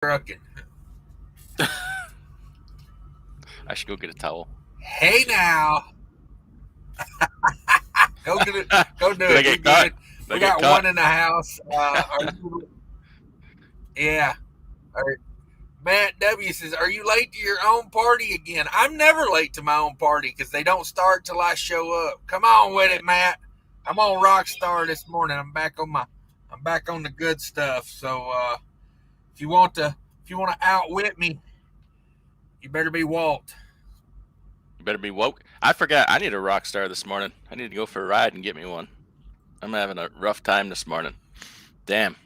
trucking. I should go get a towel. Hey now, go get it. Go do Did I it. You get caught? good? Did I We get got caught? one in the house. Yeah. All right. Matt W says, "Are you late to your own party again?" I'm never late to my own party because they don't start till I show up. Come on with it, Matt. I'm on Rockstar this morning. I'm back on the good stuff. So if you want to outwit me, you better be Walt. You better be woke. I forgot. I need a Rockstar this morning. I need to go for a ride and get me one. I'm having a rough time this morning. Damn.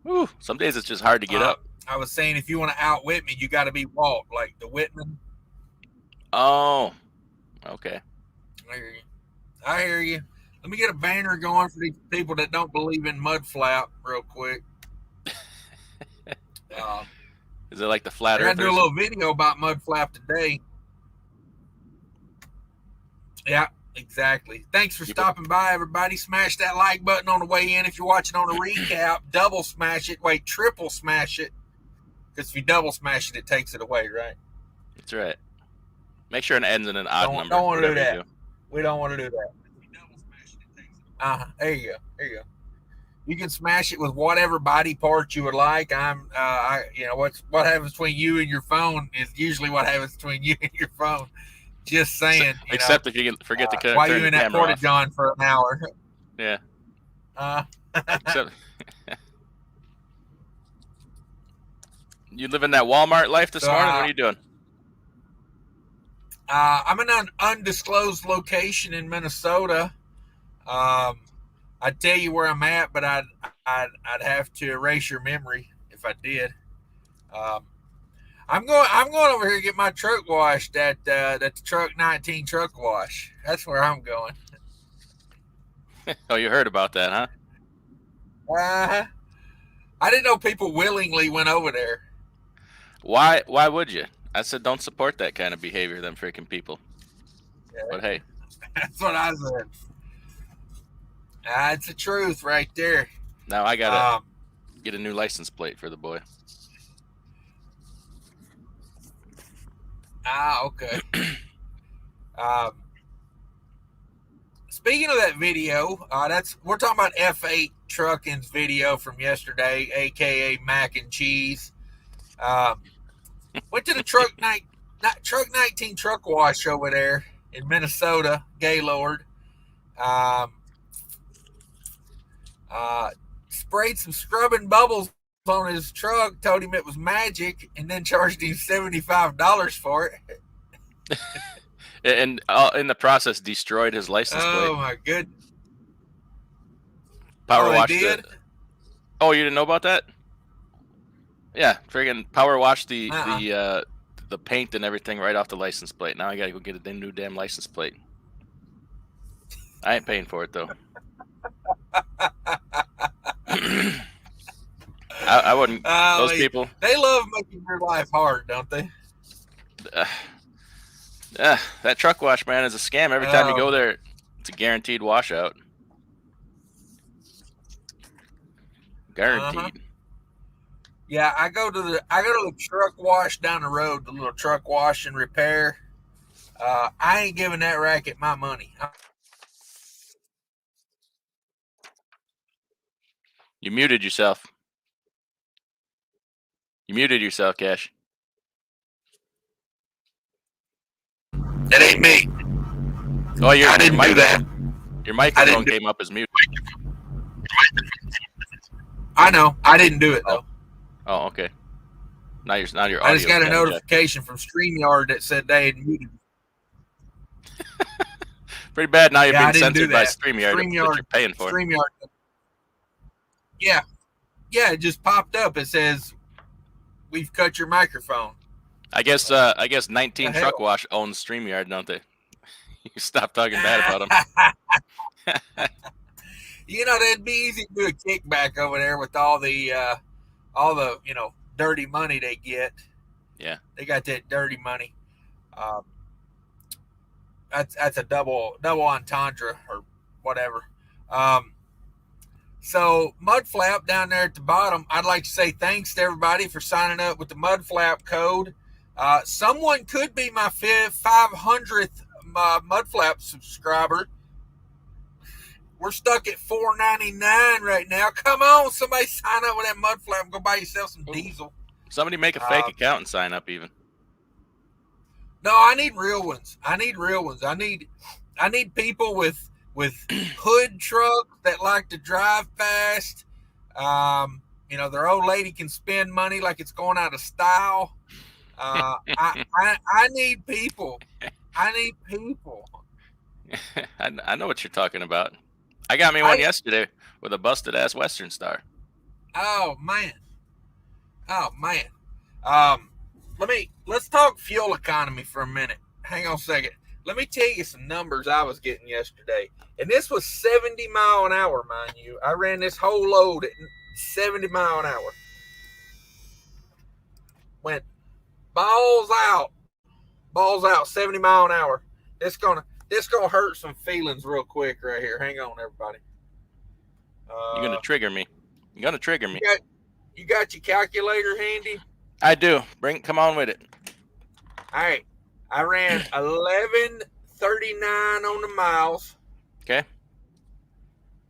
Woo. Some days it's just hard to get up. I was saying if you want to outwit me, you got to be Walt, like the Whitman. Oh. Okay. I hear you. Let me get a banner going for these people that don't believe in Mudflap real quick. Is it like the flat We're earthers? gonna do a little video about Mudflap today. Yeah, exactly. Thanks for stopping by, everybody. Smash that like button on the way in. If you're watching on a recap, double smash it. Wait, triple smash it. Because if you double smash it, it takes it away, right? That's right. Make sure it ends in an odd number. Don't want to do that. We don't want to do that. There you go. There you go. You can smash it with whatever body part you would like. What happens between you and your phone is usually what happens between you and your phone. Just saying. Except if you can forget to turn while the you in that camera porta john for an hour. Yeah. Except you live in that Walmart life this morning? What are you doing? I'm in an undisclosed location in Minnesota. I'd tell you where I'm at, but I'd have to erase your memory if I did. I'm going over here to get my truck washed at the Truck 19 Truck Wash. That's where I'm going. Oh, you heard about that, huh? I didn't know people willingly went over there. Why would you? I said don't support that kind of behavior, them freaking people. Yeah. But hey. That's what I said. It's the truth right there. Now I gotta get a new license plate for the boy. Okay. Speaking of that video, we're talking about F8 Trucking's video from yesterday, aka Mac and Cheese. Went to the Truck 19 Truck Wash over there in Minnesota, Gaylord. Sprayed some scrubbing bubbles on his truck, told him it was magic, and then charged him $75 for it. And in the process, destroyed his license plate. Oh my goodness! Power washed it. Oh, you didn't know about that? Yeah, friggin' power washed the paint and everything right off the license plate. Now I gotta go get a new damn license plate. I ain't paying for it though. I wouldn't. Those people. They love making your life hard, don't they? That truck wash, man, is a scam. Every time you go there, it's a guaranteed washout. Guaranteed. Yeah, I go to the truck wash down the road, the little truck wash and repair. I ain't giving that racket my money. You muted yourself. You muted yourself, Cash. That ain't me. Oh, I didn't do that. Your microphone came up as muted. I know. I didn't do it though. Oh, okay. Now your audio. I just got a notification from StreamYard that said they had muted. Pretty bad. Now you're being censored by StreamYard. What you're paying for. StreamYard. Yeah, it just popped up. It says we've cut your microphone. I guess 19 Truck Wash owns StreamYard, don't they? You stop talking bad about them. That'd be easy to do a kickback over there with all the dirty money they get. Yeah, they got that dirty money. That's a double entendre or whatever. So Mudflap down there at the bottom, I'd like to say thanks to everybody for signing up with the Mudflap code. Someone could be my 500th Mudflap subscriber. We're stuck at $4.99 right now. Come on, somebody sign up with that Mudflap and go buy yourself some diesel. Somebody make a fake account and sign up even. No, I need real ones. I need people with hood trucks that like to drive fast. Their old lady can spend money like it's going out of style. I need people. I need people. I know what you're talking about. I got me one yesterday with a busted ass Western Star. Oh man. Let's talk fuel economy for a minute. Hang on a second. Let me tell you some numbers I was getting yesterday. And this was 70 mile an hour, mind you. I ran this whole load at 70 mile an hour. Went balls out, 70 mile an hour. This gonna hurt some feelings real quick right here. Hang on, everybody. You're gonna trigger me. You got your calculator handy? I do. Come on with it. All right. I ran 1139 on the miles. Okay.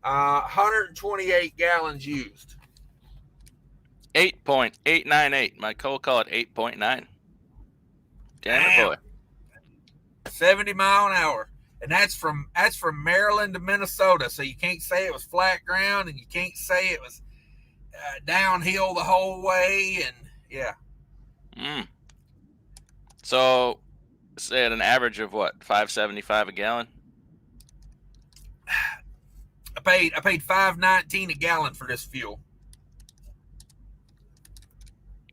128 gallons used. 8.898. My co call it 8.9. Damn it, boy. 70 mile an hour. And that's from Maryland to Minnesota. So you can't say it was flat ground, and you can't say it was downhill the whole way. And yeah. So say at an average of what, $5.75 a gallon? I paid $5.19 a gallon for this fuel.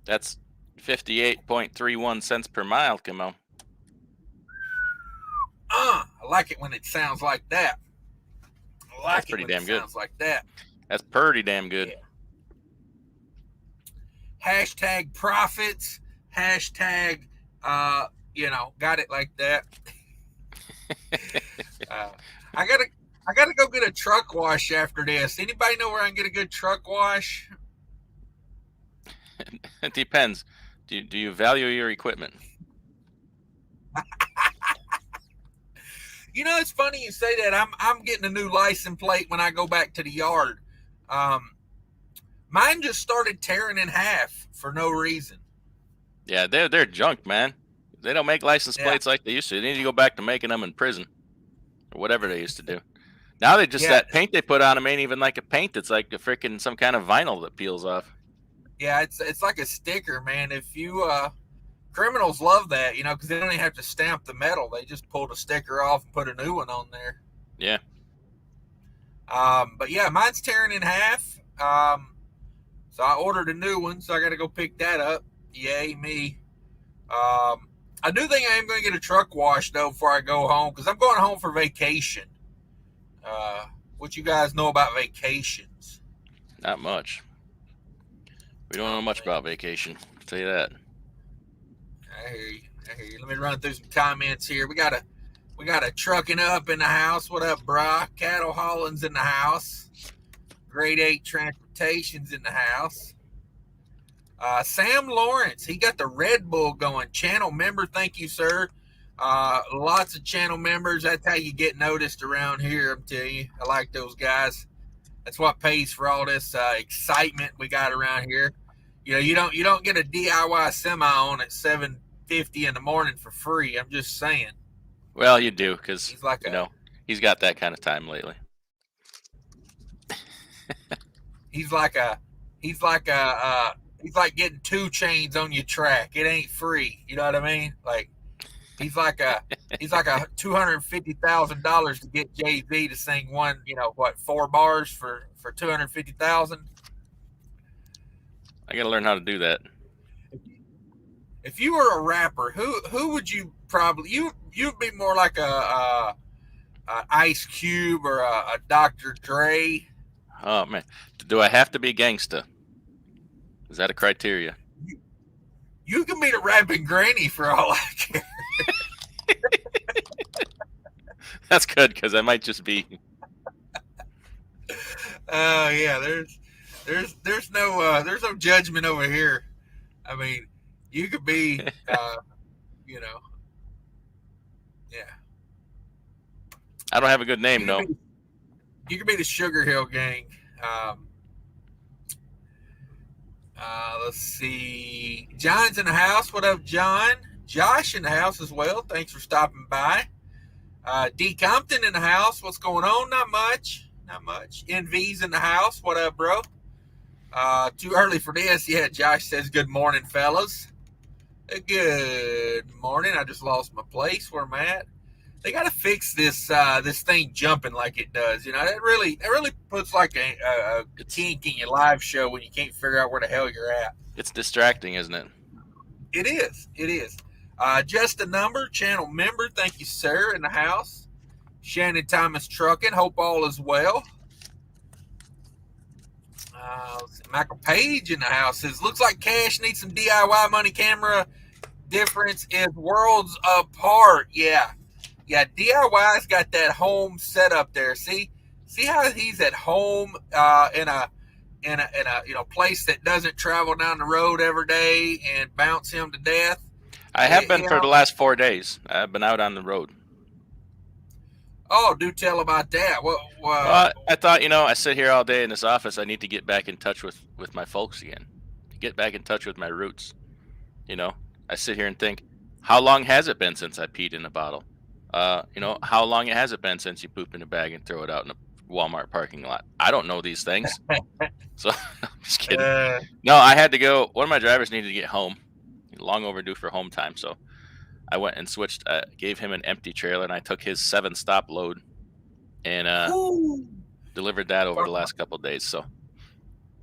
That's 58.31 cents per mile, come on. I like it when it sounds like that. That's pretty damn good. Sounds like that. That's pretty damn good. Yeah. Hashtag profits. Hashtag, got it like that. I gotta go get a truck wash after this. Anybody know where I can get a good truck wash? It depends. Do you value your equipment? It's funny you say that. I'm getting a new license plate when I go back to the yard. Mine just started tearing in half for no reason. Yeah, they're junk, man. They don't make license plates like they used to. They need to go back to making them in prison or whatever they used to do. Now they just that paint they put on them ain't even like a paint. It's like a freaking some kind of vinyl that peels off. Yeah, it's like a sticker, man. If you criminals love that, because they don't even have to stamp the metal. They just pull the sticker off and put a new one on there. Yeah. But yeah, mine's tearing in half. So I ordered a new one, so I got to go pick that up. Yay, me. I do think I am going to get a truck wash, though, before I go home, because I'm going home for vacation. What you guys know about vacations? Not much. We don't know much about vacation. I'll tell you that. I hear you. Let me run through some comments here. We got a trucking up in the house. What up, brah? Cattle hauling's in the house. Grade 8 transportation's in the house. Sam Lawrence, he got the Red Bull going. Channel member, thank you, sir. Lots of channel members. That's how you get noticed around here, I'm telling you. I like those guys. That's what pays for all this excitement we got around here. You don't get a DIY semi on at 7:50 in the morning for free. I'm just saying. Well, you do, because he's got that kind of time lately. He's like getting 2 chains on your track. It ain't free. You know what I mean? Like he's like a $250,000 to get Jay-Z to sing 4 bars for $250,000. I gotta learn how to do that. If you were a rapper, who would you probably you'd be more like a Ice Cube or a Dr. Dre? Oh man, do I have to be gangsta? Is that a criteria? You can be the rapping granny for all I care. That's good, because I might just be. Yeah, there's no judgment over here. I mean, you could be, you know, yeah. I don't have a good name, You could no. be you could be the Sugar Hill Gang. Um, let's see. John's in the house. What up, John? Josh in the house as well. Thanks for stopping by. D Compton in the house. What's going on? Not much. Not much. NV's in the house. What up, bro? Too early for this. Yeah, Josh says good morning, fellas. Good morning. I just lost my place where I'm at. They got to fix this thing jumping like it does. You know, that really puts like a kink in your live show when you can't figure out where the hell you're at. It's distracting, isn't it? It is. It is. Just a number, channel member. Thank you, sir, in the house. Shannon Thomas Trucking. Hope all is well. Michael Page in the house says, looks like Cash needs some DIY money. Camera difference is worlds apart. Yeah. Yeah, DIY's got that home setup there. See how he's at home in a place that doesn't travel down the road every day and bounce him to death. I have been for the last 4 days. I've been out on the road. Oh, do tell about that. Well, I thought, I sit here all day in this office. I need to get back in touch with my folks again. Get back in touch with my roots. I sit here and think, how long has it been since I peed in a bottle? How long has it been since you poop in a bag and throw it out in a Walmart parking lot? I don't know these things. So I'm just kidding. No, I had to go. One of my drivers needed to get home. Long overdue for home time. So I went and switched, gave him an empty trailer, and I took his 7-stop load and delivered that over the last couple of days. So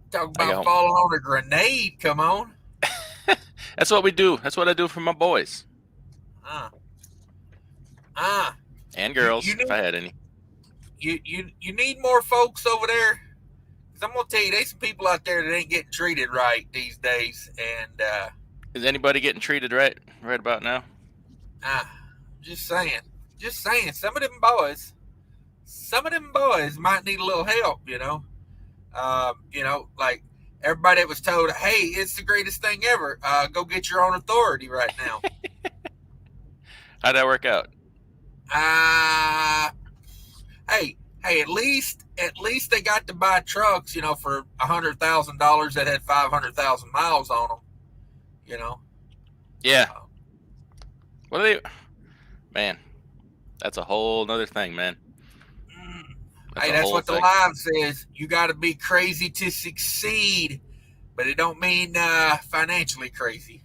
talk about falling on a grenade. Come on. That's what we do. That's what I do for my boys. And girls, if I had any. You need more folks over there. Because I'm going to tell you, there's some people out there that ain't getting treated right these days. And is anybody getting treated right about now? Just saying. Some of them boys might need a little help, like everybody that was told, hey, it's the greatest thing ever. Go get your own authority right now. How'd that work out? Hey, at least they got to buy trucks, for $100,000 that had 500,000 miles on them, Yeah. What are they? Man, that's a whole nother thing, man. That's what the live says. You got to be crazy to succeed, but it don't mean financially crazy.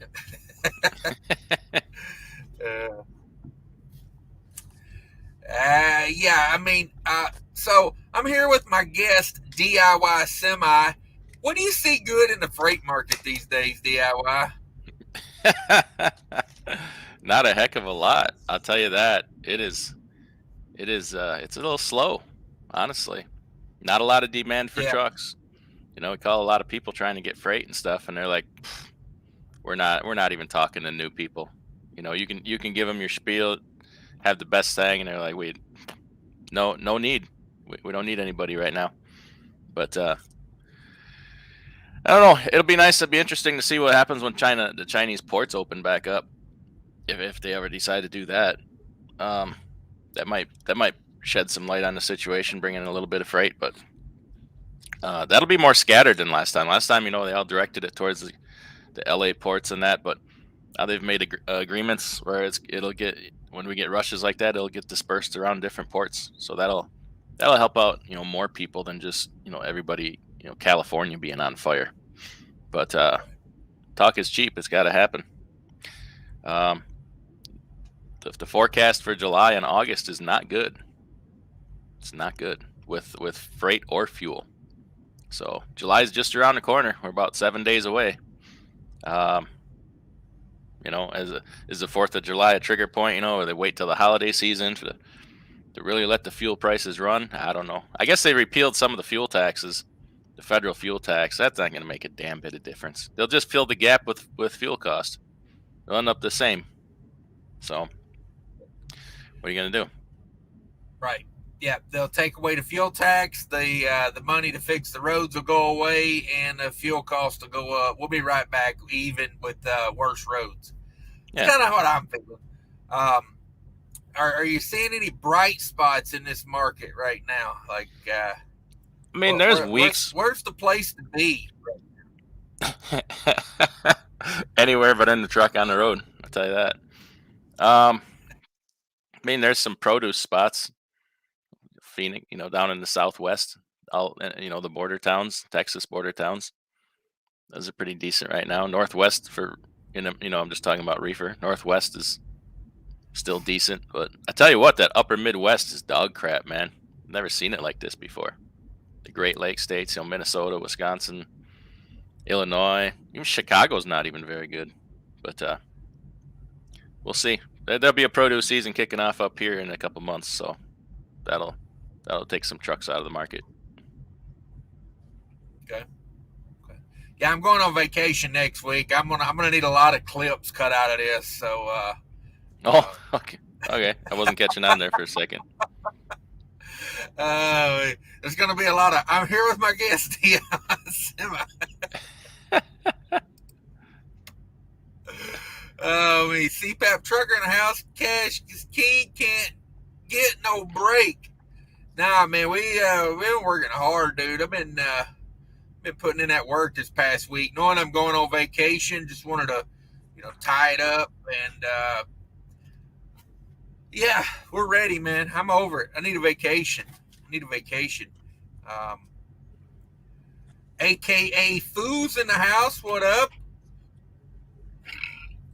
So I'm here with my guest, DIY Semi. What do you see good in the freight market these days, DIY? Not a heck of a lot, I'll tell you that. It's a little slow, honestly. Not a lot of demand for trucks. We call a lot of people trying to get freight and stuff, and they're like, we're not even talking to new people. You can give them your spiel, have the best thing, and they're like, wait, no need. We don't need anybody right now. But I don't know. It'll be nice. It'll be interesting to see what happens when the Chinese ports open back up. If they ever decide to do that, that might shed some light on the situation, bring in a little bit of freight. But that'll be more scattered than last time. Last time, they all directed it towards the LA ports and that. But now they've made agreements where it'll get, when we get rushes like that, it'll get dispersed around different ports. So that'll help out, more people than just, everybody, California being on fire. But talk is cheap. It's got to happen. The forecast for July and August is not good. It's not good with freight or fuel. So July is just around the corner. We're about 7 days away. Is the 4th of July a trigger point, or they wait till the holiday season to really let the fuel prices run? I don't know. I guess they repealed some of the fuel taxes, the federal fuel tax. That's not going to make a damn bit of difference. They'll just fill the gap with fuel cost. They'll end up the same. So what are you going to do? Right. Yeah, they'll take away the fuel tax. The money to fix the roads will go away, and the fuel cost will go up. We'll be right back even with worse roads. It's Yeah. kind of what I'm feeling. Um, are you seeing any bright spots in this market right now? Like, I mean, there's weeks. where's the place to be? Anywhere but in the truck on the road. I'll tell you that. I mean, there's some produce spots. Phoenix, down in the Southwest, all the border towns, Texas border towns. Those are pretty decent right now. Northwest I'm just talking about reefer. Northwest is still decent, but I tell you what, that upper Midwest is dog crap, man. Never seen it like this before. The Great Lakes states, Minnesota, Wisconsin, Illinois, even Chicago's not even very good. But we'll see. There'll be a produce season kicking off up here in a couple months, so that'll take some trucks out of the market. Okay. Yeah, I'm going on vacation next week. I'm gonna need a lot of clips cut out of this. So. Okay. Okay, I wasn't catching on there for a second. There's gonna be a lot of. I'm here with my guest. CPAP trucker in the house. Cash is king. Can't get no break. Nah, man, we've been working hard, dude. I've been putting in that work this past week. Knowing I'm going on vacation, just wanted to, tie it up. And yeah, we're ready, man. I'm over it. I need a vacation. AKA Foo's in the house. What up?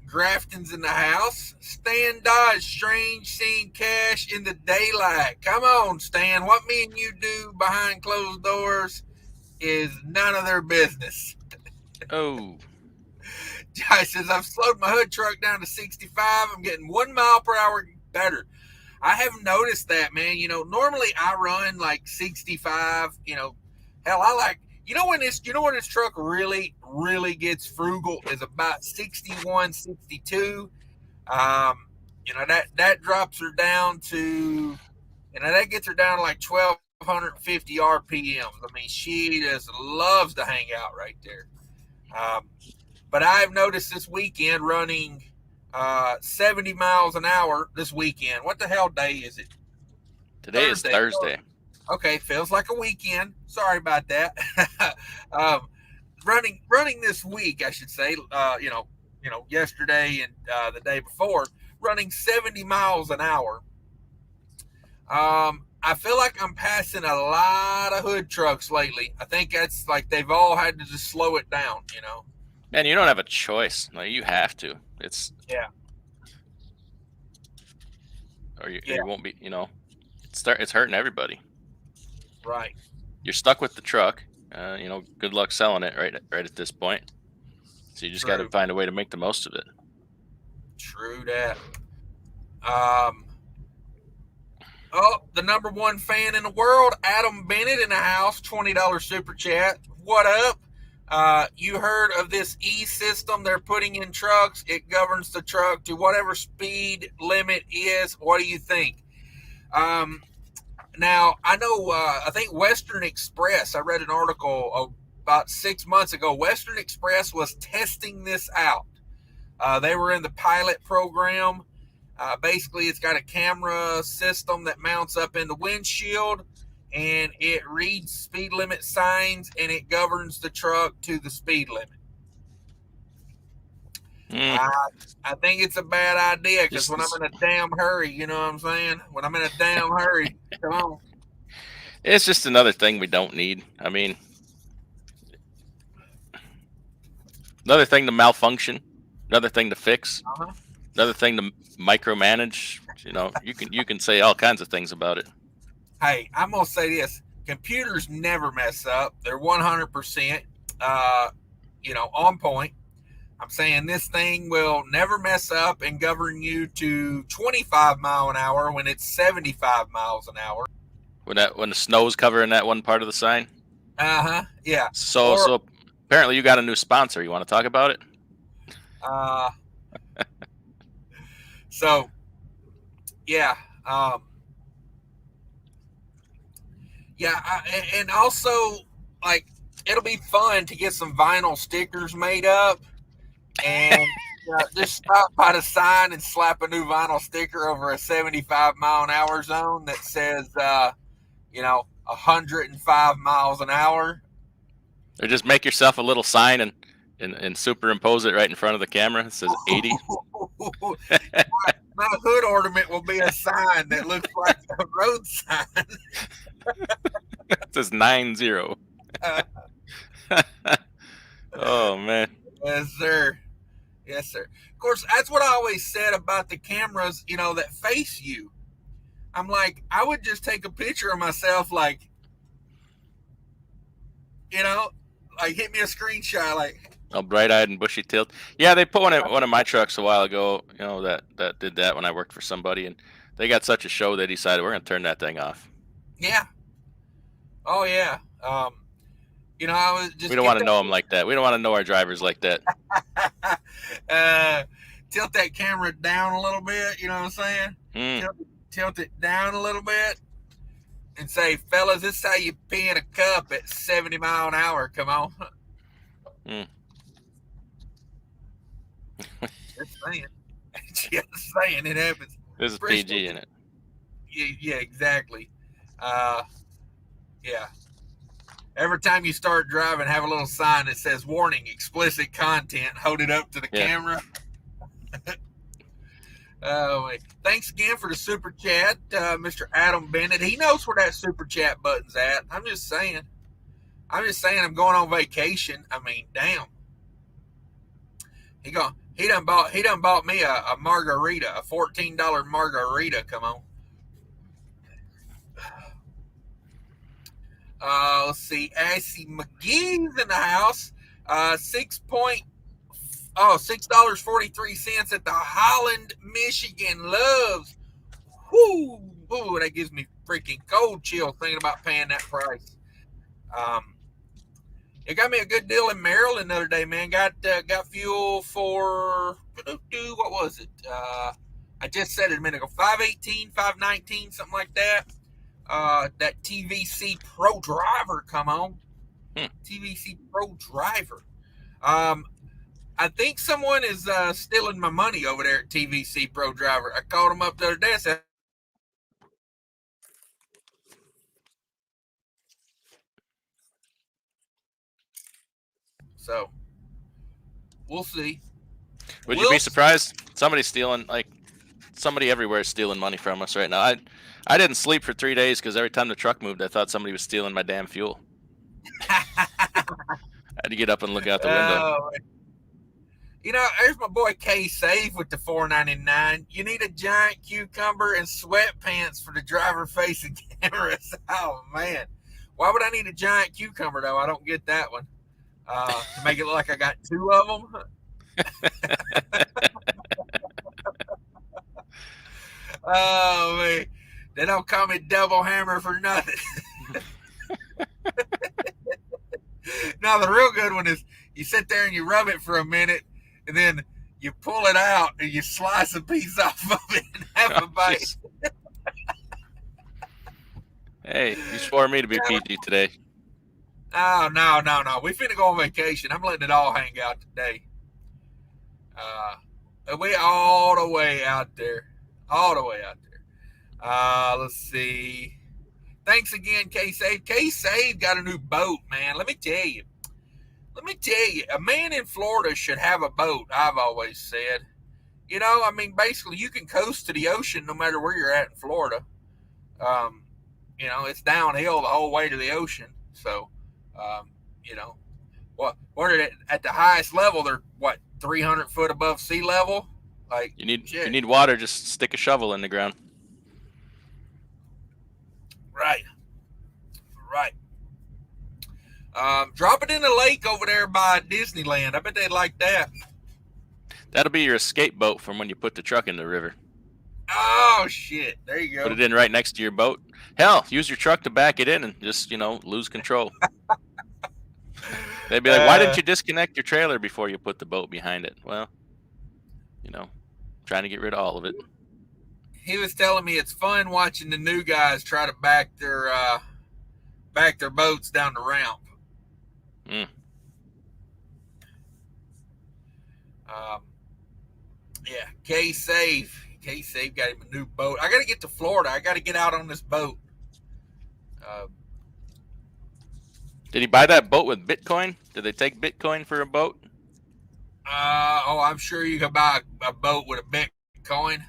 Grafton's in the house. Stan Dodge, strange seeing Cash in the daylight. Come on, Stan. What me and you do behind closed doors is none of their business. Oh. Josh says, I've slowed my hood truck down to 65. I'm getting 1 mile per hour better. I have noticed that, man. Normally I run like 65. Hell, I like, when this truck really, really gets frugal is about 61, 62. That drops her down to, that gets her down to like 1,250 RPMs. I mean, she just loves to hang out right there. But I've noticed this weekend running 70 miles an hour this weekend. What the hell day is it? Today is Thursday. Okay, feels like a weekend. Sorry about that. Running this week, I should say. Yesterday and the day before, running 70 miles an hour. I feel like I'm passing a lot of hood trucks lately. I think that's like they've all had to just slow it down. Man, you don't have a choice. No, you have to. Yeah. Or you won't be. It's hurting everybody. Right. You're stuck with the truck. Good luck selling it right at this point. So you just got to find a way to make the most of it. True that. The number one fan in the world, Adam Bennett in the house, $20 super chat. What up? You heard of this e-system they're putting in trucks? It governs the truck to whatever speed limit is. What do you think? Now, I know, I think Western Express, I read an article about 6 months ago. Western Express was testing this out. They were in the pilot program. Basically, it's got a camera system that mounts up in the windshield, and it reads speed limit signs, and it governs the truck to the speed limit. I think it's a bad idea because when I'm in a damn hurry, you know what I'm saying? When I'm in a damn hurry, come on. It's just another thing we don't need. I mean, another thing to malfunction, another thing to fix, another thing to micromanage. You can say all kinds of things about it. Hey, I'm gonna say this: computers never mess up. They're 100%, on point. I'm saying this thing will never mess up and govern you to 25 mile an hour when it's 75 miles an hour. When the snow's covering that one part of the sign. Yeah. So apparently you got a new sponsor. You want to talk about it? So, yeah. Yeah, and also like it'll be fun to get some vinyl stickers made up and just stop by the sign and slap a new vinyl sticker over a 75-mile-an-hour zone that says 105 miles an hour. Or just make yourself a little sign and superimpose it right in front of the camera. It says 80. My hood ornament will be a sign that looks like a road sign. It says 90. Oh man. Yes, sir. Yes, sir. Of course, that's what I always said about the cameras, that face you. I'm like, I would just take a picture of myself, like, hit me a screenshot, like. Oh, bright-eyed and bushy-tailed. Yeah, they put one of my trucks a while ago. That did that when I worked for somebody, and they got such a show they decided we're gonna turn that thing off. Yeah. Oh yeah. I was just. We don't want to know them like that. We don't want to know our drivers like that. Tilt that camera down a little bit. You know what I'm saying? Tilt it down a little bit, and say, "Fellas, this is how you pee in a cup at 70 mile an hour. Come on." Just saying. Just saying, it happens. There's a PG in it. Yeah, exactly. Yeah. Every time you start driving, have a little sign that says "Warning: Explicit Content." Hold it up to the camera. Thanks again for the super chat, Mr. Adam Bennett. He knows where that super chat button's at. I'm just saying. I'm going on vacation. I mean, damn. He done bought me a margarita, a $14 margarita. Come on. Let's see. Assy McGee's in the house. $6.43 at the Holland, Michigan Loves. Whoo, that gives me freaking cold chill thinking about paying that price. It got me a good deal in Maryland the other day, man. Got fuel for what was it? I just said it a minute ago. $5.18, $5.19, something like that. That TVC Pro Driver, come on. TVC Pro Driver. I think someone is stealing my money over there at TVC Pro Driver. I called them up the other day. I said, so we'll see. Would you be surprised? Somebody's stealing, somebody everywhere is stealing money from us right now. I didn't sleep for 3 days because every time the truck moved, I thought somebody was stealing my damn fuel. I had to get up and look out the window. There's my boy K Save with the $4.99. You need a giant cucumber and sweatpants for the driver facing cameras. Oh man, why would I need a giant cucumber though? I don't get that one. To make it look like I got two of them. Oh man, they don't call me Double Hammer for nothing. Now the real good one is you sit there and you rub it for a minute, and then you pull it out and you slice a piece off of it and have a bite. Hey, you swore me to be PG today. Oh, no. We finna go on vacation. I'm letting it all hang out today. We all the way out there. Let's see. Thanks again, K-Save. K-Save got a new boat, man. Let me tell you, a man in Florida should have a boat, I've always said. Basically, you can coast to the ocean no matter where you're at in Florida. It's downhill the whole way to the ocean. So, at the highest level, they're 300 foot above sea level. Like you need water, just stick a shovel in the ground. Right. Drop it in the lake over there by Disneyland. I bet they'd like that. That'll be your escape boat from when you put the truck in the river. Oh shit! There you go. Put it in right next to your boat. Hell, use your truck to back it in and just lose control. They'd be like, "Why didn't you disconnect your trailer before you put the boat behind it?" Well, trying to get rid of all of it. He was telling me it's fun watching the new guys try to back their back their boats down the ramp. Mm. Yeah, K-Save got him a new boat. I got to get to Florida. I got to get out on this boat. Did he buy that boat with Bitcoin? Did they take Bitcoin for a boat? I'm sure you can buy a boat with a Bitcoin.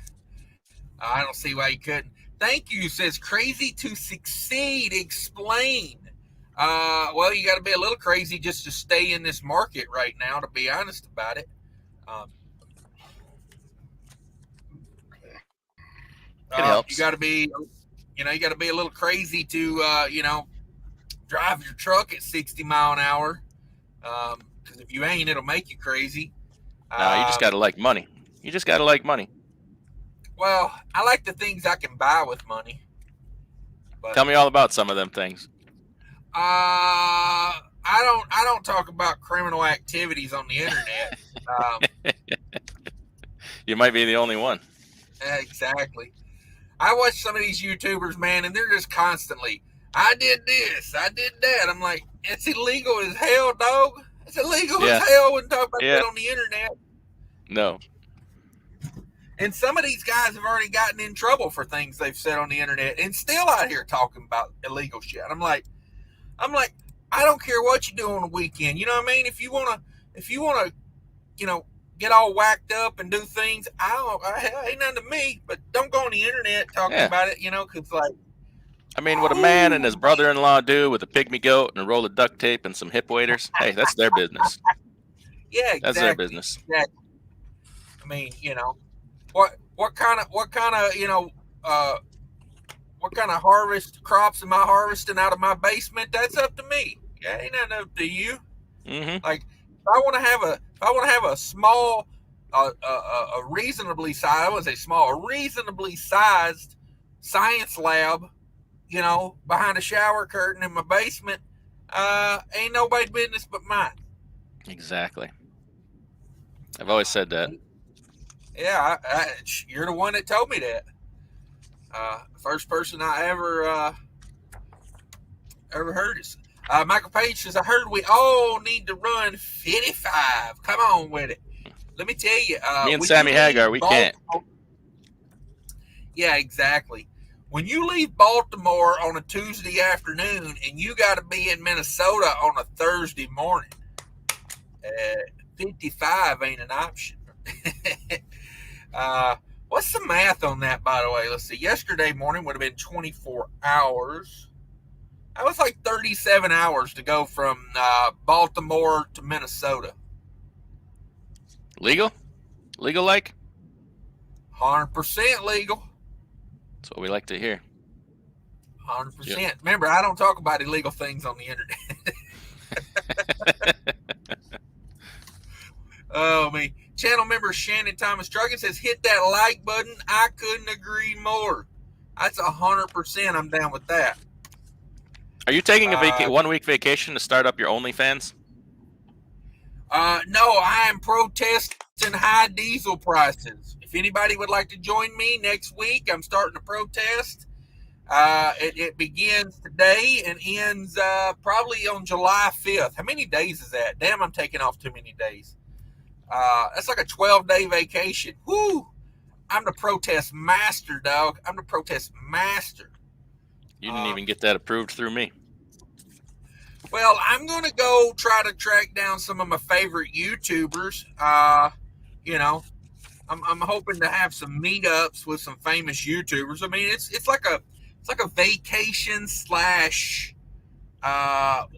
I don't see why you couldn't. Thank you, says crazy to succeed. Explain. Well, you got to be a little crazy just to stay in this market right now, to be honest about it. It helps. You got to be, you got to be a little crazy to, drive your truck at 60 mile an hour. Because if you ain't, it'll make you crazy. No, you just got to like money. You just got to like money. Well, I like the things I can buy with money. But, tell me all about some of them things. I don't talk about criminal activities on the internet. You might be the only one. Exactly. I watch some of these YouTubers, man, and they're just constantly, I did this, I did that. I'm like, it's illegal as hell, dog. It's illegal as hell when talk about that on the internet. No. And some of these guys have already gotten in trouble for things they've said on the internet and still out here talking about illegal shit. I'm like, I don't care what you do on the weekend. You know what I mean? If you wanna, get all whacked up and do things, ain't nothing to me. But don't go on the internet talking about it, because I mean, what a man and his brother-in-law do with a pygmy goat and a roll of duct tape and some hip waders, hey, that's their business. Yeah, exactly. That's their business. Exactly. I mean, what kind of harvest crops am I harvesting out of my basement? That's up to me. Yeah, ain't nothing up to you. Mm-hmm. Like, if I want to have a small, a reasonably sized, I wouldn't say small, a reasonably sized science lab, behind a shower curtain in my basement, ain't nobody's business but mine. Exactly. I've always said that. Yeah, you're the one that told me that. First person I ever heard is Michael Page says, I heard we all need to run 55. Come on with it. Let me tell you. Me and Sammy Hagar, we can't. Yeah, exactly. When you leave Baltimore on a Tuesday afternoon and you got to be in Minnesota on a Thursday morning, 55 ain't an option. What's the math on that, by the way? Let's see. Yesterday morning would have been 24 hours. That was like 37 hours to go from Baltimore to Minnesota. Legal? Legal like? 100% legal. That's what we like to hear. 100%. Yep. Remember, I don't talk about illegal things on the internet. Oh, me. Channel member Shannon Thomas Trucking says, hit that like button. I couldn't agree more. That's 100%. I'm down with that. Are you taking a 1 week vacation to start up your OnlyFans? No, I am protesting high diesel prices. If anybody would like to join me next week, I'm starting a protest. It begins today and ends probably on July 5th. How many days is that? Damn, I'm taking off too many days. That's like a 12-day vacation. Woo! I'm the protest master, dog. I'm the protest master. You didn't even get that approved through me. Well, I'm going to go try to track down some of my favorite YouTubers. I'm hoping to have some meetups with some famous YouTubers. I mean, it's like a vacation /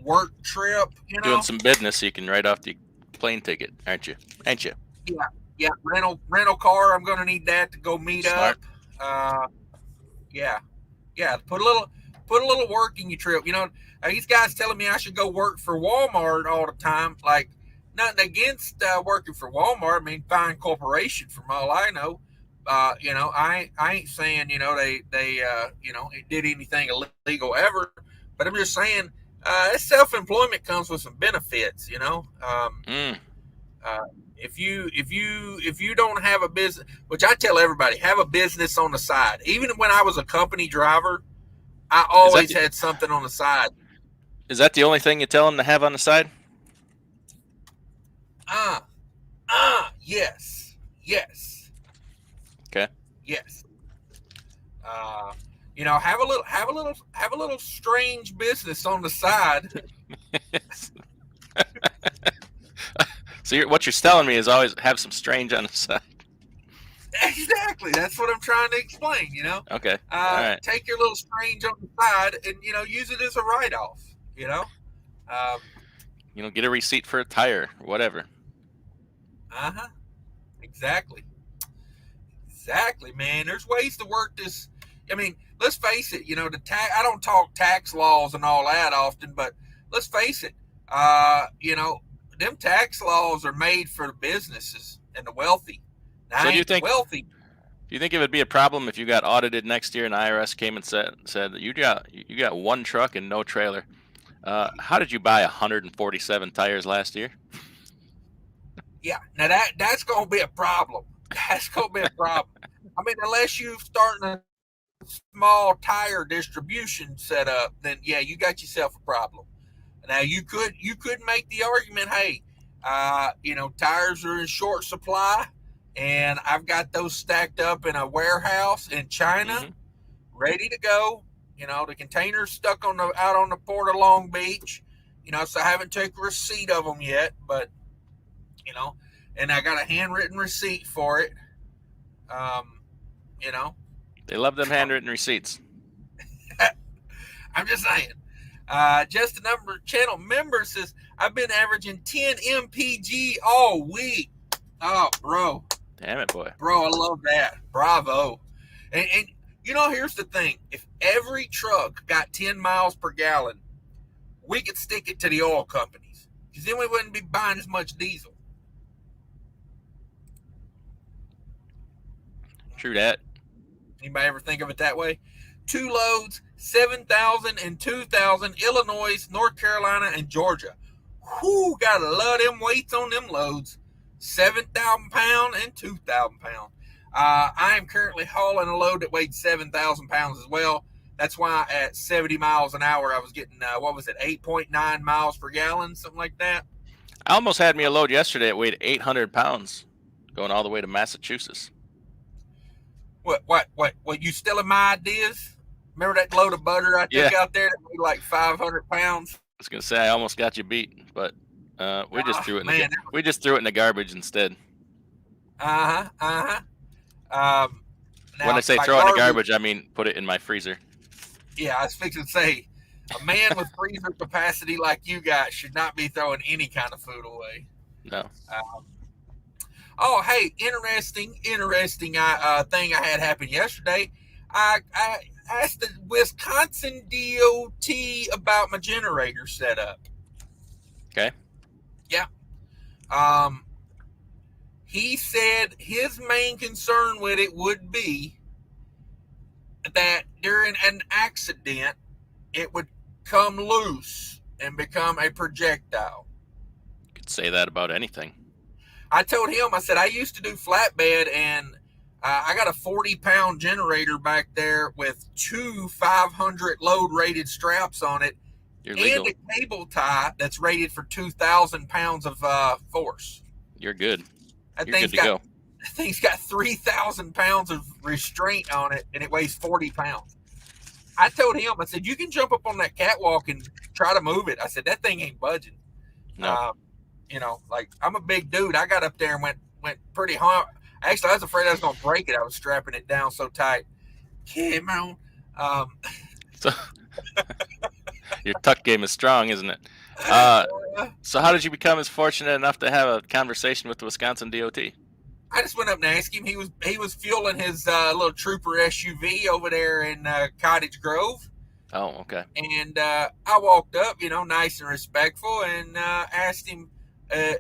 work trip. Doing some business, so you can write off the plane ticket, aren't you? Ain't you? Yeah. Rental car. I'm going to need that to go meet Smart. up. Yeah. Put a little work in your trip. These guys telling me I should go work for Walmart all the time. Like, nothing against working for Walmart. I mean, fine corporation from all I know. I ain't saying they did anything illegal ever, but I'm just saying self-employment comes with some benefits. If you don't have a business, which I tell everybody, have a business on the side. Even when I was a company driver, I always had something on the side. Is that the only thing you tell them to have on the side? Yes. Yes. Okay. Yes. Have a little strange business on the side. So what you're telling me is always have some strange on the side. Exactly. That's what I'm trying to explain. Okay. All right. Take your little strange on the side and use it as a write-off. Get a receipt for a tire, or whatever. Exactly. Exactly, man. There's ways to work this. I mean, let's face it. I don't talk tax laws and all that often, but let's face it. Them tax laws are made for the businesses and the wealthy. Now, So do you think it would be a problem if you got audited next year and IRS came and said you got one truck and no trailer? How did you buy 147 tires last year? Yeah, now that's gonna be a problem. That's gonna be a problem. I mean, unless you starting a small tire distribution setup, then yeah, you got yourself a problem. Now you could make the argument, hey, tires are in short supply, and I've got those stacked up in a warehouse in China, ready to go. The containers stuck out on the port of Long Beach. So I haven't taken a receipt of them yet, but and I got a handwritten receipt for it. They love them handwritten receipts. I'm just saying. Just the number of channel members says I've been averaging 10 MPG all week. Oh, bro. Damn it, boy. Bro, I love that. Bravo. And here's the thing. If every truck got 10 miles per gallon, we could stick it to the oil companies. Because then we wouldn't be buying as much diesel. True that. Anybody ever think of it that way? 2 loads, 7,000 and 2,000, Illinois, North Carolina, and Georgia. Whoo, gotta love them weights on them loads. 7,000 pound and 2,000 pound. I am currently hauling a load that weighed 7,000 pounds as well. That's why at 70 miles an hour, I was getting, 8.9 miles per gallon, something like that. I almost had me a load yesterday that weighed 800 pounds going all the way to Massachusetts. What, you stealing my ideas? Remember that load of butter I took out there that weighed like 500 pounds? I was going to say, I almost got you beat, but we just threw it in the garbage instead. When I say throw it in the garbage, I mean put it in my freezer. Yeah, I was fixing to say, a man with freezer capacity like you got should not be throwing any kind of food away. No. Oh, hey, interesting thing I had happen yesterday. I asked the Wisconsin DOT about my generator setup. Okay. Yeah. He said his main concern with it would be that during an accident, it would come loose and become a projectile. You could say that about anything. I told him, I said, I used to do flatbed, and I got a 40-pound generator back there with 2 500 load rated straps on it. You're legal. And a cable tie that's rated for 2,000 pounds of force. You're good. You're good to go. That thing's got 3,000 pounds of restraint on it, and it weighs 40 pounds. I told him, I said, you can jump up on that catwalk and try to move it. I said, that thing ain't budging. No. I'm a big dude. I got up there and went pretty hard. Actually, I was afraid I was going to break it. I was strapping it down so tight. Come on. Your tuck game is strong, isn't it? So how did you become as fortunate enough to have a conversation with the Wisconsin DOT? I just went up and asked him. He was fueling his little Trooper SUV over there in Cottage Grove. Oh, okay. And I walked up, nice and respectful, and asked him, I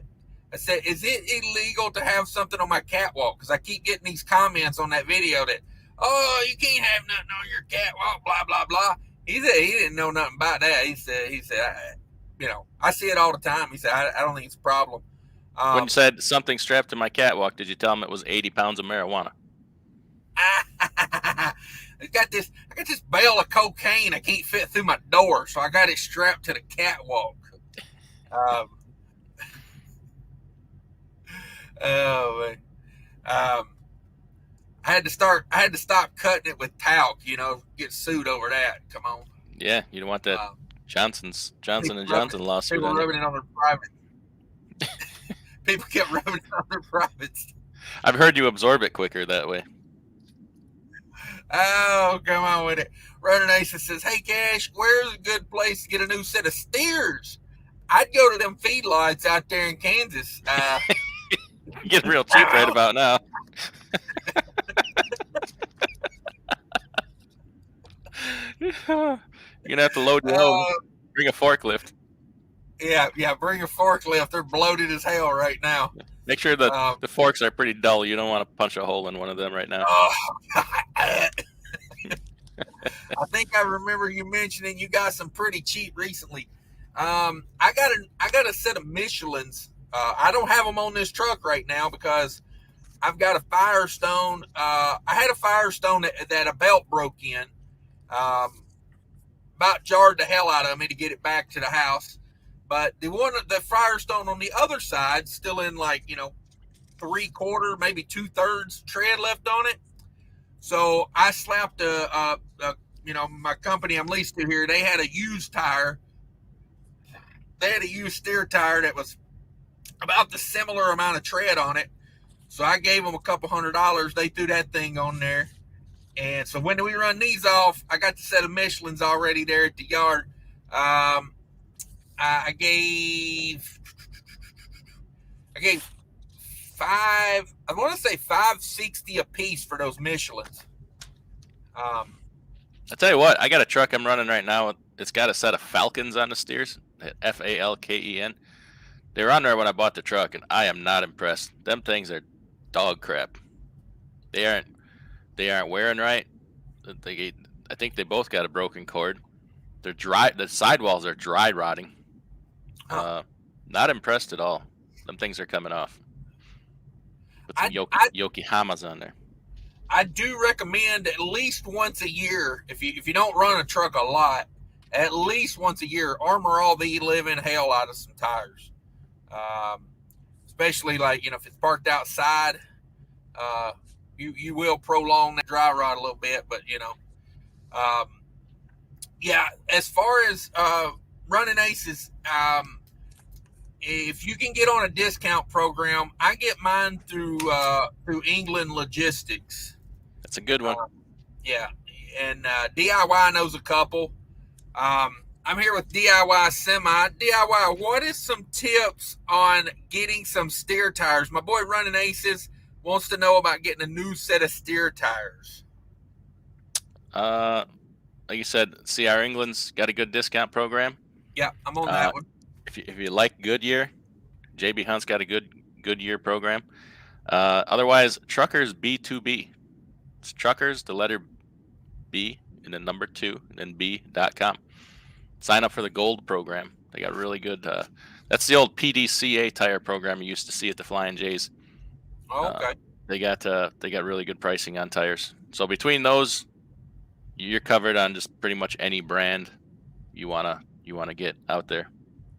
said, is it illegal to have something on my catwalk? Because I keep getting these comments on that video that, oh, you can't have nothing on your catwalk, blah, blah, blah. He said he didn't know nothing about that. He said, I see it all the time. He said, I don't think it's a problem. When you said something strapped to my catwalk, did you tell him it was 80 pounds of marijuana? I got this bale of cocaine I can't fit through my door, so I got it strapped to the catwalk. Oh man. I had to stop cutting it with talc, get sued over that. Come on. Yeah, you don't want that Johnson & Johnson lawsuit. People rubbing it on their private. People kept rubbing it on their privates. I've heard you absorb it quicker that way. Oh, come on with it. Running Ace says, "Hey, Cash, where's a good place to get a new set of steers? I'd go to them feedlots out there in Kansas." Getting real cheap right about now. You're gonna have to load your own. Bring a forklift. Yeah, bring a forklift. They're bloated as hell right now. Make sure that the forks are pretty dull. You don't want to punch a hole in one of them right now. I think I remember you mentioning you got some pretty cheap recently. I got a set of Michelin's. I don't have them on this truck right now because I've got a Firestone. I had a Firestone that a belt broke in. About jarred the hell out of me to get it back to the house. But the Firestone on the other side, still in 3/4, maybe 2/3 tread left on it. So I slapped my company I'm leased to here. They had a used tire. They had a used steer tire that was about the similar amount of tread on it. So I gave them a couple $100. They threw that thing on there. And so when do we run these off? I got the set of Michelin's already there at the yard. I gave I want to say $5.60 a piece for those Michelin's. I tell you what, I got a truck I'm running right now. It's got a set of Falcons on the steers, Falken. They were on there when I bought the truck, and I am not impressed. Them things are dog crap. They aren't wearing right. I think they both got a broken cord. They're dry. The sidewalls are dry rotting. Not impressed at all. Them things are coming off. Put some Yokohamas on there. I do recommend at least once a year, if you don't run a truck a lot, at least once a year, armor all the living hell out of some tires. Especially if it's parked outside, you will prolong that dry rot a little bit, but as far as running Aces, if you can get on a discount program, I get mine through England Logistics. That's a good one. And DIY knows a couple. I'm here with DIY Semi. DIY, what is some tips on getting some steer tires? My boy Running Aces wants to know about getting a new set of steer tires. Like you said, CR England's got a good discount program. Yeah, I'm on that one. If you like Goodyear, JB Hunt's got a good Goodyear program. Otherwise, Truckers B2B. It's Truckers, the letter B, and then number 2, and then B.com. Sign up for the Gold program. They got really good. That's the old PDCA tire program you used to see at the Flying J's. Oh, okay. They got really good pricing on tires. So between those, you're covered on just pretty much any brand you wanna get out there.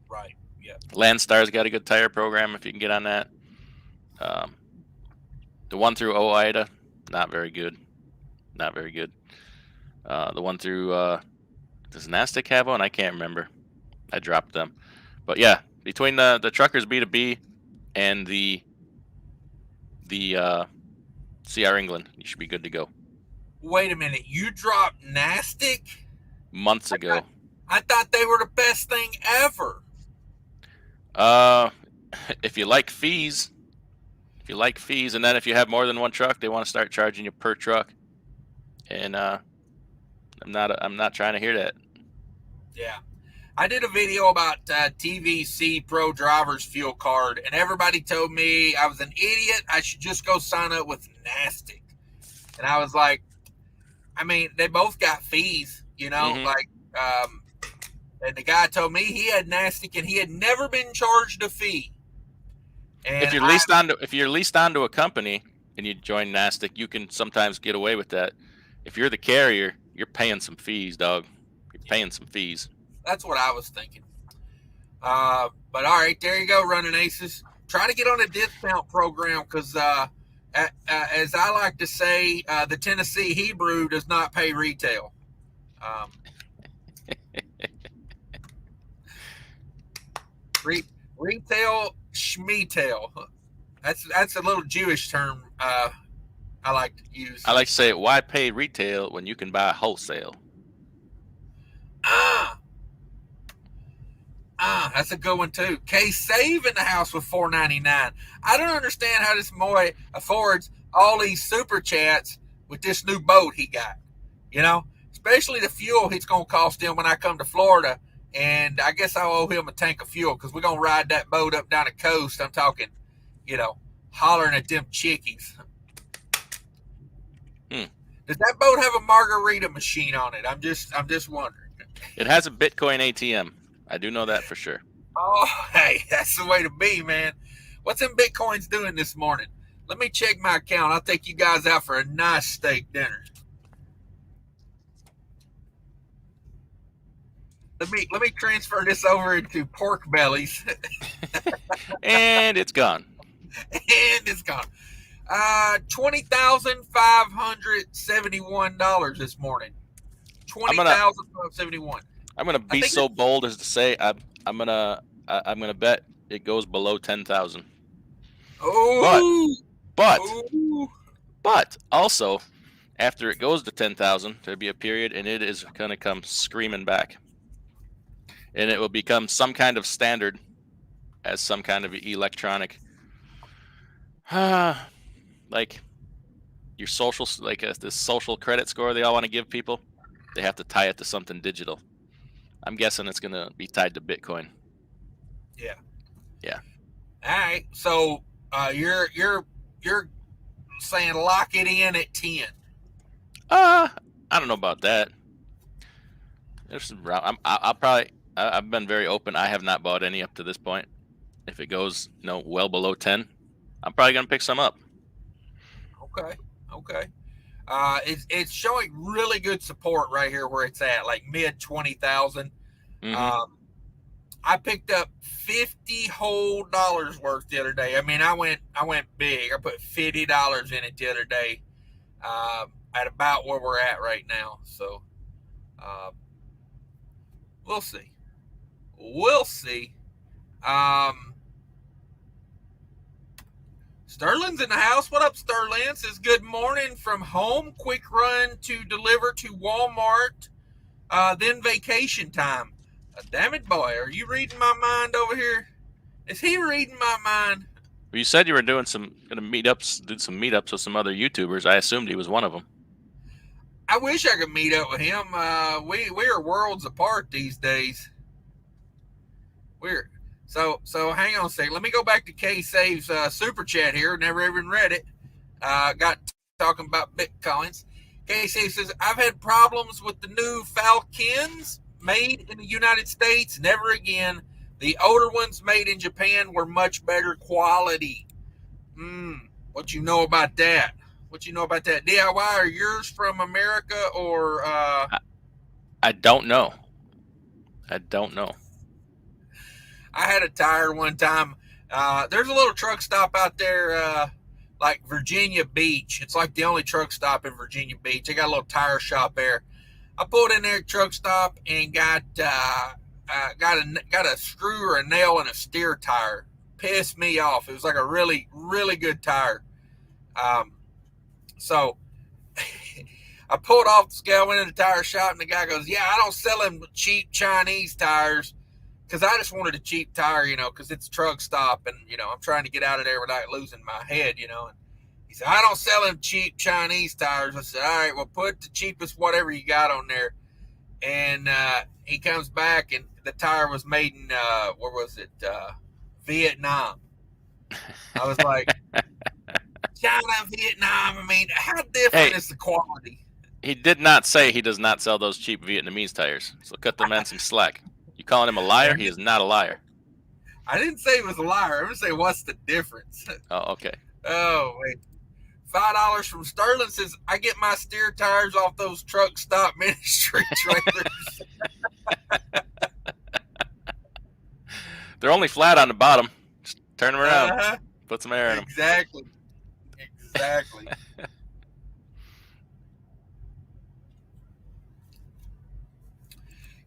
Right. Yeah. Landstar's got a good tire program if you can get on that. The one through ooida, not very good. Not very good. The one through does Nastic have one? I can't remember. I dropped them. But yeah, between the Truckers B2B and the CR England, you should be good to go. Wait a minute, you dropped Nastic? Months ago. I thought they were the best thing ever. If you like fees, and then if you have more than one truck, they want to start charging you per truck. And I'm not trying to hear that. Yeah. I did a video about TVC Pro Driver's fuel card, and everybody told me I was an idiot. I should just go sign up with Nastic. And I was like, I mean, they both got fees, Mm-hmm. And the guy told me he had Nastic and he had never been charged a fee. And if you're leased onto a company and you join Nastic, you can sometimes get away with that. if you're the carrier, you're paying some fees, dog. You're paying some fees. That's what I was thinking. But all right, there you go, running aces. Try to get on a discount program because, as I like to say, the Tennessee Hebrew does not pay retail. Retail schmeetail. That's a little Jewish term I like to use. I like to say, why pay retail when you can buy wholesale? That's a good one too. K-Save in the house with $4.99. I don't understand how this boy affords all these super chats with this new boat he got. You know, especially the fuel he's going to cost him when I come to Florida. And I guess I owe him a tank of fuel because we're going to ride that boat up down the coast. I'm talking, hollering at them chickies. Does that boat have a margarita machine on it? I'm just wondering. It has a Bitcoin ATM. I do know that for sure. Oh, hey, that's the way to be, man. What's them Bitcoins doing this morning? Let me check my account. I'll take you guys out for a nice steak dinner. Let me transfer this over into pork bellies. And it's gone. $20,571 this morning. $20,571. I'm gonna be so bold as to say I'm gonna bet it goes below 10,000. Oh, but also after it goes to 10,000, there'll be a period, and it is gonna come screaming back, and it will become some kind of standard as some kind of electronic, like your social, like this social credit score they all want to give people. They have to tie it to something digital. I'm guessing it's gonna be tied to Bitcoin. Yeah. All right. So you're saying lock it in at 10. I don't know about that. I've been very open. I have not bought any up to this point. If it goes well below 10, I'm probably gonna pick some up. Okay. It's showing really good support right here where it's at, like mid 20,000. I picked up $50 whole worth the other day. I mean, I went big. I put $50 in it the other day, at about where we're at right now. So, we'll see. Sterling's in the house. What up, Sterling? Says good morning from home. Quick run to deliver to Walmart. Then vacation time. Damn it, boy. Are you reading my mind over here? Is he reading my mind? Well, you said you were doing some meetups with some other YouTubers. I assumed he was one of them. I wish I could meet up with him. We are worlds apart these days. Weird. So hang on a second. Let me go back to K-Save's super chat here. Never even read it. Got talking about Bitcoins. K-Save says, I've had problems with the new Falcons made in the United States. Never again. The older ones made in Japan were much better quality. What you know about that? DIY, are yours from America or I don't know. I had a tire one time. There's a little truck stop out there, like Virginia Beach. It's like the only truck stop in Virginia Beach. They got a little tire shop there. I pulled in there, truck stop, and got a screw or a nail in a steer tire. Pissed me off. It was like a really, really good tire. So I pulled off the scale, went in the tire shop, and the guy goes, yeah, I don't sell them cheap Chinese tires, because I just wanted a cheap tire, because it's a truck stop, and, I'm trying to get out of there without losing my head, and he said, I don't sell them cheap Chinese tires. I said, all right, well, put the cheapest whatever you got on there. And he comes back, and the tire was made in, where was it? Vietnam. I was like, China, Vietnam, I mean, how different is the quality? He did not say he does not sell those cheap Vietnamese tires, so cut the man some slack. You calling him a liar? He is not a liar. I didn't say he was a liar. I'm going to say, what's the difference? Oh, okay. Oh, wait. $5 from Sterling says, I get my steer tires off those truck stop ministry trailers. They're only flat on the bottom. Just turn them around. Put some air in them. Exactly.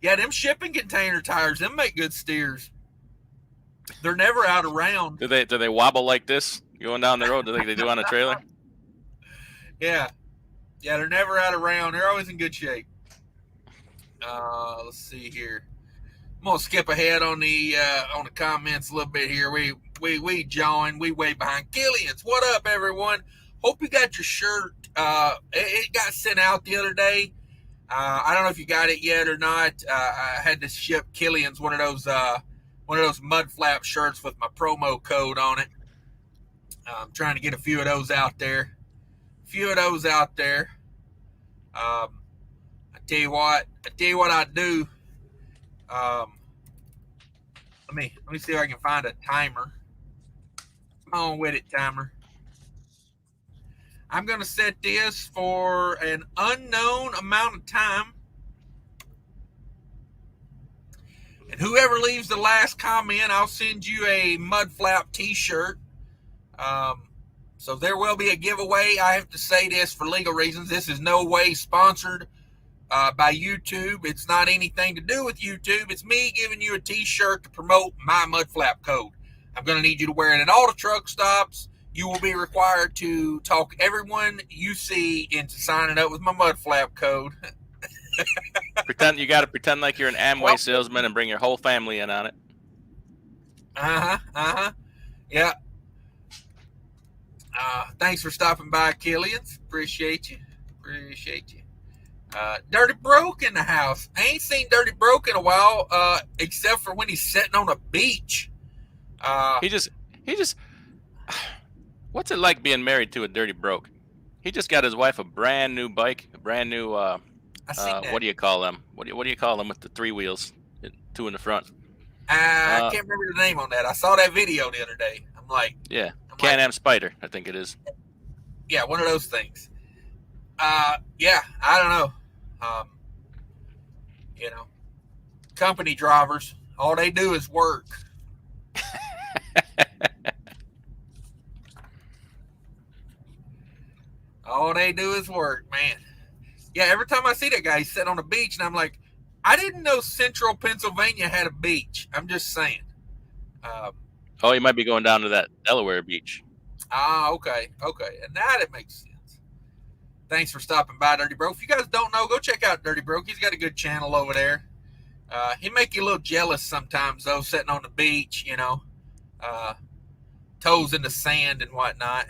Yeah, them shipping container tires, them make good steers. They're never out of round. Do they wobble like this going down the road? Do they do on a trailer? Yeah, they're never out of round. They're always in good shape. Let's see here. I'm gonna skip ahead on the comments a little bit here. We joined. We way behind. Killian's, what up, everyone? Hope you got your shirt. It got sent out the other day. I don't know if you got it yet or not. I had to ship Killian's one of those Mudflap shirts with my promo code on it. I'm trying to get a few of those out there. I tell you what I do. Let me see if I can find a timer. Come on with it, timer. I'm going to set this for an unknown amount of time. And whoever leaves the last comment, I'll send you a Mudflap t-shirt. So there will be a giveaway. I have to say this for legal reasons. This is no way sponsored by YouTube. It's not anything to do with YouTube. It's me giving you a t-shirt to promote my Mudflap code. I'm going to need you to wear it at all the truck stops. You will be required to talk everyone you see into signing up with my Mudflap code. You got to pretend like you're an Amway salesman and bring your whole family in on it. Yeah. Thanks for stopping by, Killian's. Appreciate you. Dirty Broke in the house. I ain't seen Dirty Broke in a while, except for when he's sitting on a beach. He just. What's it like being married to a Dirty Broke? He just got his wife a brand new bike, a brand new. What do you call them? What do you call them with the 3 wheels, 2 in the front? I can't remember the name on that. I saw that video the other day. I'm like, yeah, Can-Am Spider, I think it is. Yeah, one of those things. Yeah, I don't know. Company drivers, all they do is work. All they do is work, man. Yeah, every time I see that guy, he's sitting on the beach, and I'm like, I didn't know Central Pennsylvania had a beach. I'm just saying. Oh, he might be going down to that Delaware beach. Okay. And now it makes sense. Thanks for stopping by, Dirty Broke. If you guys don't know, go check out Dirty Broke. He's got a good channel over there. He make you a little jealous sometimes, though, sitting on the beach, toes in the sand and whatnot.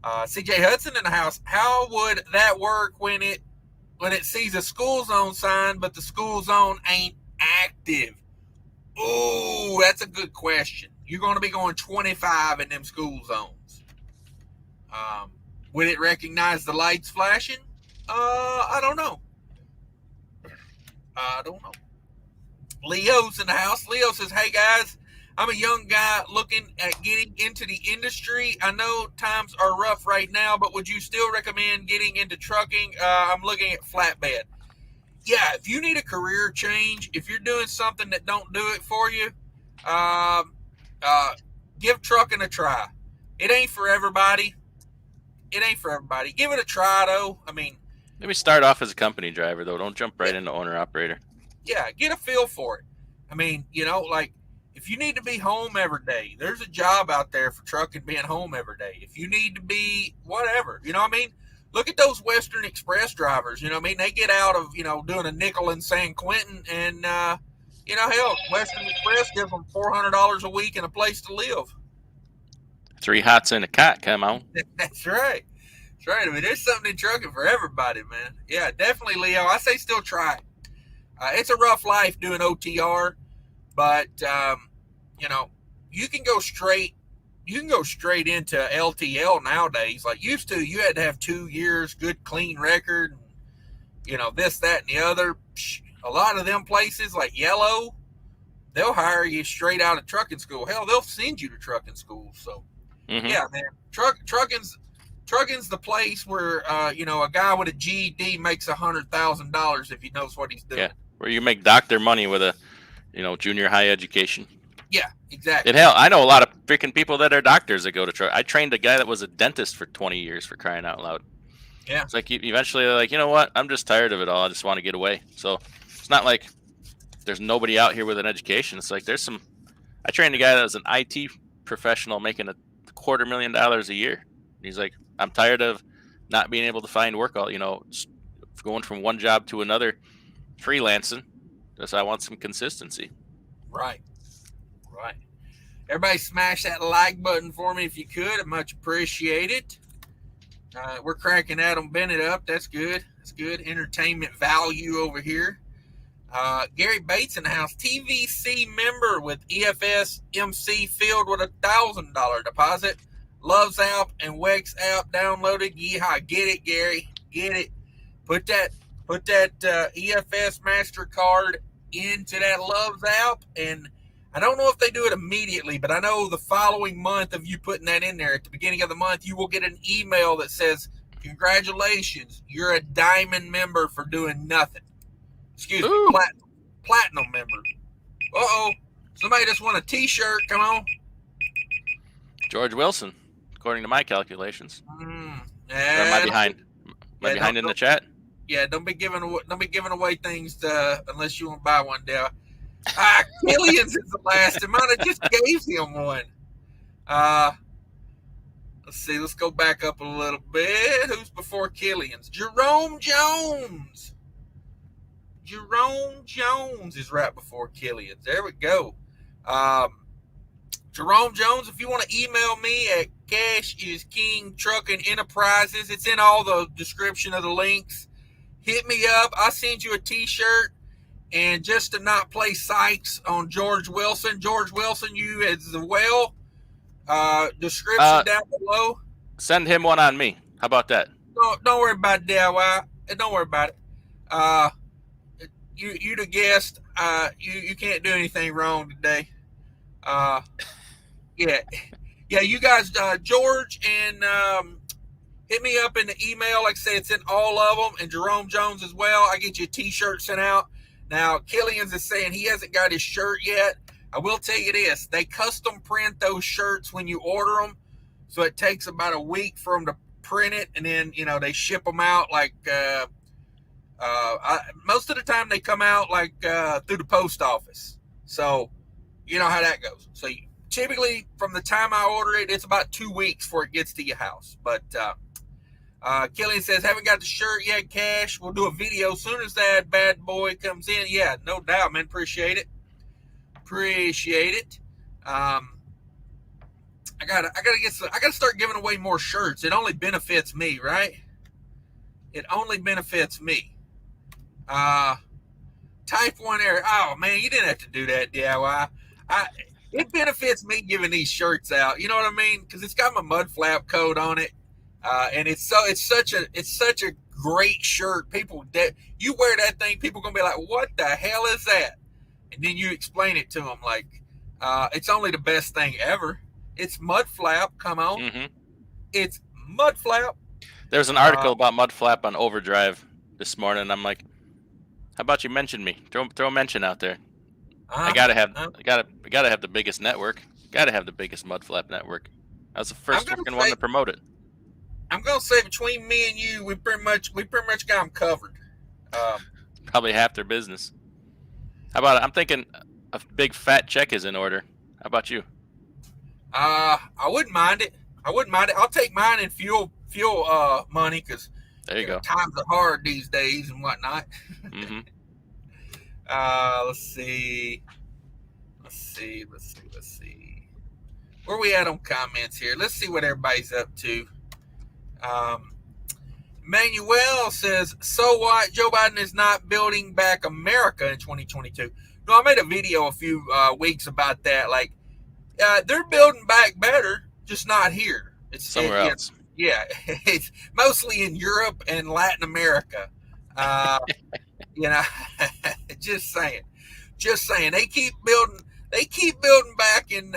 CJ Hudson in the house. How would that work when it sees a school zone sign, but the school zone ain't active? Ooh, that's a good question. You're going to be going 25 in them school zones. Would it recognize the lights flashing? I don't know. Leo's in the house. Leo says, hey, guys, I'm a young guy looking at getting into the industry. I know times are rough right now, but would you still recommend getting into trucking? I'm looking at flatbed. Yeah, if you need a career change, if you're doing something that don't do it for you, give trucking a try. It ain't for everybody. Give it a try, though. I mean, maybe start off as a company driver, though. Don't jump right into owner-operator. Yeah, get a feel for it. I mean, like, if you need to be home every day, there's a job out there for trucking being home every day. If you need to be whatever, look at those Western Express drivers. They get out of, doing a nickel in San Quentin and, hell, Western Express gives them $400 a week and a place to live. 3 hots and a cot, come on. That's right. I mean, there's something in trucking for everybody, man. Yeah, definitely, Leo. I say still try it. It's a rough life doing OTR, but, you can go straight into LTL nowadays. Like used to, you had to have 2 years, good, clean record, this, that, and the other. A lot of them places like Yellow, they'll hire you straight out of trucking school. Hell, they'll send you to trucking school. So, yeah, man, trucking's trucking's the place where a guy with a GED makes $100,000 if he knows what he's doing. Yeah, where you make doctor money with a junior high education. Yeah, exactly. And hell, I know a lot of freaking people that are doctors that go to truck. I trained a guy that was a dentist for 20 years, for crying out loud. Yeah. It's like eventually they're like, you know what? I'm just tired of it all. I just want to get away. So it's not like there's nobody out here with an education. It's like I trained a guy that was an IT professional making $250,000 a year. He's like, I'm tired of not being able to find work, going from one job to another, freelancing. Just I want some consistency. Right. Everybody smash that like button for me if you could. I much appreciate it. We're cracking Adam Bennett up. That's good. Entertainment value over here. Gary Bates in the house. TVC member with EFS MC filled with $1,000 deposit. Loves app and Wex app downloaded. Yeehaw. Get it, Gary. Get it. Put that EFS MasterCard into that Loves app, and I don't know if they do it immediately, but I know the following month of you putting that in there at the beginning of the month, you will get an email that says, congratulations, you're a diamond member for doing nothing. Excuse me, platinum member. Uh-oh, somebody just won a t-shirt. Come on. George Wilson, according to my calculations. Yeah, am I behind? Am I behind in the chat? Yeah, don't be giving away things unless you want to buy one, Dale. Killian's is the last. I might have just gave him one. Let's see. Let's go back up a little bit. Who's before Killian's? Jerome Jones. Jerome Jones is right before Killian's. There we go. Jerome Jones, if you want to email me at CashisKingtrucking Enterprises, it's in all the description of the links. Hit me up. I'll send you a t-shirt. And just to not play Sykes on George Wilson, you as well. Description down below. Send him one on me. How about that? Don't worry about it, DIY. Don't worry about it. You the guest. You can't do anything wrong today. Yeah. You guys, George and hit me up in the email. Like I say, it's in all of them, and Jerome Jones as well. I get you a t-shirt sent out. Now, Killian's is saying he hasn't got his shirt yet. I will tell you this. They custom print those shirts when you order them. So it takes about a week for them to print it. And then, they ship them out like, most of the time they come out like through the post office. So you know how that goes. So typically from the time I order it, it's about 2 weeks before it gets to your house. But Killian says, haven't got the shirt yet, Cash. We'll do a video as soon as that bad boy comes in. Yeah, no doubt, man. Appreciate it. I gotta start giving away more shirts. It only benefits me, right? It only benefits me. Type 1 error. Oh man, you didn't have to do that, DIY. It benefits me giving these shirts out. You know what I mean? Because it's got my Mudflap code on it. And it's such a great shirt. People that you wear that thing, people gonna be like, "What the hell is that?" And then you explain it to them like, "It's only the best thing ever. It's Mudflap. Come on, It's Mudflap." There's an article about Mudflap on Overdrive this morning. And I'm like, "How about you mention me? Throw a mention out there." I gotta have the biggest network. Gotta have the biggest Mudflap network. I was the first fucking one to promote it. I'm gonna say between me and you, we pretty much got them covered. Probably half their business. How about it? I'm thinking a big fat check is in order. How about you? I wouldn't mind it. I'll take mine in fuel money because there you go. Times are hard these days and whatnot. Mm-hmm. Let's see. Where we at on comments here? Let's see what everybody's up to. Manuel says, so what? Joe Biden is not building back America in 2022. No, I made a video a few weeks about that. Like, they're building back better, just not here. It's somewhere else. Yeah, it's mostly in Europe and Latin America. Just saying. They keep building back in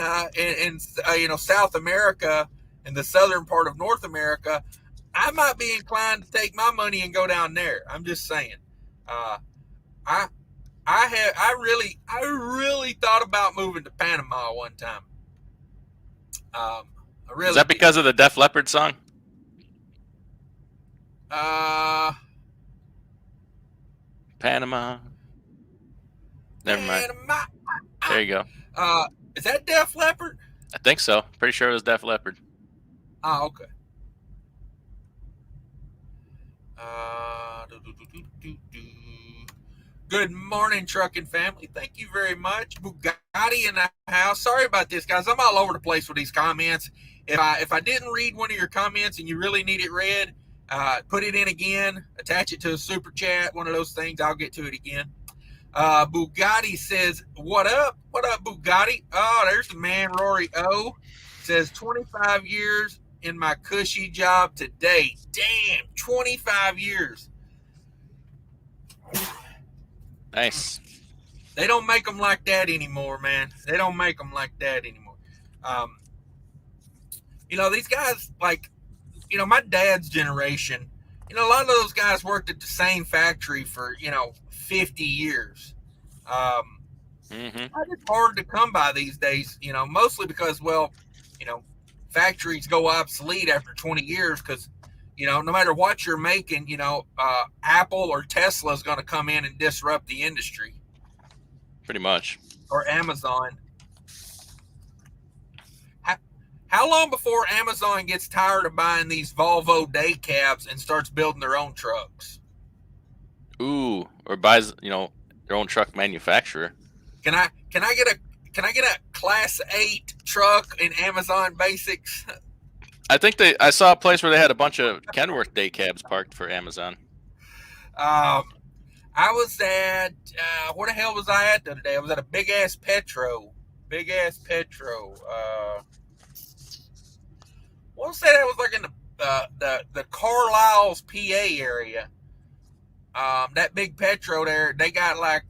South America in the southern part of North America, I might be inclined to take my money and go down there. I'm just saying. I really thought about moving to Panama one time. Is that because of the Def Leppard song? Panama. Never mind. There you go. Is that Def Leppard? I think so. Pretty sure it was Def Leppard. Oh, okay. Good morning, trucking family. Thank you very much. Bugatti in the house. Sorry about this, guys. I'm all over the place with these comments. If I didn't read one of your comments and you really need it read, put it in again. Attach it to a super chat. One of those things. I'll get to it again. Bugatti says, "What up? What up, Bugatti?" Oh, there's the man, Rory O. Says 25 years in my cushy job today. Damn, 25 years. Nice. They don't make them like that anymore, man. They don't make them like that anymore. These guys, like, my dad's generation, a lot of those guys worked at the same factory for, 50 years. It's hard to come by these days, mostly because, factories go obsolete after 20 years because, no matter what you're making, Apple or Tesla is going to come in and disrupt the industry. Pretty much. Or Amazon. How long before Amazon gets tired of buying these Volvo day cabs and starts building their own trucks? Ooh, or buys, their own truck manufacturer. Can I get a Class 8 truck in Amazon Basics? I think I saw a place where they had a bunch of Kenworth day cabs parked for Amazon. I was at where the hell was I at the other day? I was at a big ass Petro. I want to say that was like in the Carlisle's PA area. That big Petro there, they got about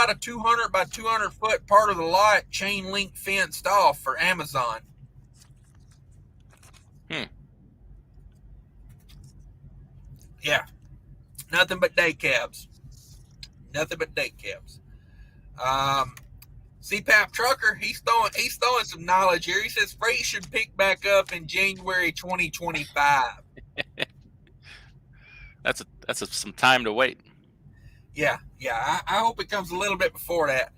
a 200 by 200 foot part of the lot chain link fenced off for Amazon. Yeah, nothing but day cabs. CPAP trucker, he's throwing some knowledge here. He says freight should pick back up in January 2025. That's some time to wait. Yeah. I hope it comes a little bit before that.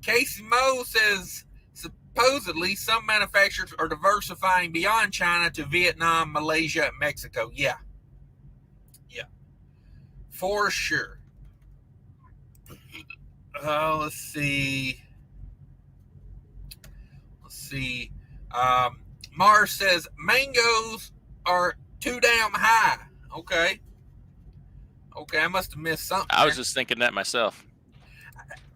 Casey Moe says supposedly some manufacturers are diversifying beyond China to Vietnam, Malaysia, and Mexico. Yeah, for sure. Let's see. Mars says mangoes are too damn high. Okay, I must have missed something. I was just thinking that myself.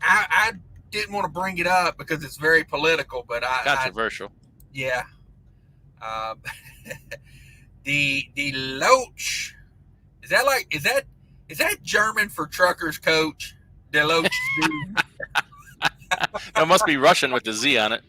I didn't want to bring it up because it's very political, but controversial. Yeah. The Loach. Is that German for truckers coach? The Loach. It must be Russian with the Z on it.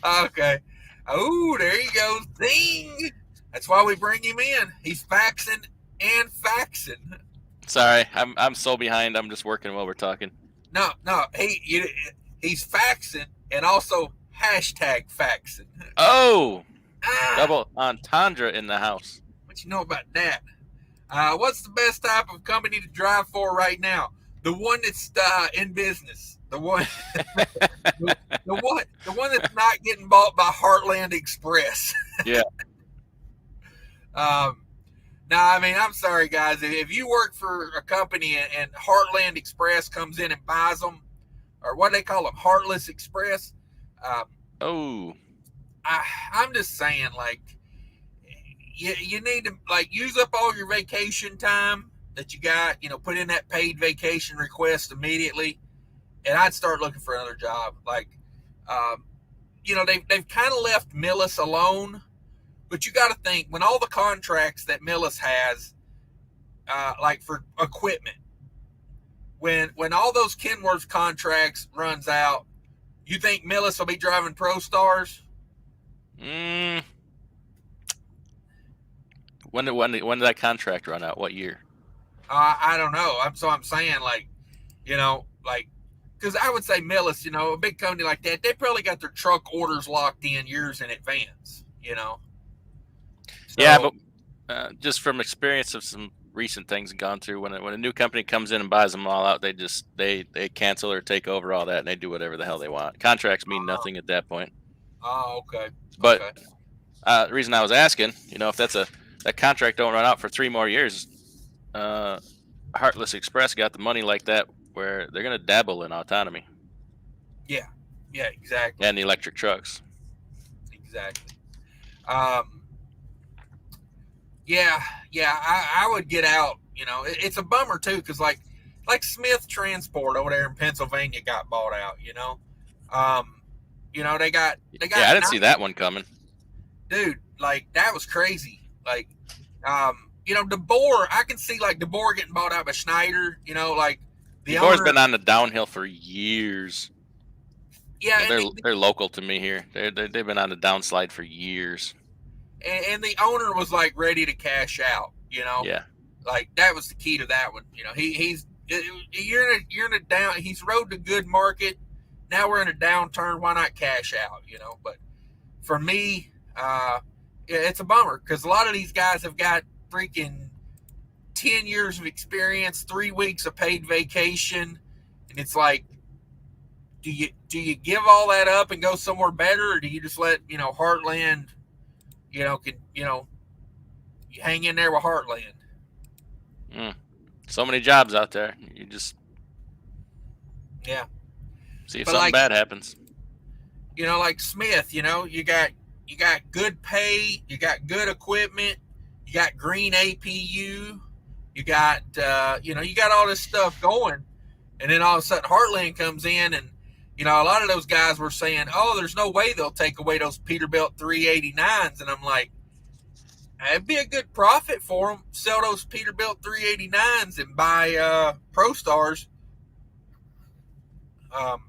Okay. Oh, there you go. Zing. That's why we bring him in. He's faxing and faxing. Sorry, I'm so behind. I'm just working while we're talking. No, he's faxing and also hashtag faxing. Oh, double entendre in the house. What you know about that? What's the best type of company to drive for right now? The one that's in business. The one, the one that's not getting bought by Heartland Express. Yeah. Now, I mean, I'm sorry, guys. If you work for a company and Heartland Express comes in and buys them, or what they call them, Heartless Express. I'm just saying, like, you need to, like, use up all your vacation time that you got, put in that paid vacation request immediately, and I'd start looking for another job. Like, they've kind of left Millis alone, but you got to think, when all the contracts that Millis has, like for equipment, when all those Kenworth contracts runs out, you think Millis will be driving Pro Stars? When did that contract run out? What year? I don't know. I'm saying, like, because I would say Millis, a big company like that, they probably got their truck orders locked in years in advance. So, yeah, but just from experience of some recent things gone through, when a new company comes in and buys them all out, they cancel or take over all that, and they do whatever the hell they want. Contracts mean nothing at that point. Oh, okay. But the reason I was asking, if that contract don't run out for 3 more years, Heartless Express got the money like that where they're going to dabble in autonomy. Yeah, exactly. And the electric trucks. Exactly. I would get out. It's a bummer too, because like Smith Transport over there in Pennsylvania got bought out. They got. Yeah, I didn't see that one coming, dude. Like, that was crazy. Like, DeBoer, I can see like DeBoer getting bought out by Schneider. Like, DeBoer's been on the downhill for years. Yeah, they're local to me here. They've been on the downslide for years. And the owner was like ready to cash out. Yeah. Like, that was the key to that one. You're in a down. He's rode the good market. Now we're in a downturn. Why not cash out? But for me, it's a bummer, because a lot of these guys have got freaking 10 years of experience, 3 weeks of paid vacation, and it's like, do you give all that up and go somewhere better, or do you just let Heartland, you hang in there with Heartland? So many jobs out there. You just see if something bad happens. Like Smith, you got good pay, you got good equipment, you got green APU, you got you got all this stuff going, and then all of a sudden Heartland comes in, and a lot of those guys were saying, oh, there's no way they'll take away those Peterbilt 389s, and I'm like, it'd be a good profit for them. Sell those Peterbilt 389s and buy ProStars. Of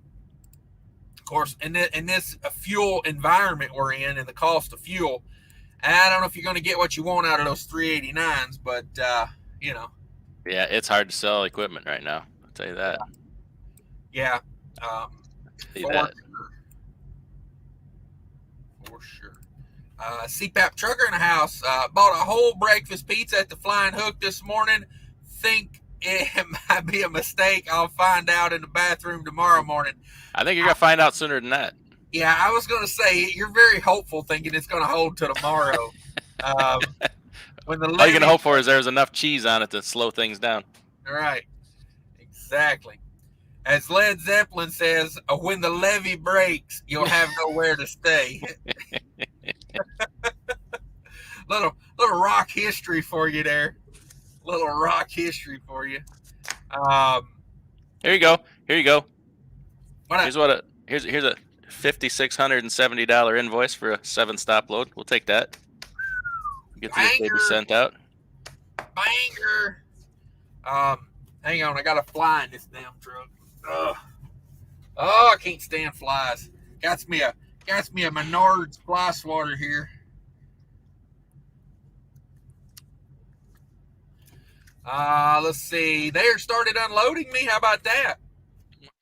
course, in this fuel environment we're in, and the cost of fuel, I don't know if you're going to get what you want out of those 389s, but Yeah, it's hard to sell equipment right now. I'll tell you that. Yeah. For sure. CPAP trucker in the house. Bought a whole breakfast pizza at the Flying Hook this morning. Think it might be a mistake. I'll find out in the bathroom tomorrow morning. I think you're going to find out sooner than that. Yeah, I was going to say, you're very hopeful, thinking it's going to hold till tomorrow. When the all you can hope for is there's enough cheese on it to slow things down. All right. Exactly. As Led Zeppelin says, when the levee breaks, you'll have nowhere to stay. little rock history for you there. Little rock history for you. Here you go. Here's a $5,670 invoice for a 7-stop load. We'll take that. Get this baby sent out. Banger. Hang on, I got a fly in this damn truck. Oh, I can't stand flies. Got me a Menards fly swatter here. Let's see. They started unloading me. How about that?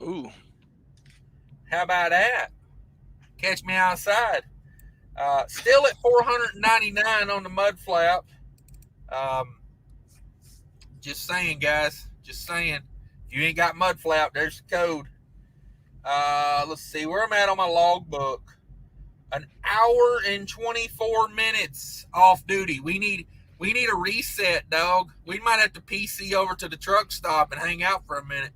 Ooh. How about that? Catch me outside. Still at $499 on the Mudflap. Just saying, guys. Just saying. If you ain't got Mudflap, there's the code. Let's see where I'm at on my logbook. An hour and 24 minutes off duty. We need a reset, dog. We might have to PC over to the truck stop and hang out for a minute.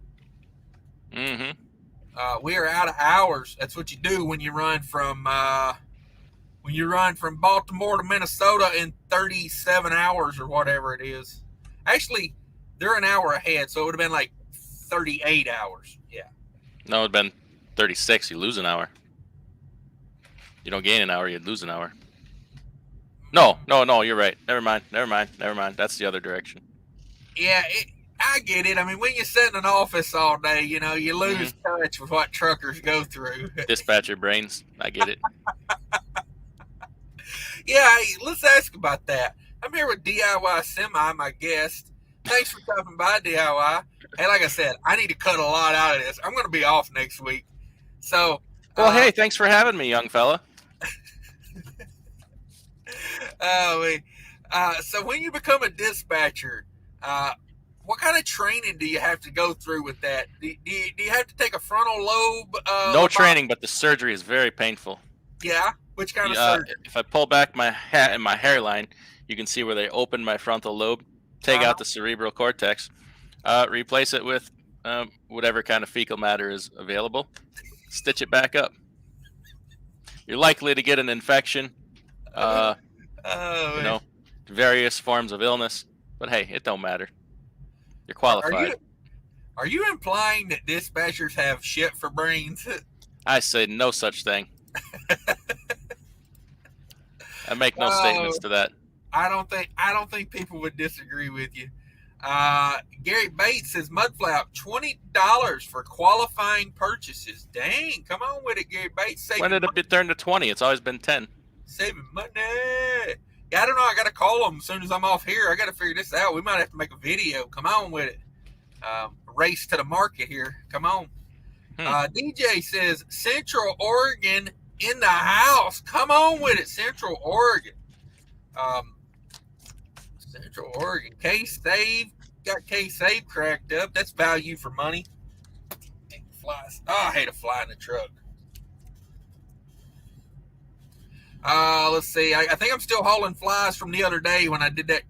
We are out of hours. That's what you do when you run from Baltimore to Minnesota in 37 hours or whatever it is. Actually, they're an hour ahead, so it would have been like 38 hours. Yeah. No, it would have been 36. You lose an hour. You don't gain an hour, you lose an hour. No, you're right. Never mind. That's the other direction. Yeah, I get it. I mean, when you sit in an office all day, you lose touch with what truckers go through. Dispatcher brains. I get it. Yeah, hey, let's ask about that. I'm here with DIY Semi, my guest. Thanks for stopping by, DIY. Hey, like I said, I need to cut a lot out of this. I'm going to be off next week. So, Well, hey, thanks for having me, young fella. So when you become a dispatcher, what kind of training do you have to go through with that? Do you have to take a frontal lobe? No training, but the surgery is very painful. Yeah? Which kind of surgery? If I pull back my hat and my hairline, you can see where they open my frontal lobe, take out the cerebral cortex, replace it with whatever kind of fecal matter is available, stitch it back up. You're likely to get an infection, various forms of illness, but hey, it don't matter. You're qualified. Are you implying that dispatchers have shit for brains? I say no such thing. I make no statements to that. I don't think people would disagree with you. Gary Bates says Mudflap, $20 for qualifying purchases. Dang, come on with it, Gary Bates. When did it turn to 20? It's always been 10. Saving money. Yeah, I don't know. I got to call them as soon as I'm off here. I got to figure this out. We might have to make a video. Come on with it. Race to the market here. Come on. DJ says Central Oregon in the house. Come on with it, Central Oregon. Central Oregon. K-Save. Got K-Save cracked up. That's value for money. Flies. Oh, I hate a fly in the truck. Let's see. I think I'm still hauling flies from the other day when I did that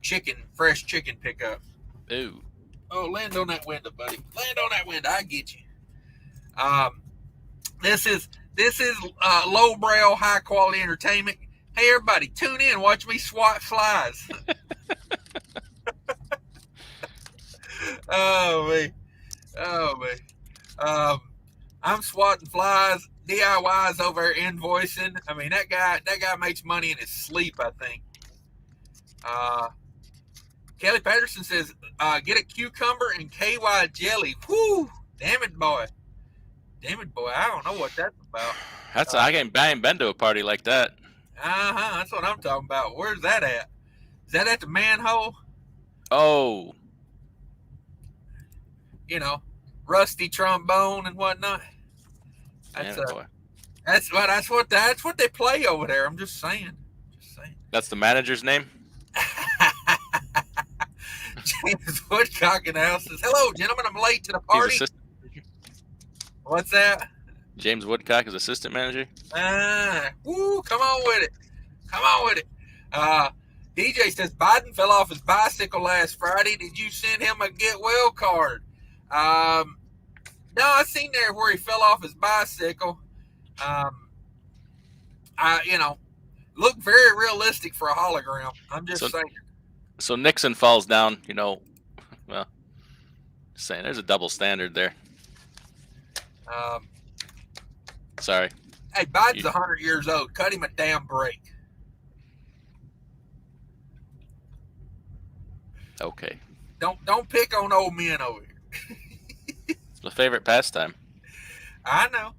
fresh chicken pickup. Ooh. Oh, land on that window, buddy. Land on that window. I get you. This is lowbrow, high quality entertainment. Hey, everybody, tune in. Watch me swat flies. Oh man. I'm swatting flies. DIY's over there invoicing. I mean, that guy makes money in his sleep, I think. Kelly Patterson says, get a cucumber and KY jelly. Whoo! Damn it, boy. I don't know what that's about. I ain't been to a party like that. That's what I'm talking about. Where's that at? Is that at the manhole? Oh. Rusty trombone and whatnot. That's what they play over there. I'm just saying. That's the manager's name? James Woodcock in the house says, hello, gentlemen. I'm late to the party. What's that? James Woodcock is assistant manager. Woo, come on with it. DJ says Biden fell off his bicycle last Friday. Did you send him a get well card? No, I seen there where he fell off his bicycle. Looked very realistic for a hologram. I'm just saying. So Nixon falls down, well, just saying, there's a double standard there. Sorry. Hey, Biden's 100 years old. Cut him a damn break. Okay. Don't pick on old men over here. It's my favorite pastime. I know.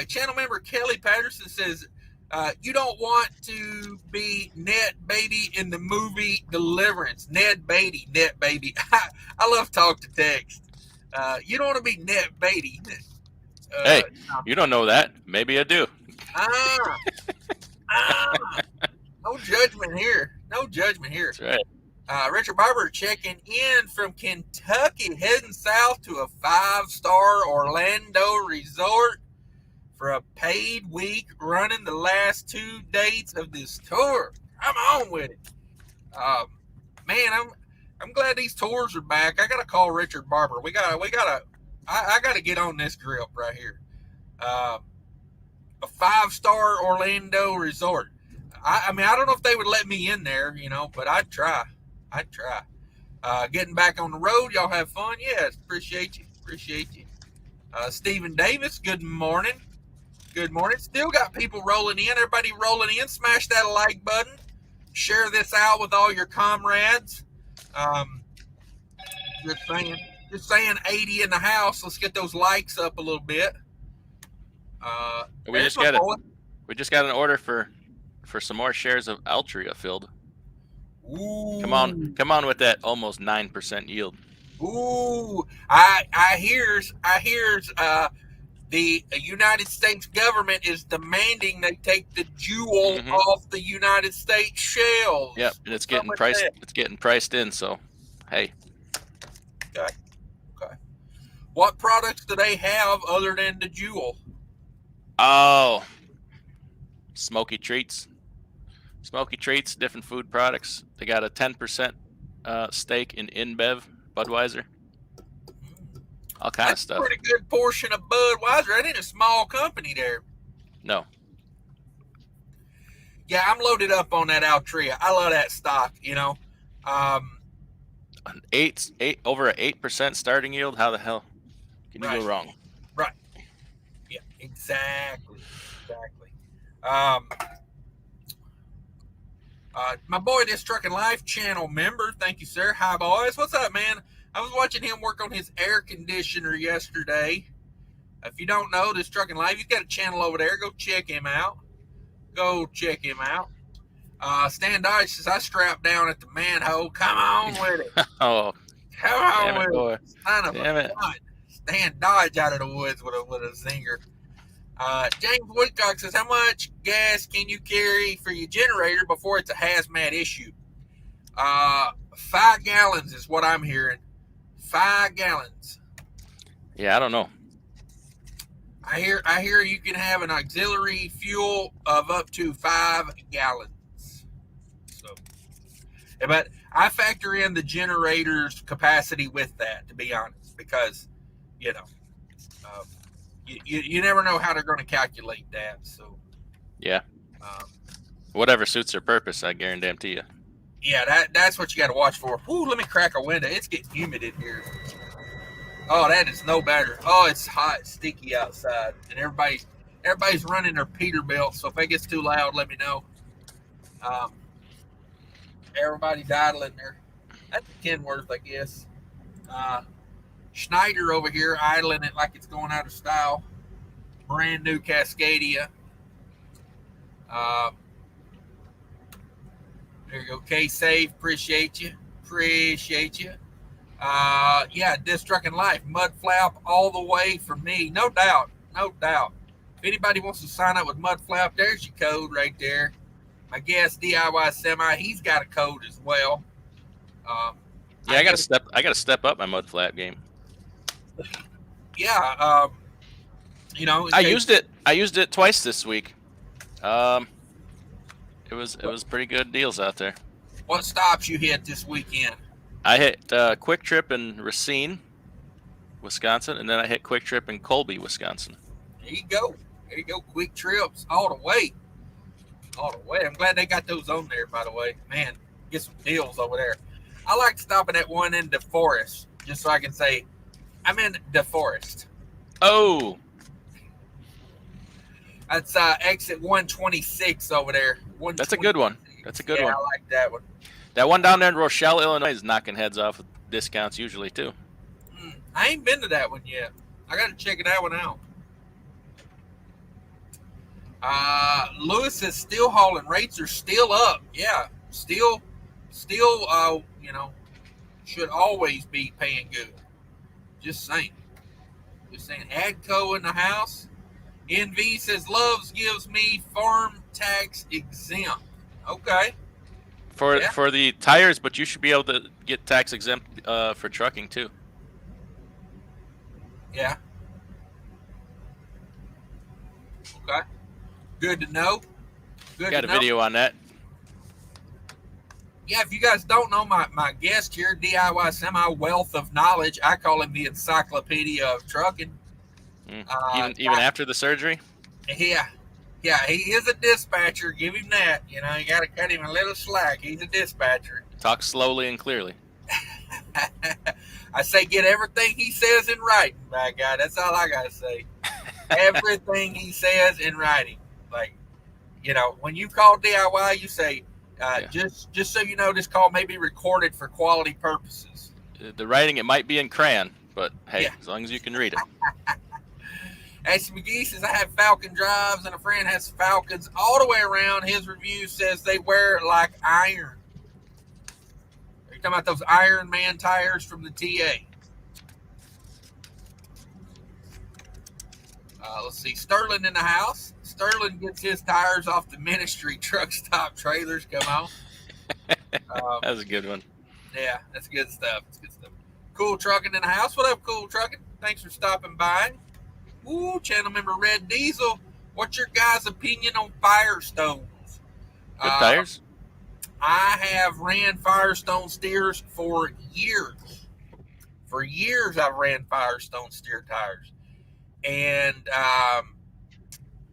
Channel member Kelly Patterson says, you don't want to be Ned Beatty in the movie Deliverance. Ned Beatty. I love talk to text. You don't want to be Ned Beatty. Hey, you don't know that. Maybe I do. No judgment here. That's right. Richard Barber checking in from Kentucky, heading south to a 5-star Orlando resort for a paid week, running the last 2 dates of this tour. Come on with it. Man, I'm glad these tours are back. I gotta call Richard Barber. I gotta get on this grip right here. A 5-star Orlando resort. I mean, I don't know if they would let me in there, but I'd try. Getting back on the road, y'all have fun? Yes, appreciate you. Stephen Davis, good morning. Still got people rolling in. Everybody rolling in. Smash that like button. Share this out with all your comrades. Just saying 80 in the house. Let's get those likes up a little bit. We just got an order for for some more shares of Altria filled. Ooh. Come on with that almost 9% yield. Ooh, I hears the United States government is demanding they take the jewel off the United States shelves. Yep, and it's getting priced. It's getting priced in. So, hey. Okay. What products do they have other than the jewel? Oh, smoky treats. Smoky treats, different food products. They got a 10% stake in InBev, Budweiser. All kind of stuff. That's a pretty good portion of Budweiser. That ain't a small company there. No. Yeah, I'm loaded up on that Altria. I love that stock, you know. Over an 8% starting yield. How the hell can you go wrong? Right. Yeah, exactly. My boy, this Trucking Life channel member, thank you, sir. Hi, boys. What's up, man? I was watching him work on his air conditioner yesterday. If you don't know, this Trucking Life, he's got a channel over there. Go check him out. Stan Dodge says, I strapped down at the manhole. Come on with it. Oh, come on with boy. it. Damn it. Stan Dodge out of the woods with a zinger. James Woodcock says, how much gas can you carry for your generator before it's a hazmat issue? 5 gallons is what I'm hearing. 5 gallons. Yeah, I don't know. I hear you can have an auxiliary fuel of up to 5 gallons. So, but I factor in the generator's capacity with that, to be honest, because you never know how they're going to calculate that. So yeah, whatever suits their purpose, I guarantee you. Yeah, that's what you got to watch for. Whoo, let me crack a window. It's getting humid in here. Oh, that is no better. Oh, it's hot, sticky outside, and everybody's running their Peterbilt. So if it gets too loud, let me know. Everybody's idling there. That's Kenworth, I guess. Schneider over here idling it like it's going out of style. Brand new Cascadia. There you go. K-Save. Appreciate you. Yeah, this Trucking Life. Mudflap all the way from me. No doubt. If anybody wants to sign up with Mudflap, there's your code right there. My guest, DIY Semi, he's got a code as well. I got to step up my Mudflap game. Yeah, I used it twice this week. It was pretty good deals out there. What stops you hit this weekend? I hit Quick Trip in Racine, Wisconsin, and then I hit Quick Trip in Colby, Wisconsin. There you go. Quick Trips all the way. I'm glad they got those on there, by the way. Man, get some deals over there. I like stopping at one in DeForest, just so I can say, I'm in DeForest. Oh. That's exit 126 over there. That's a good one. I like that one. That one down there in Rochelle, Illinois is knocking heads off with discounts usually, too. I ain't been to that one yet. I got to check that one out. Lewis is still hauling. Rates are still up. Yeah, still, should always be paying good. Just saying. Adco in the house. NV says Loves gives me farm tax exempt. Okay. For the tires, but you should be able to get tax exempt for trucking too. Yeah. Okay. Good to know. Got a video on that. Yeah, if you guys don't know my guest here, DIY Semi Wealth of Knowledge, I call him the encyclopedia of trucking. Even after the surgery? Yeah, he is a dispatcher. Give him that. You got to cut him a little slack. He's a dispatcher. Talk slowly and clearly. I say get everything he says in writing, my guy. That's all I got to say. Everything he says in writing. Like, when you call DIY, you say, just so you know, this call may be recorded for quality purposes. The writing, it might be in crayon, but hey, as long as you can read it. Ashley McGee says, I have Falcon drives and a friend has Falcons all the way around. His review says they wear it like iron. Are you talking about those Iron Man tires from the TA? Let's see. Sterling in the house. Sterling gets his tires off the ministry truck stop trailers. Come on. That was a good one. Yeah, that's good stuff. That's good stuff. Cool Trucking in the house. What up, Cool Trucking? Thanks for stopping by. Ooh, channel member Red Diesel. What's your guys' opinion on Firestones? Good tires. I have ran Firestone steers for years. For years, I've ran Firestone steer tires. And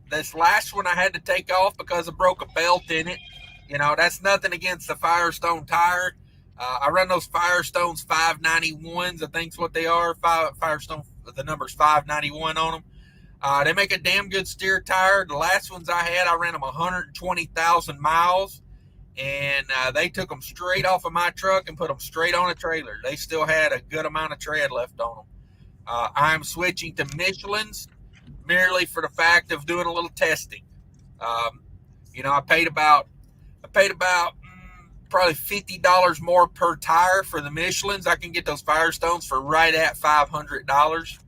this last one I had to take off because I broke a belt in it. You know, that's nothing against the Firestone tire. I run those Firestones 591s, I think's what they are. Firestone, the number's 591 on them. They make a damn good steer tire. The last ones I had, I ran them 120,000 miles. And they took them straight off of my truck and put them straight on a trailer. They still had a good amount of tread left on them. I'm switching to Michelin's merely for the fact of doing a little testing. You know, I paid about probably $50 more per tire for the Michelin's. I can get those Firestones for right at $500.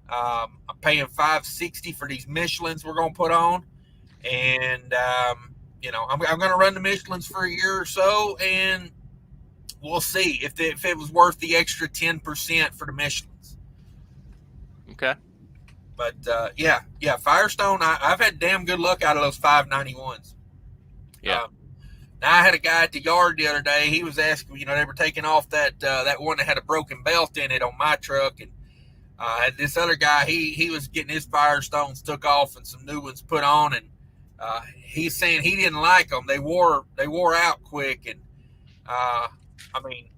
I'm paying $560 for these Michelin's we're going to put on. And, you know, I'm going to run the Michelin's for a year or so, and we'll see if it was worth the extra 10% for the Michelin's. Okay. But, yeah, Firestone, I've had damn good luck out of those 591s. Yeah. Now, I had a guy at the yard the other day. He was asking, you know, they were taking off that one that had a broken belt in it on my truck, and this other guy, he was getting his Firestones took off and some new ones put on, and he's saying he didn't like them. They wore out quick, and I mean,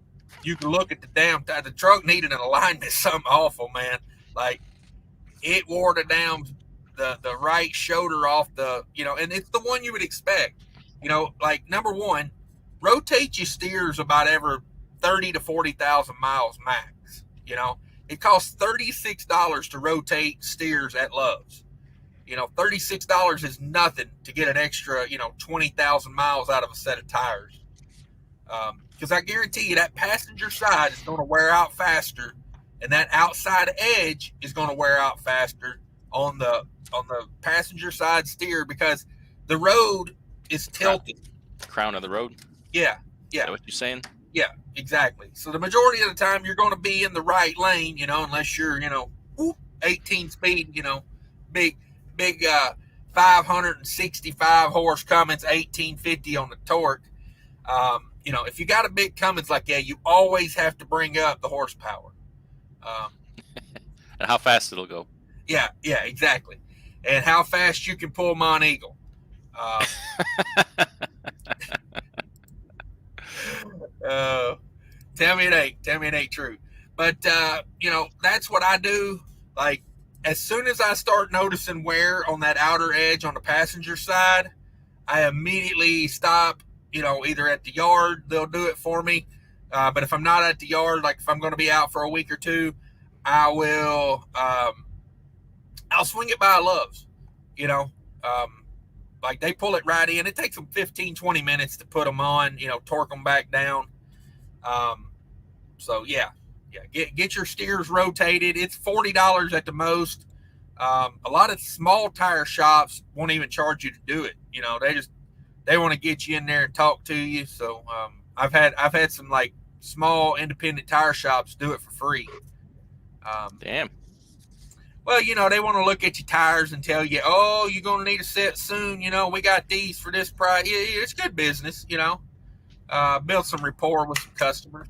you can look at the truck needed an alignment, something awful, man. Like, it wore the right shoulder off the, you know, and it's the one you would expect. You know, like, number one, rotate your steers about every 30 to 40,000 miles max. You know, it costs $36 to rotate steers at Love's. You know, $36 is nothing to get an extra, you know, 20,000 miles out of a set of tires. Because I guarantee you that passenger side is going to wear out faster, and that outside edge is going to wear out faster on the passenger side steer because the road is tilted. Crown of the road? Yeah. Is that what you're saying? Yeah, exactly. So the majority of the time you're going to be in the right lane, you know, unless you're, you know, 18 speed, you know, big 565 horse Cummins, 1850 on the torque. You know, if you got a big Cummins like that, you always have to bring up the horsepower. And how fast it'll go. Yeah, exactly. And how fast you can pull Mont Eagle. Tell me it ain't true. But, you know, that's what I do. Like, as soon as I start noticing wear on that outer edge on the passenger side, I immediately stop, you know, either at the yard, they'll do it for me. But if I'm not at the yard, like if I'm going to be out for a week or two, I will, I'll swing it by Love's, you know, like they pull it right in. It takes them 15, 20 minutes to put them on, you know, torque them back down. So yeah, get your steers rotated. It's $40 at the most. A lot of small tire shops won't even charge you to do it. You know, they want to get you in there and talk to you. So, I've had some like small independent tire shops do it for free. Damn. Well, you know, they want to look at your tires and tell you, oh, you're going to need a set soon. You know, we got these for this price. Yeah, it's good business, you know. Build some rapport with some customers.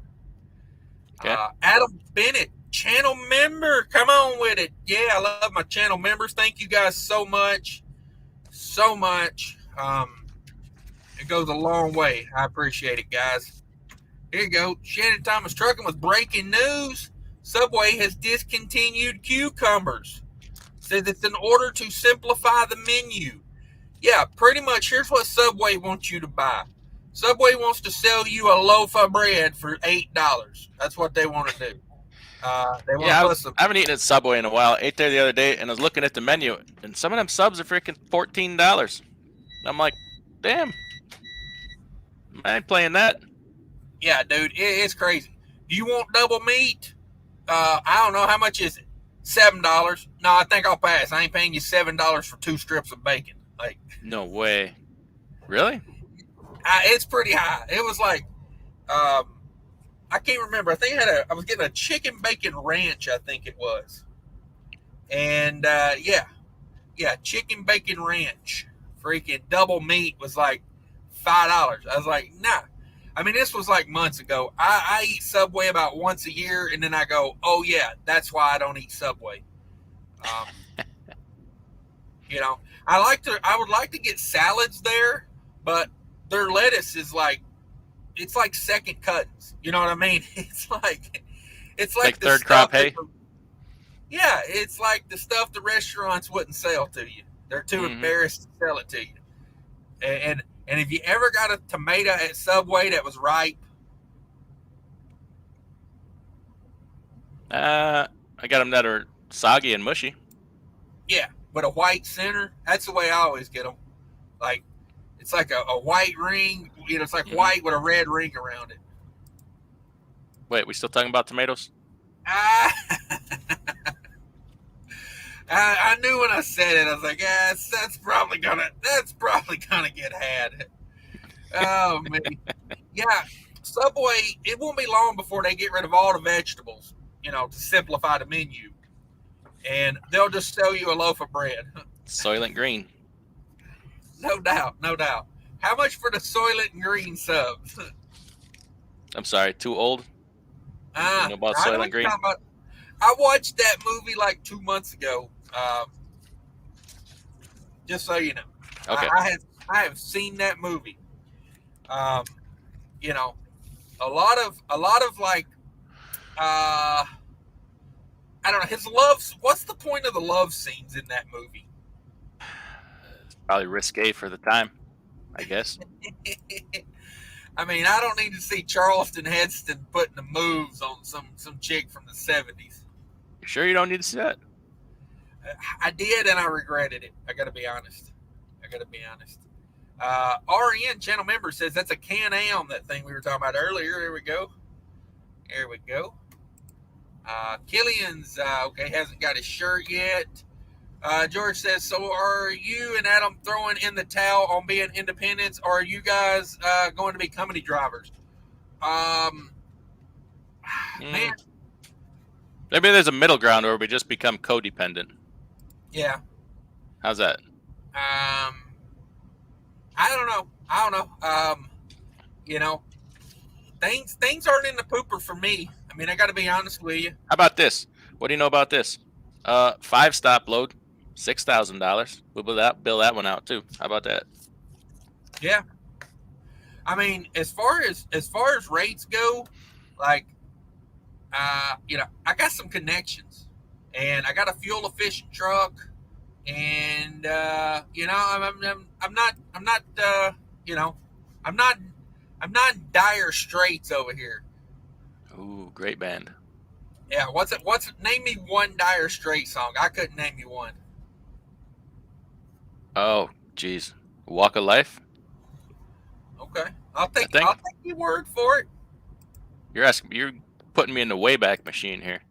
Okay. Adam Bennett, channel member. Come on with it. Yeah, I love my channel members. Thank you guys so much. So much. It goes a long way. I appreciate it, guys. Here you go. Shannon Thomas Trucking with breaking news. Subway has discontinued cucumbers. Says it's in order to simplify the menu. Yeah, pretty much. Here's what Subway wants you to buy. Subway wants to sell you a loaf of bread for $8. That's what they want to do. They want Yeah, to put some. I haven't eaten at Subway in a while. I ate there the other day, and I was looking at the menu, and some of them subs are freaking $14. I'm like, damn, I ain't playing that. Yeah, dude, it's crazy. Do you want double meat? I don't know how much is it. $7. No, I think I'll pass. I ain't paying you $7 for 2 strips of bacon. Like, no way. Really? It's pretty high. It was like, I can't remember. I think I was getting a chicken bacon ranch. I think it was, and yeah, chicken bacon ranch. Freaking double meat was like $5. I was like, nah. I mean, this was like months ago. I eat Subway about once a year, and then I go, oh yeah, that's why I don't eat Subway. I would like to get salads there, but their lettuce is like, it's like second cuttings. You know what I mean? It's like Like the third crop stuff hay? yeah, it's like the stuff the restaurants wouldn't sell to you. They're too embarrassed to sell it to you. And if you ever got a tomato at Subway that was ripe, I got them that are soggy and mushy. yeah, with a white center, that's the way I always get them. Like, it's like a white ring, it's like white with a red ring around it. Wait, we still talking about tomatoes? I knew when I said it, I was like, that's probably gonna get had. Oh man, yeah. Subway, it won't be long before they get rid of all the vegetables, to simplify the menu, and they'll just sell you a loaf of bread. Soylent Green. No doubt, no doubt. How much for the Soylent Green subs? I'm sorry, too old? You know about Soylent Green? I watched that movie like 2 months ago. Just so you know, okay. I have seen that movie. A lot of like, I don't know, his love. What's the point of the love scenes in that movie? It's probably risque for the time, I guess. I mean, I don't need to see Charleston Heston putting the moves on some chick from the 70s. You sure you don't need to see that? I did, and I regretted it. I got to be honest. RN channel member says that's a Can-Am, that thing we were talking about earlier. Here we go. Killian's okay, hasn't got his shirt yet. George says, so are you and Adam throwing in the towel on being independents, or are you guys going to be company drivers? Man. Maybe there's a middle ground where we just become codependent. Yeah. How's that? I don't know. Things aren't in the pooper for me. I mean, I got to be honest with you. How about this? What do you know about this? 5-stop load, $6,000. We'll bill that one out too. How about that? Yeah. I mean, as far as rates go, like, I got some connections, and I got a fuel efficient truck, and I'm not in dire straits over here. Ooh, great band. Yeah, name me one Dire Straits song. I couldn't name you one. Oh, geez. Walk of Life? Okay. I'll take your word for it. You're putting me in the Wayback Machine here.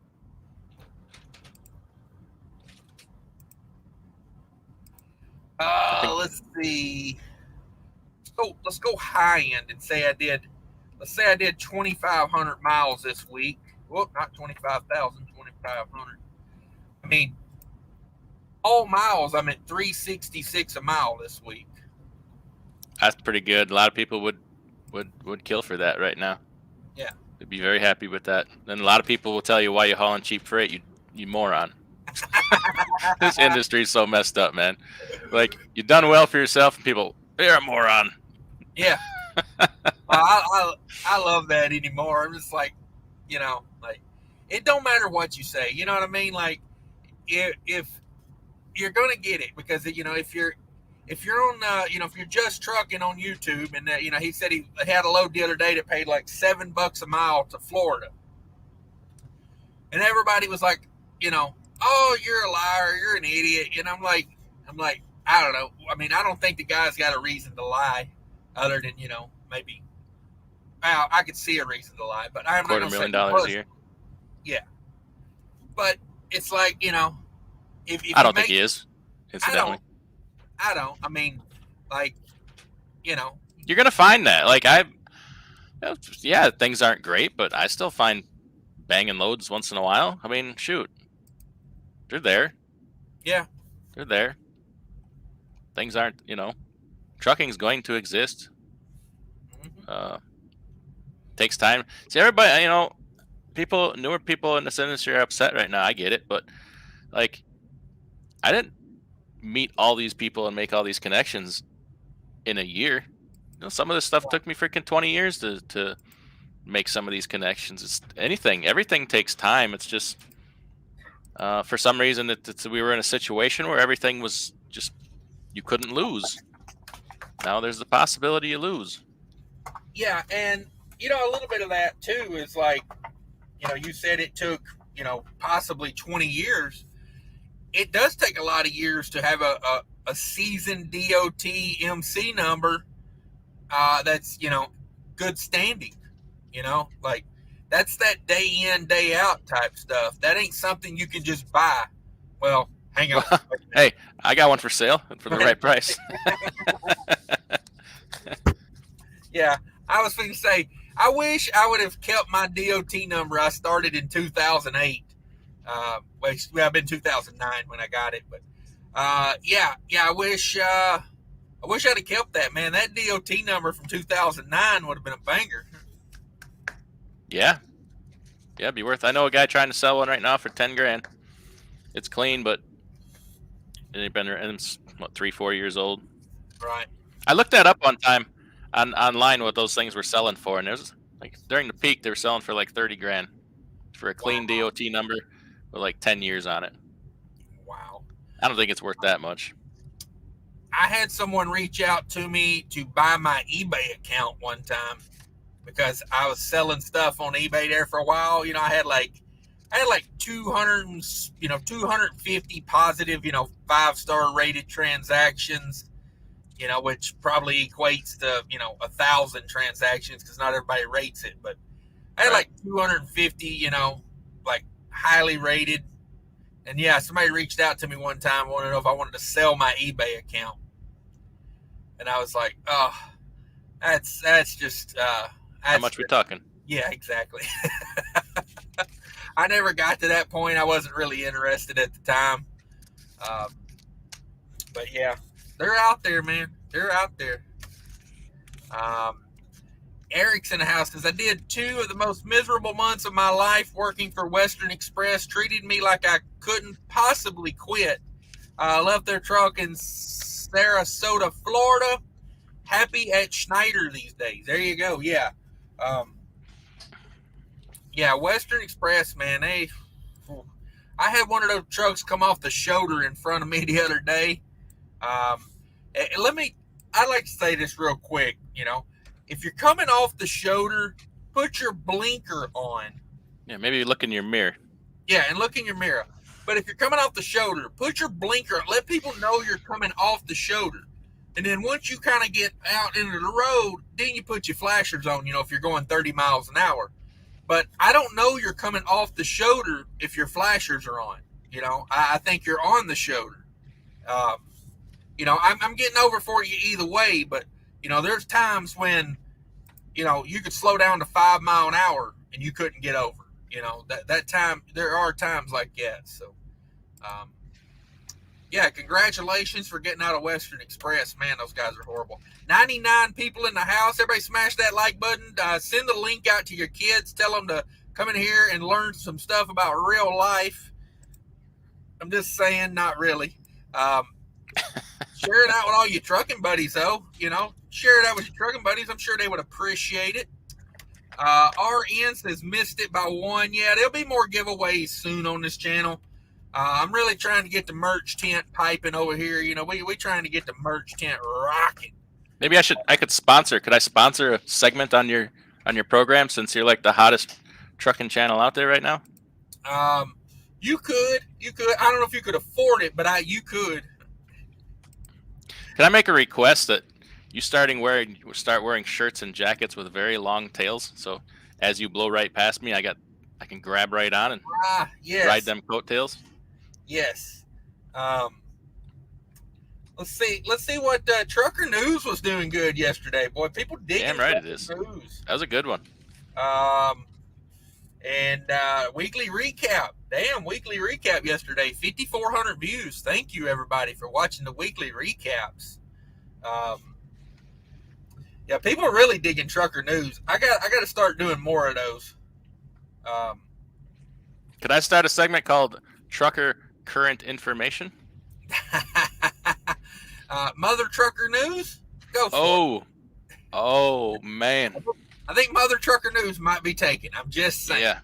Let's see. Let's go high end and say I did 2,500 miles this week. Well, not 25,000, 2,500. I mean, all miles, I'm at 366 a mile this week. That's pretty good. A lot of people would kill for that right now. Yeah. They'd be very happy with that. Then a lot of people will tell you why you're hauling cheap freight, you moron. This industry is so messed up, man. Like, you've done well for yourself, and people, you're a moron. Yeah. I love that anymore. I'm just like, like, it don't matter what you say. You know what I mean? Like, if you're gonna get it, because if you're on if you're just trucking on YouTube, and he said he had a load the other day that paid like $7 a mile to Florida. And everybody was like, oh, you're a liar, you're an idiot. And I'm like, I don't know. I mean, I don't think the guy's got a reason to lie, other than maybe. Well, I could see a reason to lie, but I'm not going to say $250,000 a year. Yeah, but it's like if I don't think he is. Incidentally, I don't. I mean, like, you're gonna find that. Like yeah, things aren't great, but I still find banging loads once in a while. I mean, shoot, they're there. Yeah, they're there. Things aren't, trucking's going to exist. Takes time. See, everybody, newer people in this industry are upset right now. I get it, but like, I didn't meet all these people and make all these connections in a year. Some of this stuff took me freaking 20 years to make some of these connections. It's everything takes time. It's just for some reason we were in a situation where everything was just, you couldn't lose. Now there's the possibility you lose. Yeah, and a little bit of that too is like, you said it took possibly 20 years. It does take a lot of years to have a seasoned DOT MC number that's good standing. Like, that's that day in, day out type stuff. That ain't something you can just buy. Well, hang on. Hey, I got one for sale for the right price. Yeah, I was going to say, I wish I would have kept my DOT number. I started in 2008. Well, I've been 2009 when I got it, but yeah, I wish I'd have kept that, man. That DOT number from 2009 would have been a banger. Yeah, it'd be worth. I know a guy trying to sell one right now for $10,000. It's clean, but it's 3-4 years old. Right. I looked that up one time online what those things were selling for, and there's like during the peak they were selling for like $30,000 for a clean DOT number with like 10 years on it. Wow. I don't think it's worth that much. I had someone reach out to me to buy my eBay account one time because I was selling stuff on eBay there for a while. I had like 250 positive, 5-star rated transactions, which probably equates to, 1,000 transactions because not everybody rates it. But I had like 250, like highly rated. And yeah, somebody reached out to me one time, wanted to know if I wanted to sell my eBay account. And I was like, oh, that's just how much we talking? Yeah, exactly. I never got to that point. I wasn't really interested at the time. But yeah, they're out there, man. They're out there. Eric's in the house because I did 2 of the most miserable months of my life working for Western Express. Treated me like I couldn't possibly quit. Left their truck in Sarasota, Florida. Happy at Schneider these days. There you go. Yeah. Yeah, Western Express, man. I had one of those trucks come off the shoulder in front of me the other day. I'd like to say this real quick. If you're coming off the shoulder, put your blinker on. Yeah, maybe look in your mirror. Yeah, and look in your mirror. But if you're coming off the shoulder, put your blinker on. Let people know you're coming off the shoulder. And then once you kind of get out into the road, then you put your flashers on, if you're going 30 miles an hour. But I don't know you're coming off the shoulder if your flashers are on. I think you're on the shoulder. I'm getting over for you either way, but, there's times when, you could slow down to 5 mile an hour and you couldn't get over. That time, there are times like that. So, yeah, congratulations for getting out of Western Express. Man, those guys are horrible. 99 people in the house. Everybody smash that like button. Send the link out to your kids. Tell them to come in here and learn some stuff about real life. I'm just saying, not really. Share it out with all your trucking buddies, though. Share it out with your trucking buddies. I'm sure they would appreciate it. RN says missed it by 1. Yeah, there'll be more giveaways soon on this channel. I'm really trying to get the merch tent piping over here. We trying to get the merch tent rocking. Maybe I could sponsor. Could I sponsor a segment on your program since you're like the hottest trucking channel out there right now? You could. I don't know if you could afford it, but you could. Can I make a request that you start wearing shirts and jackets with very long tails? So as you blow right past me, I can grab right on and Yes. ride them coattails. Yes. Let's see what Trucker News was doing good yesterday. Boy, people digging Damn right Trucker it is. News. That was a good one. And weekly recap. Damn, weekly recap yesterday. 5,400 views. Thank you, everybody, for watching the weekly recaps. Yeah, people are really digging Trucker News. I got to start doing more of those. Could I start a segment called Trucker Current Information? Mother Trucker News? Go for it. Oh, man. I think Mother Trucker News might be taken. I'm just saying.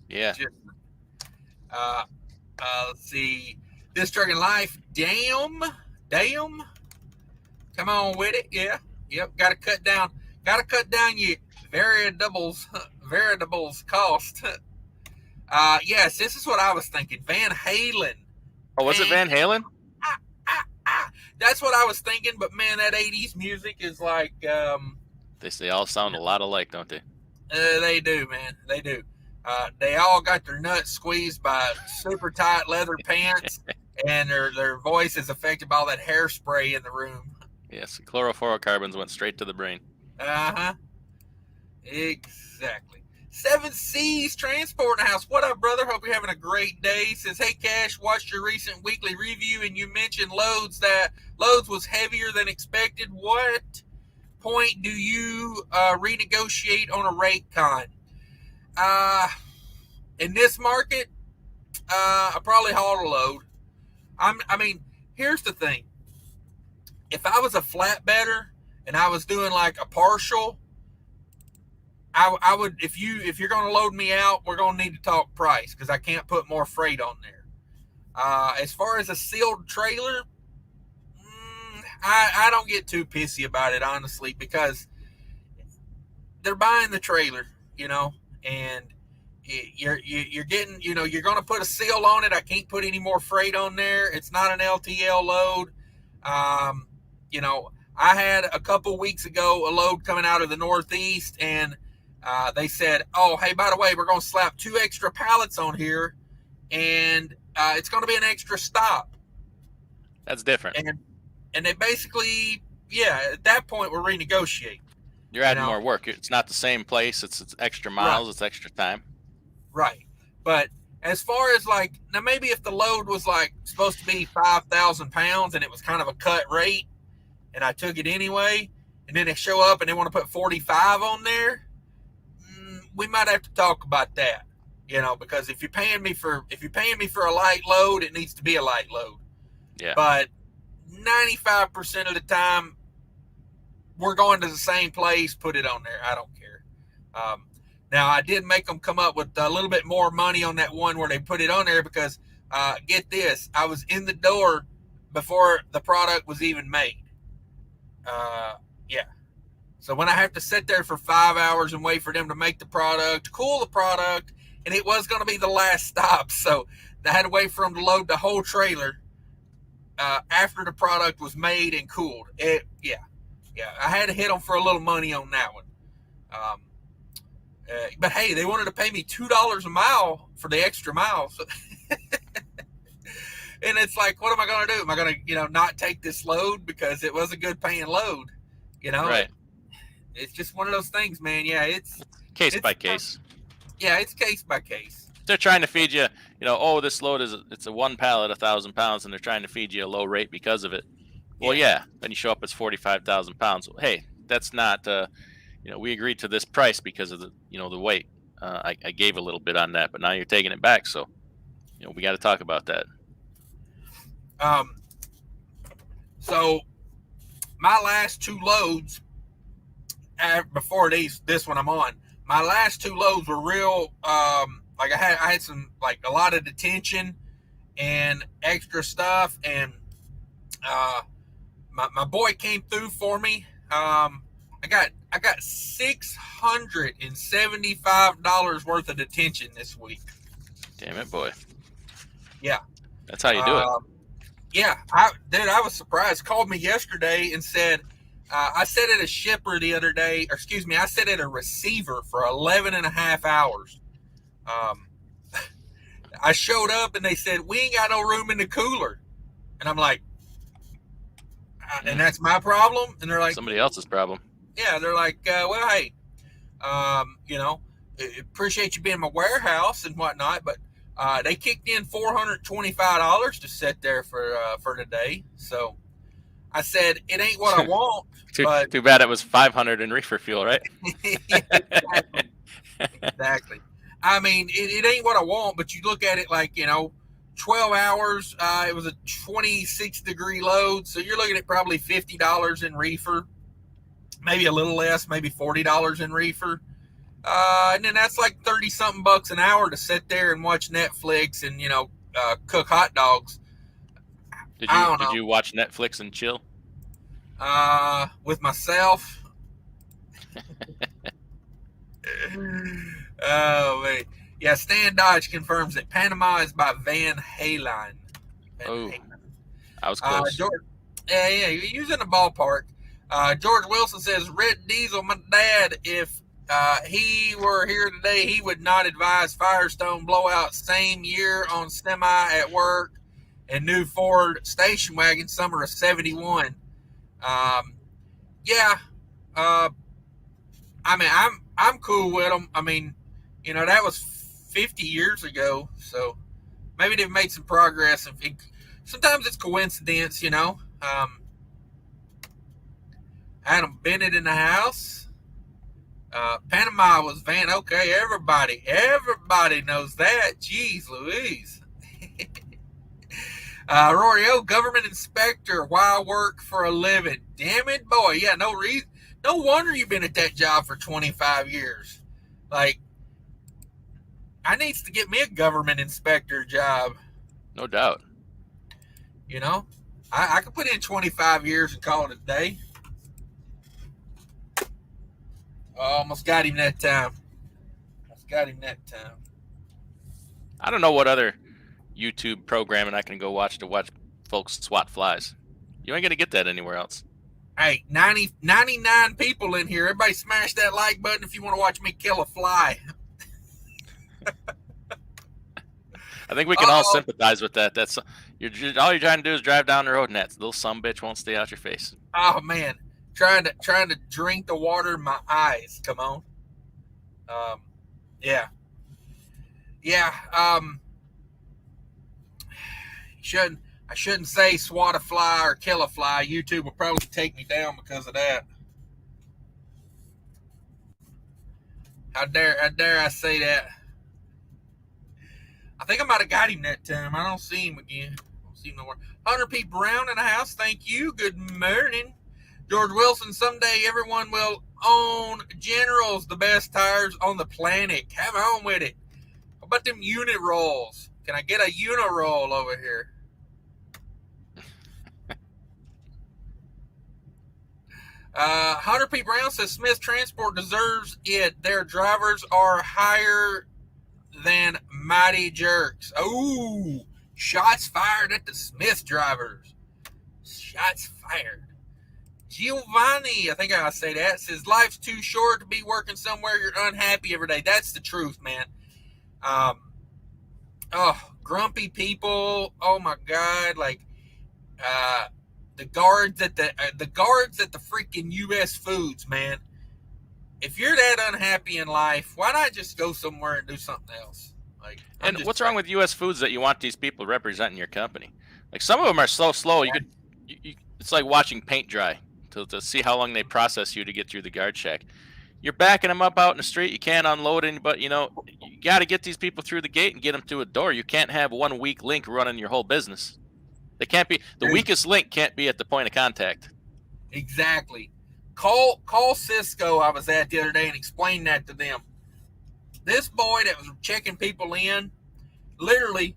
Yeah. Let's see. This Trucking Life. Damn. Come on with it. Yeah. Yep. Got to cut down your variables cost. Yes, this is what I was thinking. Van Halen. Oh, was it Van Halen? That's what I was thinking, but man, that 80s music is like They all sound a lot alike, don't they? They do, man. They do. They all got their nuts squeezed by super tight leather pants, and their voice is affected by all that hairspray in the room. Yes, chlorofluorocarbons went straight to the brain. Exactly. 7C's Transport House. What up, brother? Hope you're having a great day. Says, hey, Cash, watched your recent weekly review, and you mentioned loads was heavier than expected. What point do you renegotiate on a rate con? In this market, I probably haul a load. I mean, here's the thing. If I was a flatbedder and I was doing like a partial, I would, if you're going to load me out, we're going to need to talk price because I can't put more freight on there. As far as a sealed trailer, I don't get too pissy about it, honestly, because they're buying the trailer, and you're getting, you're going to put a seal on it. I can't put any more freight on there. It's not an LTL load. I had a couple weeks ago a load coming out of the Northeast, and they said, oh, hey, by the way, we're going to slap 2 extra pallets on here, and it's going to be an extra stop. That's different. And they basically, at that point, we're renegotiating. You're adding more work. It's not the same place. It's extra miles. Right. It's extra time. Right. But as far as now maybe if the load was supposed to be 5,000 pounds and it was kind of a cut rate and I took it anyway, and then they show up and they want to put 45 on there, we might have to talk about that, because if you're paying me for a light load, it needs to be a light load. Yeah. But 95% of the time, we're going to the same place, put it on there. I don't care. Now, I did make them come up with a little bit more money on that one where they put it on there because, get this, I was in the door before the product was even made. So when I have to sit there for 5 hours and wait for them to make the product, cool the product, and it was going to be the last stop, so I had to wait for them to load the whole trailer after the product was made and cooled. I had to hit them for a little money on that one. But hey, they wanted to pay me $2 a mile for the extra mile. So and it's like, what am I going to do? Am I going to, not take this load because it was a good paying load? Right. It's just one of those things, man. Yeah, it's case by case. Yeah, it's case by case. They're trying to feed you, this load it's a 1 pallet, 1,000 pounds, and they're trying to feed you a low rate because of it. Well, yeah. Then you show up, it's 45,000 pounds. Hey, that's not, we agreed to this price because of the, the weight. I gave a little bit on that, but now you're taking it back. So, we got to talk about that. So my last 2 loads before this one I'm on, my last 2 loads were real, I had some, a lot of detention and extra stuff. And, my boy came through for me. I got $675 worth of detention this week. Damn it, boy. Yeah. That's how you do it. Yeah. I was surprised. Called me yesterday and said, I sat at a shipper the other day, or excuse me, I sat at a receiver for 11 and a half hours. I showed up and they said, we ain't got no room in the cooler. And I'm like, and that's my problem? And they're like, somebody else's problem. Yeah, they're like, well, hey, appreciate you being in my warehouse and whatnot, but they kicked in $425 to sit there for the day. So I said, it ain't what I want. Too bad it was $500 in reefer fuel, right? Exactly. I mean, it ain't what I want, but you look at it like, 12 hours. It was a 26-degree load, so you're looking at probably $50 in reefer, maybe a little less, maybe $40 in reefer. And then that's like 30-something bucks an hour to sit there and watch Netflix and, cook hot dogs. Did you watch Netflix and chill? With myself. Oh, man. Yeah, Stan Dodge confirms that Panama is by Van Halen. I was close. You're using the ballpark. George Wilson says, Red Diesel, my dad, if he were here today, he would not advise Firestone blowout same year on semi at work and new Ford station wagon summer of 71. I mean, I'm cool with them. I mean, that was 50 years ago, so maybe they've made some progress. Sometimes it's coincidence, Adam Bennett in the house. Panama was Van. Okay, everybody knows that. Jeez Louise. Rory O, government inspector. Why work for a living? Damn it, boy. Yeah, no reason. No wonder you've been at that job for 25 years. Like, I needs to get me a government inspector job. No doubt. I could put in 25 years and call it a day. Almost got him that time. I don't know what other YouTube programming I can go watch folks swat flies. You ain't going to get that anywhere else. Hey, 99 people in here. Everybody smash that like button if you want to watch me kill a fly. I think we can all sympathize with that. That's all you're trying to do is drive down the road, and that little sumbitch won't stay out your face. Oh man, trying to drink the water in my eyes. Come on. Yeah. I shouldn't say swat a fly or kill a fly. YouTube will probably take me down because of that. How dare I say that? I think I might have got him that time. I don't see him again. I don't see him nowhere. Hunter P. Brown in the house. Thank you. Good morning. George Wilson, someday everyone will own Generals, the best tires on the planet. Have on with it. How about them unit rolls? Can I get a unit roll over here? Hunter P. Brown says Smith Transport deserves it. Their drivers are higher than mighty jerks. Oh, shots fired at the Smith drivers. Shots fired. Giovanni, I think I say that, says life's too short to be working somewhere you're unhappy every day. That's the truth, man. Grumpy people. Oh my God, like the guards at the freaking U.S. Foods, man. If you're that unhappy in life, why not just go somewhere and do something else? Like, and what's wrong with U.S. Foods that you want these people representing your company? Like, some of them are so slow. It's like watching paint dry to see how long they process you to get through the guard check. You're backing them up out in the street. You can't unload any, but you got to get these people through the gate and get them to a door. You can't have one weak link running your whole business. They can't be the weakest link. Can't be at the point of contact. Exactly. Call Cisco. I was at the other day and explained that to them. This boy that was checking people in, literally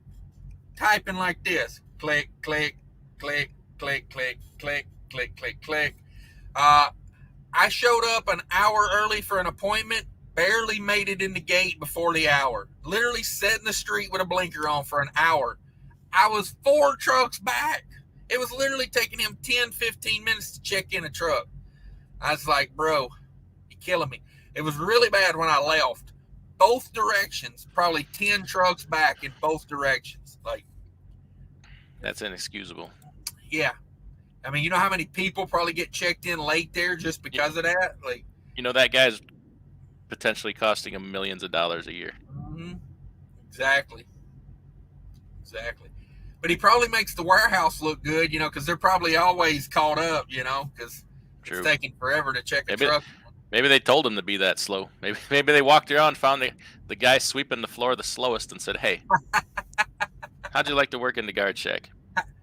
typing like this: click, click, click, click, click, click, click, click, click. I showed up an hour early for an appointment. Barely made it in the gate before the hour. Literally sat in the street with a blinker on for an hour. I was 4 trucks back. It was literally taking him 10, 15 minutes to check in a truck. I was like, bro, you're killing me. It was really bad when I left. Both directions, probably 10 trucks back in both directions. Like, that's inexcusable. Yeah. I mean, you know how many people probably get checked in late there just because of that? Like, you know, that guy's potentially costing him millions of dollars a year. Mm-hmm. Exactly. But he probably makes the warehouse look good, you know, because they're probably always caught up, you know, because it's taking forever to check a truck. Maybe they told him to be that slow. Maybe they walked around and found the guy sweeping the floor the slowest and said, "Hey, how'd you like to work in the guard shack?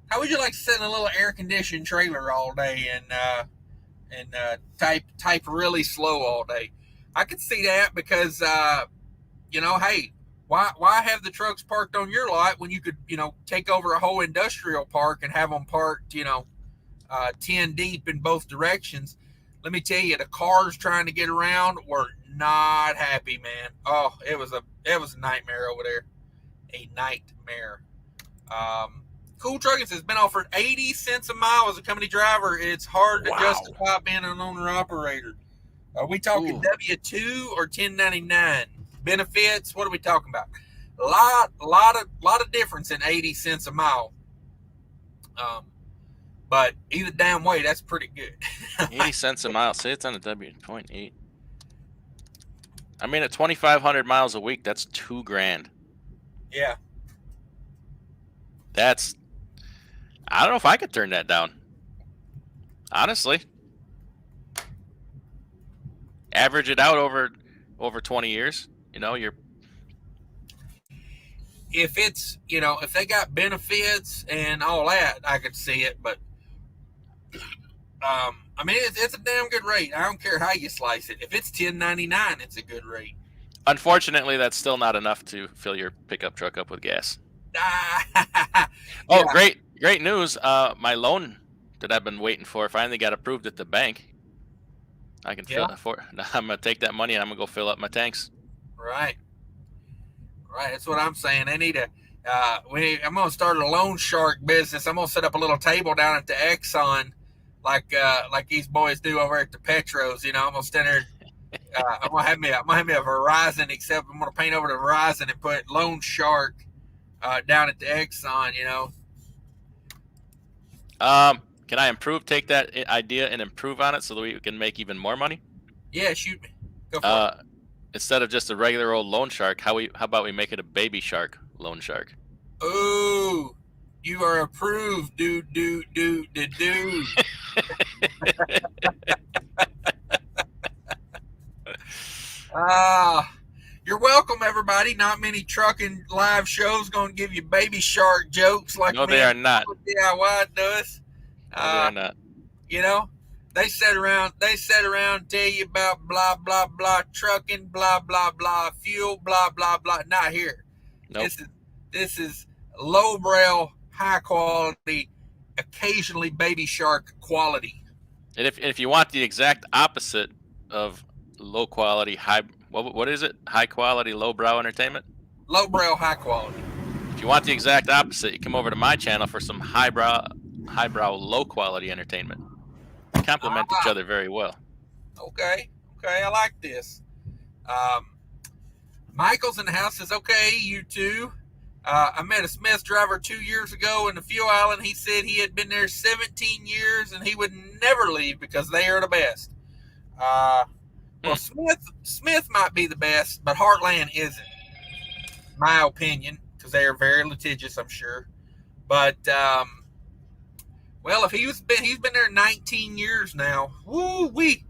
How would you like to sit in a little air-conditioned trailer all day and type really slow all day?" I could see that because, you know, hey, why have the trucks parked on your lot when you could, you know, take over a whole industrial park and have them parked, you know, 10 deep in both directions? Let me tell you, the cars trying to get around were not happy, man. Oh, it was a nightmare over there. A nightmare. Cool Trucking has been offered 80 cents a mile as a company driver. It's hard to justify being an owner-operator. Are we talking W-2 or 1099? Benefits? What are we talking about? A lot of difference in 80 cents a mile. But either damn way, that's pretty good. 80 cents a mile. Say it's on a W.8. I mean, at 2,500 miles a week, that's $2,000. Yeah. I don't know if I could turn that down. Honestly. Average it out over 20 years. You know, if it's, you know, if they got benefits and all that, I could see it. But I mean, it's a damn good rate. I don't care how you slice it. If it's $10.99, it's a good rate. Unfortunately, that's still not enough to fill your pickup truck up with gas. Oh, great news. My loan that I've been waiting for finally got approved at the bank. I can I'm going to take that money and I'm going to go fill up my tanks. Right. That's what I'm saying. They need I'm going to start a loan shark business. I'm going to set up a little table down at the Exxon like these boys do over at the Petros. You know, I'm going to stand there. I'm going to have me a Verizon, except I'm going to paint over the Verizon and put loan shark down at the Exxon, you know. Can I take that idea and improve on it so that we can make even more money? Yeah, shoot me. Go for it. Instead of just a regular old loan shark, how about we make it a baby shark loan shark? Ooh, you are approved, dude. You're welcome, everybody. Not many trucking live shows gonna give you baby shark jokes like no, they are not. DIY does. No, they are not. You know, they sit around, tell you about blah blah blah trucking, blah blah blah fuel, blah blah blah. Not here. Nope. This is lowbrow, high quality, occasionally baby shark quality. And if you want the exact opposite of low quality, what is it? High quality, lowbrow entertainment? Lowbrow, high quality. If you want the exact opposite, you come over to my channel for some highbrow, low quality entertainment. They complement each other very well. Okay, I like this. Michael's in the house says, okay, you two. I met a Smith driver 2 years ago in the fuel island. He said he had been there 17 years and he would never leave because they are the best. Well, Smith might be the best, but Heartland isn't, my opinion, because they are very litigious, I'm sure. But well, if he's been there 19 years now. Woo-wee.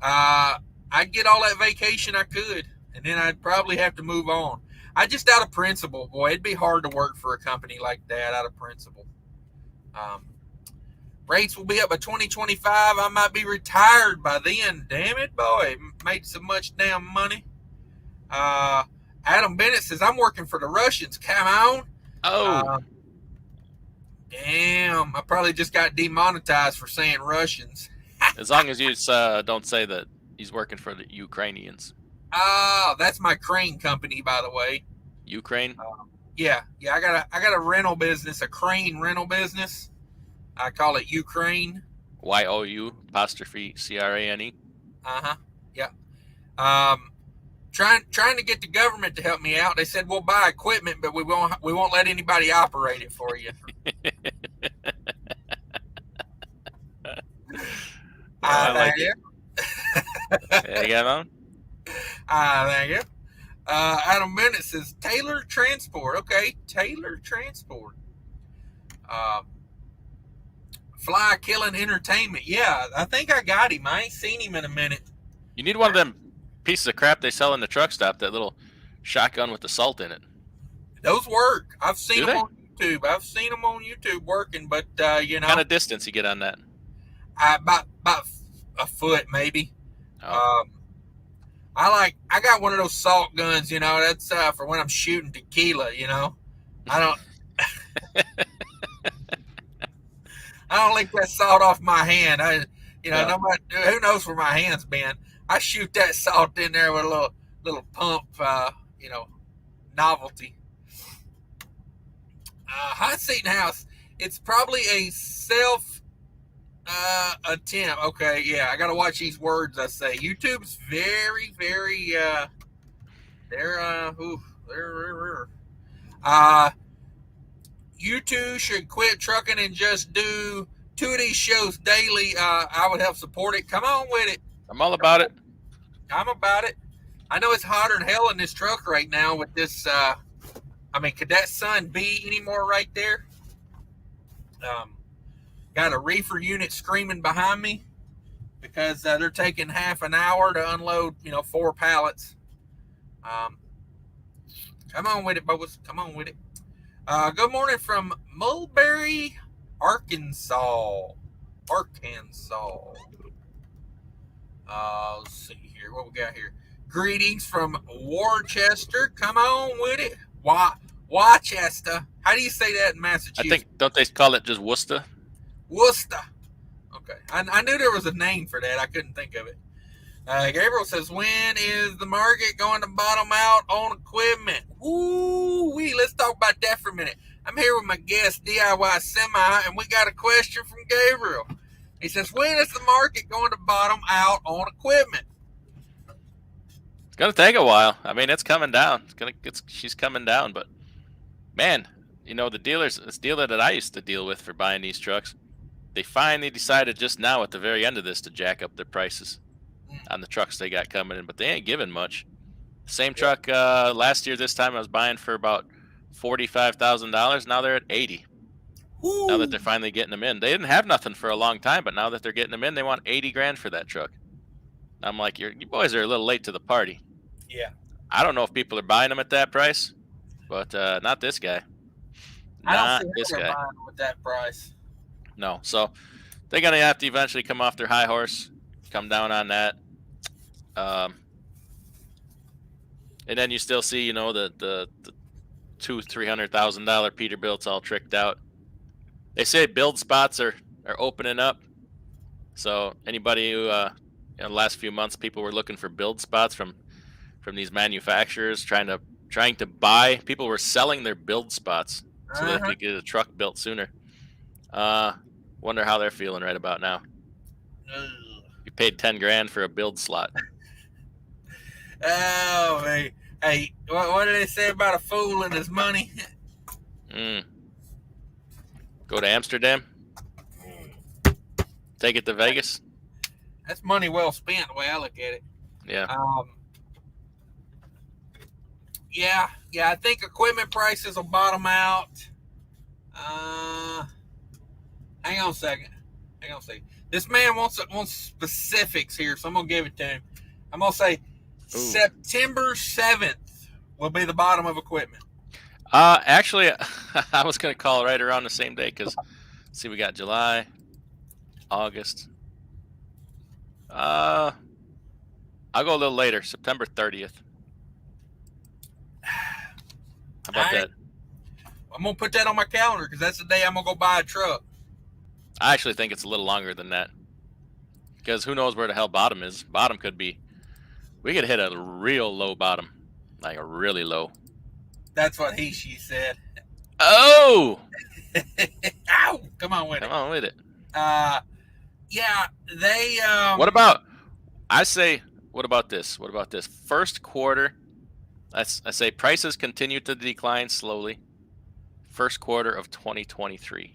I'd get all that vacation I could, and then I'd probably have to move on. Just out of principle, boy, it'd be hard to work for a company like that out of principle. Rates will be up by 2025. I might be retired by then. Damn it, boy. Made so much damn money. Adam Bennett says, I'm working for the Russians. Come on. Oh. Damn. I probably just got demonetized for saying Russians. As long as you don't say that he's working for the Ukrainians. That's my crane company, by the way. Ukraine. Yeah. I got a rental business, a crane rental business. I call it Ukraine. YOU_CRANE. Uh-huh. Yeah. Um, trying to get the government to help me out. They said we'll buy equipment, but we won't let anybody operate it for you. I like Thank you. Yeah, you got on? Thank you. Adam Bennett says Taylor Transport. Okay, Taylor Transport. Fly Killing Entertainment. Yeah, I think I got him. I ain't seen him in a minute. You need one of them pieces of crap they sell in the truck stop, that little shotgun with the salt in it. Those work. I've seen Do them they? on YouTube. I've seen them on YouTube working, but you know, What kind of distance you get on that? about a foot maybe. Oh. I got one of those salt guns. You know, that's for when I'm shooting tequila. You know, I don't. I don't lick that salt off my hand. Nobody, who knows where my hand's been. I shoot that salt in there with a little pump, novelty. Hot seat house. It's probably a self attempt. Okay, yeah, I got to watch these words I say. YouTube's very, very. You two should quit trucking and just do 2 of these shows daily. I would help support it. Come on with it. I'm all about it. I'm about it. I know it's hotter than hell in this truck right now with this. Could that sun be any more right there? Got a reefer unit screaming behind me because they're taking half an hour to unload, 4 pallets. Come on with it, boys. Come on with it. Good morning from Mulberry, Arkansas. Let's see here. What we got here? Greetings from Worcester. Come on with it. Worcester. How do you say that in Massachusetts? Don't they call it just Worcester? Worcester. Okay. I knew there was a name for that. I couldn't think of it. Gabriel says, when is the market going to bottom out on equipment? Ooh-wee. Let's talk about that for a minute. I'm here with my guest, DIY Semi, and we got a question from Gabriel. He says, when is the market going to bottom out on equipment? It's going to take a while. It's coming down. She's coming down, but man, the dealer that I used to deal with for buying these trucks, they finally decided just now at the very end of this to jack up their prices on the trucks they got coming in, but they ain't giving much. Same truck last year this time I was buying for about $45,000. Now they're at $80,000. Now that they're finally getting them in, they didn't have nothing for a long time, but now that they're getting them in, they want $80,000 for that truck. I'm like, you boys are a little late to the party. Yeah. I don't know if people are buying them at that price, but not this guy. I don't see how they're buying them with that price. No, so they're gonna have to eventually come off their high horse, come down on that. And then you still see, the $200,000-$300,000 Peterbilt's all tricked out. They say build spots are opening up. So anybody who in the last few months people were looking for build spots from these manufacturers trying to buy. People were selling their build spots so that they could get a truck built sooner. Wonder how they're feeling right about now. You paid $10,000 for a build slot. Oh, man. Hey, what did they say about a fool and his money? Go to Amsterdam. Take it to Vegas. That's money well spent, the way I look at it. Yeah. Yeah. I think equipment prices will bottom out. Hang on a second. This man wants specifics here, so I'm gonna give it to him. I'm gonna say September 7th will be the bottom of equipment. Actually, I was gonna call right around the same day because, see, we got July, August. I'll go a little later, September 30th. How about that? I'm gonna put that on my calendar because that's the day I'm gonna go buy a truck. I actually think it's a little longer than that because who knows where the hell bottom is. Bottom could be We could hit a real low bottom, like a really low. That's what she said. Oh! Ow! Come on with it. Come on with it. Yeah, they. What about? I say. What about this? What about this? First quarter. I say prices continue to decline slowly. First quarter of 2023,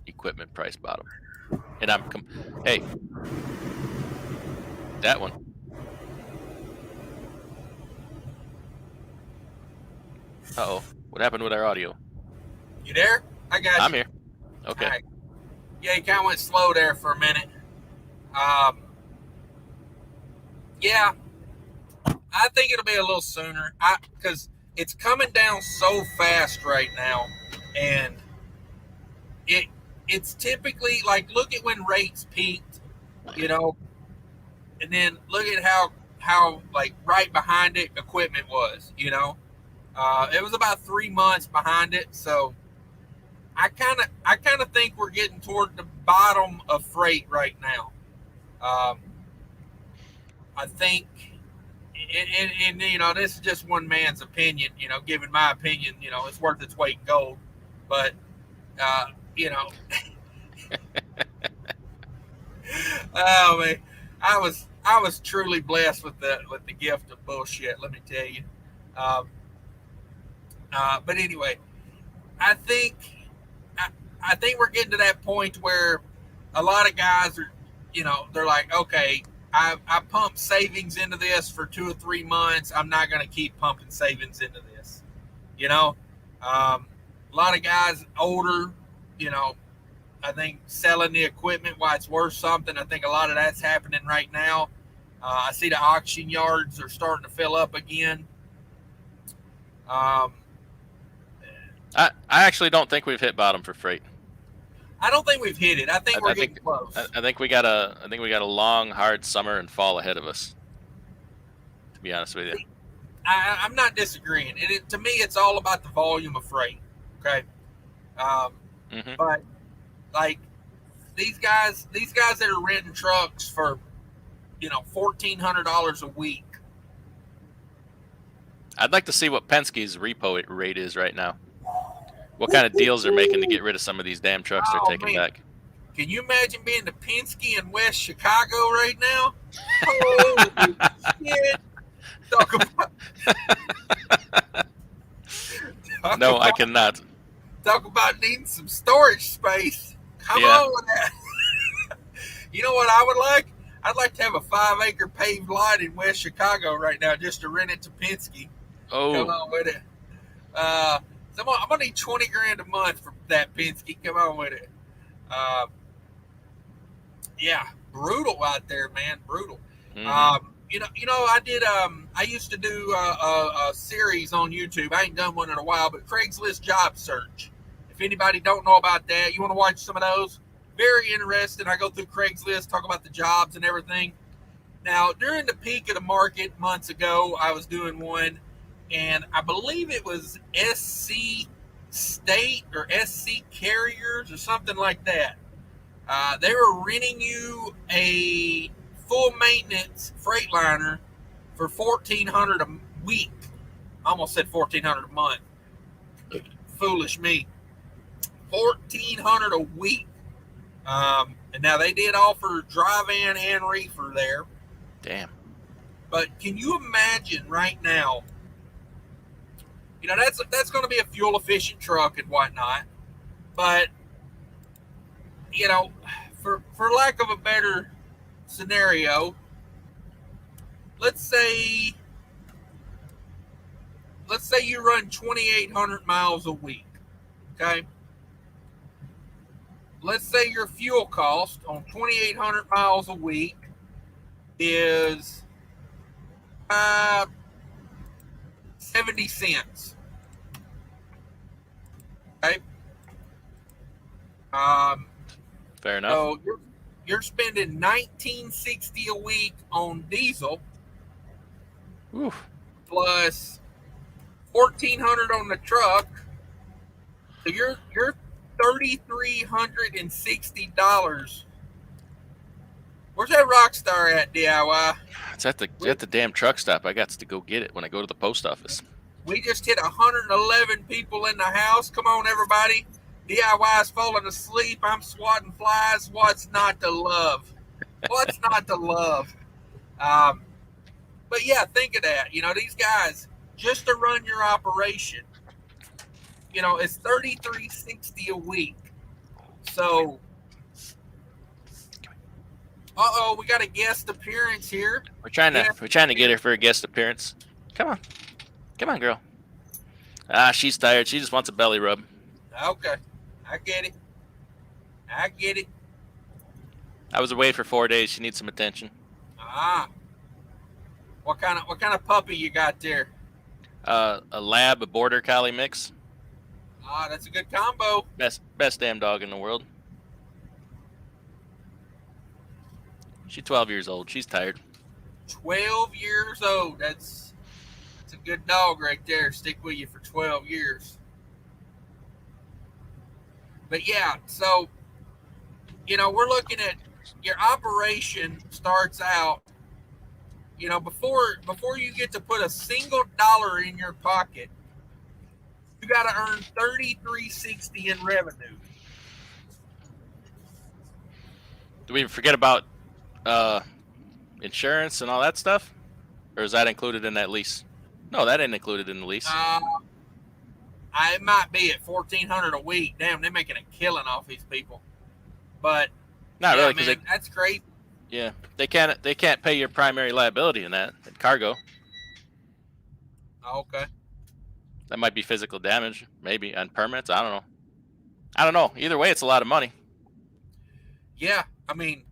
equipment price bottom. And hey, that one. Uh-oh. What happened with our audio? You there? I got you. I'm here. Okay. Right. Yeah, you kind of went slow there for a minute. Yeah, I think it'll be a little sooner. Because it's coming down so fast right now, and it's typically like, look at when rates peaked, you know, and then look at how like right behind it equipment was, you know. It was about 3 months behind it, so I kind of think we're getting toward the bottom of freight right now. I think, and you know, this is just one man's opinion. You know, given my opinion, you know, it's worth its weight in gold. But you know, oh man, I was truly blessed with the gift of bullshit. Let me tell you. But anyway, I think we're getting to that point where a lot of guys are, you know, they're like, okay, I pumped savings into this for 2 or 3 months. I'm not going to keep pumping savings into this. You know, a lot of guys older, you know, I think selling the equipment while it's worth something. I think a lot of that's happening right now. I see the auction yards are starting to fill up again. I actually don't think we've hit bottom for freight. I don't think we've hit it. I think we're getting close. I think we got a long, hard summer and fall ahead of us. To be honest with you, I'm not disagreeing. And to me, it's all about the volume of freight. Okay, but like these guys that are renting trucks for, you know, $1,400 a week. I'd like to see what Penske's repo rate is right now. What kind of deals they're making to get rid of some of these damn trucks they're taking back? Can you imagine being the Penske in West Chicago right now? Holy shit! No, I cannot. Talk about needing some storage space. Come on with that. You know what I would like? I'd like to have a 5-acre paved lot in West Chicago right now just to rent it to Penske. Oh. Come on with it. So I'm gonna need $20,000 a month for that Penske. Come on with it. Yeah, brutal out there, man. Brutal. Mm-hmm. You know, I did. I used to do a series on YouTube. I ain't done one in a while, but Craigslist job search. If anybody don't know about that, you want to watch some of those? Very interesting. I go through Craigslist, talk about the jobs and everything. Now, during the peak of the market months ago, I was doing one, and I believe it was SC State or SC Carriers or something like that. They were renting you a full maintenance Freightliner for $1,400 a week. I almost said $1,400 a month. Foolish me. $1,400 a week. And now they did offer dry van and reefer there. Damn. But can you imagine right now? You know, that's going to be a fuel efficient truck and whatnot. But you know, for lack of a better scenario, let's say you run 2,800 miles a week. Okay. Let's say your fuel cost on 2,800 miles a week is 70 cents. Okay. Fair enough. So you're spending $19.60 a week on diesel. Oof. Plus $1,400 on the truck. So you're $3,360 Where's that Rockstar at, DIY? It's at the damn truck stop. I got to go get it when I go to the post office. We just hit 111 people in the house. Come on, everybody. DIY's falling asleep. I'm swatting flies. What's not to love? What's not to love? But yeah, think of that. These guys, just to run your operation, it's $33.60 a week. So, we got a guest appearance here. We're trying to get her for a guest appearance. Come on, girl. She's tired. She just wants a belly rub. Okay, I get it. I was away for 4 days. She needs some attention. What kind of puppy you got there? A lab, a border collie mix. That's a good combo. Best damn dog in the world. She's 12 years old. She's tired. 12 years old. That's a good dog right there. Stick with you for 12 years. But yeah, so we're looking at your operation starts out. Before you get to put a single dollar in your pocket, you got to earn $33.60 in revenue. Do we forget about insurance and all that stuff, or is that included in that lease? No, that ain't included in the lease. It might be at $1,400 a week. Damn, they're making a killing off these people. But not really, because that's great. Yeah, they can't pay your primary liability in that cargo. Okay. That might be physical damage, maybe, on permits. I don't know. Either way, it's a lot of money. Yeah, I mean,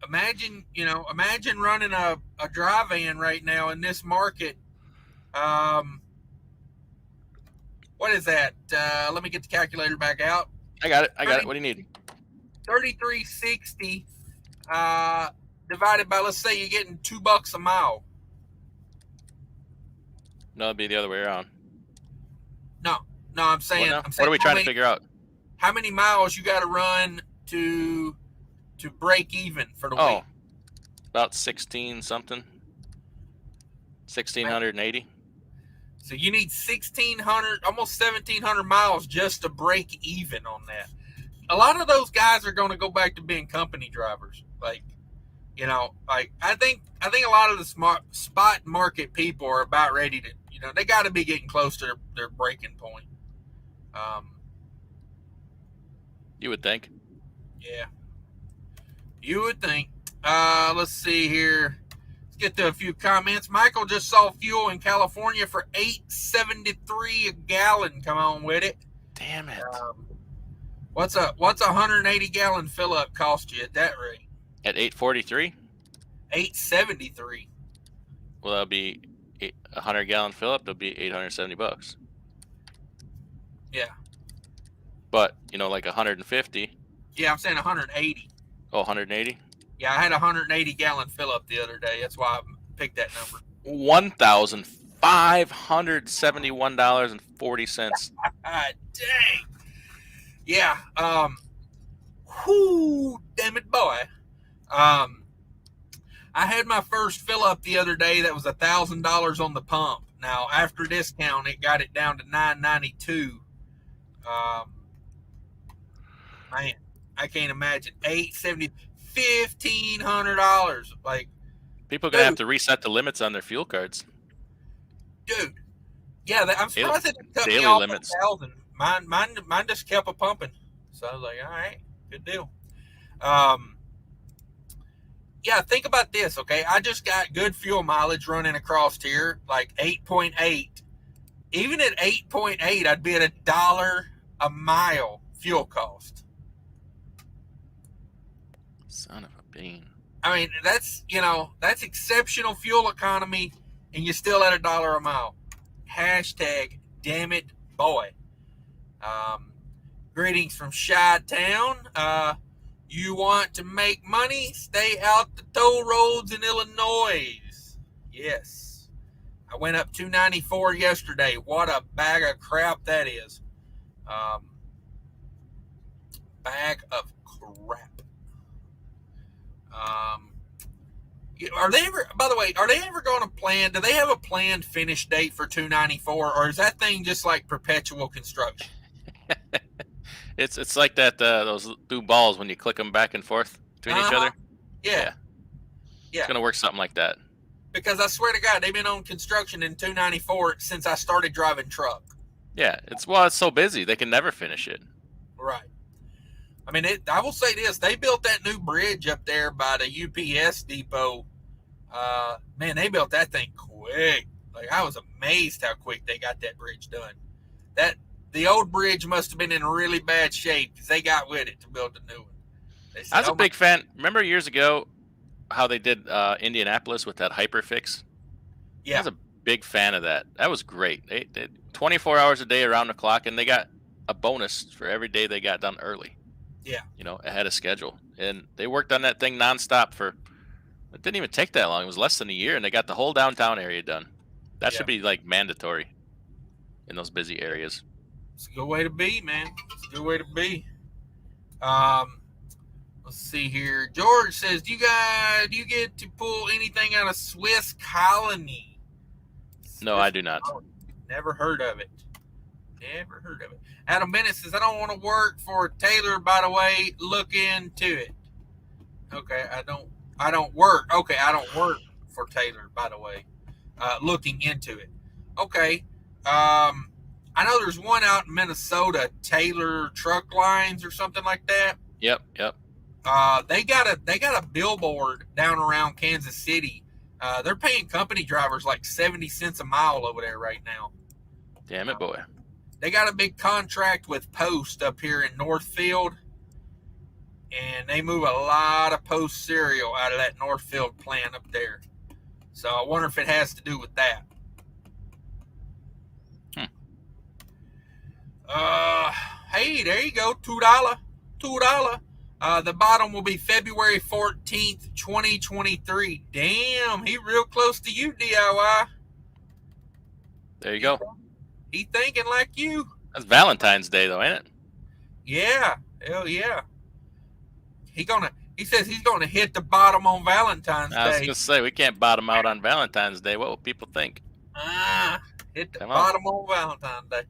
imagine running a dry van right now in this market. What is that? Let me get the calculator back out. I got it. What do you need? $33.60 divided by, let's say you're getting $2 a mile. No, it'd be the other way around. No, I'm saying. What are we trying to figure out? How many miles you got to run to break even for the week? About 16 something. 1,680. So you need 1,600, almost 1,700 miles just to break even on that. A lot of those guys are going to go back to being company drivers. I think a lot of the spot market people are about ready to, they got to be getting close to their breaking point. You would think. Yeah. You would think. Let's see here. Let's get to a few comments. Michael just saw fuel in California for $8.73 a gallon. Come on with it. Damn it. What's a 180 gallon fill up cost you at that rate? At $8.43? $8.73. Well, that'll be a 100 gallon fill up. It'll be $870. Yeah. But like 150. Yeah, I'm saying 180. Oh, 180. Yeah, I had a 180 gallon fill up the other day. That's why I picked that number. $1,571.40. Dang. Yeah. Damn it, boy. I had my first fill up the other day. That was $1,000 on the pump. Now after discount, it got it down to $992. Man, I can't imagine. $870, $1,500. Like, people are gonna have to reset the limits on their fuel cards. Dude, yeah, I'm surprised they didn't cut daily me off limits. 1,000. Mine just kept a pumping. So I was like, all right, good deal. Yeah, think about this, okay? I just got good fuel mileage running across here, like 8.8. Even at 8.8, I'd be at $1 a mile fuel cost. Son of a bean. I mean, that's exceptional fuel economy, and you're still at $1 a mile. Hashtag damn it, boy. Greetings from Chi-Town. You want to make money? Stay out the toll roads in Illinois. Yes. I went up $2.94 yesterday. What a bag of crap that is. Bag of crap. Are they ever? By the way, are they ever going to plan? Do they have a planned finish date for 294, or is that thing just like perpetual construction? It's like that those two balls when you click them back and forth between each other. Yeah. It's gonna work something like that. Because I swear to God, they've been on construction in 294 since I started driving truck. Yeah, it's so busy they can never finish it. Right. I mean, I will say this: they built that new bridge up there by the UPS depot. Man, they built that thing quick. Like, I was amazed how quick they got that bridge done. The old bridge must have been in really bad shape because they got with it to build the new one. I was a big fan. Remember years ago how they did Indianapolis with that Hyperfix? Yeah. I was a big fan of that. That was great. They did 24 hours a day around the clock, and they got a bonus for every day they got done early. Yeah. Ahead of schedule. And they worked on that thing nonstop it didn't even take that long. It was less than a year, and they got the whole downtown area done. That should be like mandatory in those busy areas. It's a good way to be, man. It's a good way to be. Let's see here. George says, do you get to pull anything out of Swiss Colony? No, I do not. Never heard of it. Never heard of it. Adam Bennett says, I don't want to work for Taylor, by the way. Look into it. Okay, I don't work. Okay, I don't work for Taylor, by the way. Looking into it. Okay. I know there's one out in Minnesota, Taylor Truck Lines or something like that. Yep. They got a billboard down around Kansas City. They're paying company drivers like 70 cents a mile over there right now. Damn it, boy. They got a big contract with Post up here in Northfield, and they move a lot of Post cereal out of that Northfield plant up there. So I wonder if it has to do with that. Hey, there you go. $2. The bottom will be February 14th, 2023. Damn, he real close to you, DIY. There you go. He thinking like you. That's Valentine's Day, though, ain't it? Yeah. Hell yeah. He says he's gonna hit the bottom on Valentine's Day. I was gonna say, we can't bottom out on Valentine's Day. What will people think? Hit the bottom on Valentine's Day.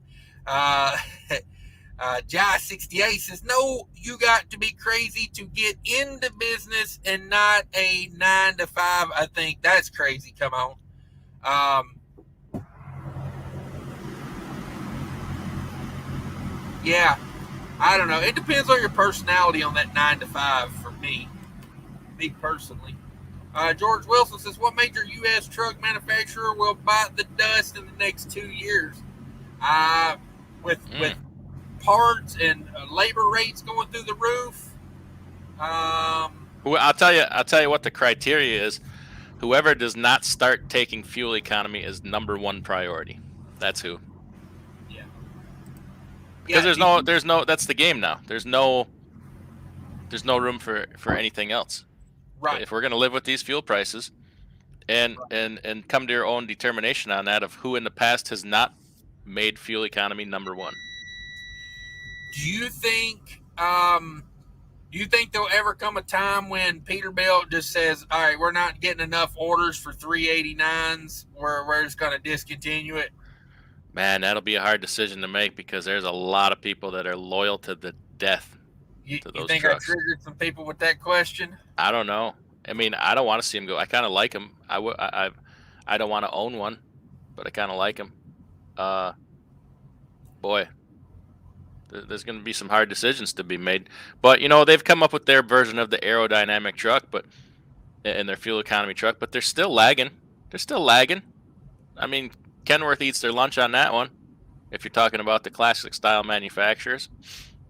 Jai 68 says, no, you got to be crazy to get into business and not a 9 to 5. I think that's crazy. Come on. Yeah, I don't know. It depends on your personality on that 9 to 5 for me personally. George Wilson says, what major U.S. truck manufacturer will bite the dust in the next 2 years? With parts and labor rates going through the roof. I'll tell you what the criteria is. Whoever does not start taking fuel economy is number one priority. That's who. Yeah. Because there's no. That's the game now. There's no room for anything else. Right. If we're going to live with these fuel prices, and come to your own determination on that of who in the past has not made fuel economy number one. Do you think there'll ever come a time when Peterbilt just says, all right, we're not getting enough orders for 389s, we're just going to discontinue it? Man, that'll be a hard decision to make because there's a lot of people that are loyal to the death to those You think trucks. I triggered some people with that question? I don't know. I mean, I don't want to see them go. I kind of like them. I don't want to own one, but I kind of like them. Boy, there's going to be some hard decisions to be made. But, they've come up with their version of the aerodynamic truck, and their fuel economy truck, but they're still lagging. I mean, Kenworth eats their lunch on that one, if you're talking about the classic style manufacturers.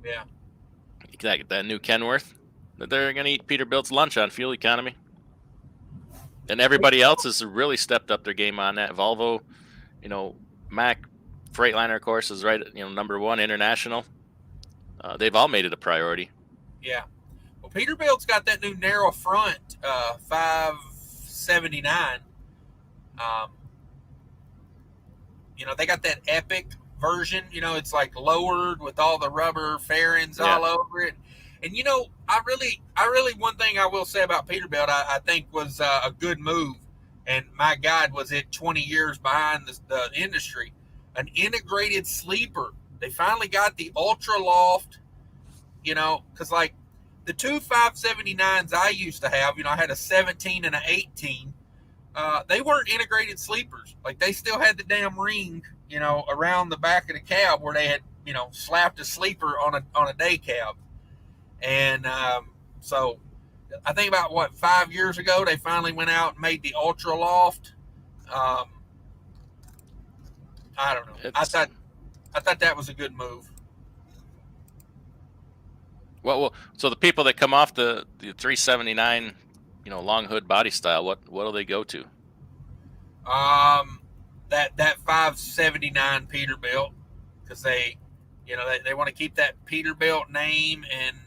Yeah. That new Kenworth, they're going to eat Peterbilt's lunch on fuel economy. And everybody else has really stepped up their game on that. Volvo, Mack, Freightliner, of course, is right, number one international. They've all made it a priority. Yeah. Well, Peterbilt's got that new narrow front 579. They got that epic version. It's like lowered with all the rubber fairings all over it. And I really, one thing I will say about Peterbilt, I think was a good move. And my God, was it 20 years behind the industry? An integrated sleeper. They finally got the ultra loft. Because like the two 579s I used to have, I had a 17 and an 18. They weren't integrated sleepers. Like they still had the damn ring, around the back of the cab where they had, slapped a sleeper on a day cab. And so I think about 5 years ago, they finally went out and made the ultra loft. I don't know. I thought that was a good move. Well, so the people that come off the 379, long hood body style, what do they go to? That 579 Peterbilt, because they want to keep that Peterbilt name and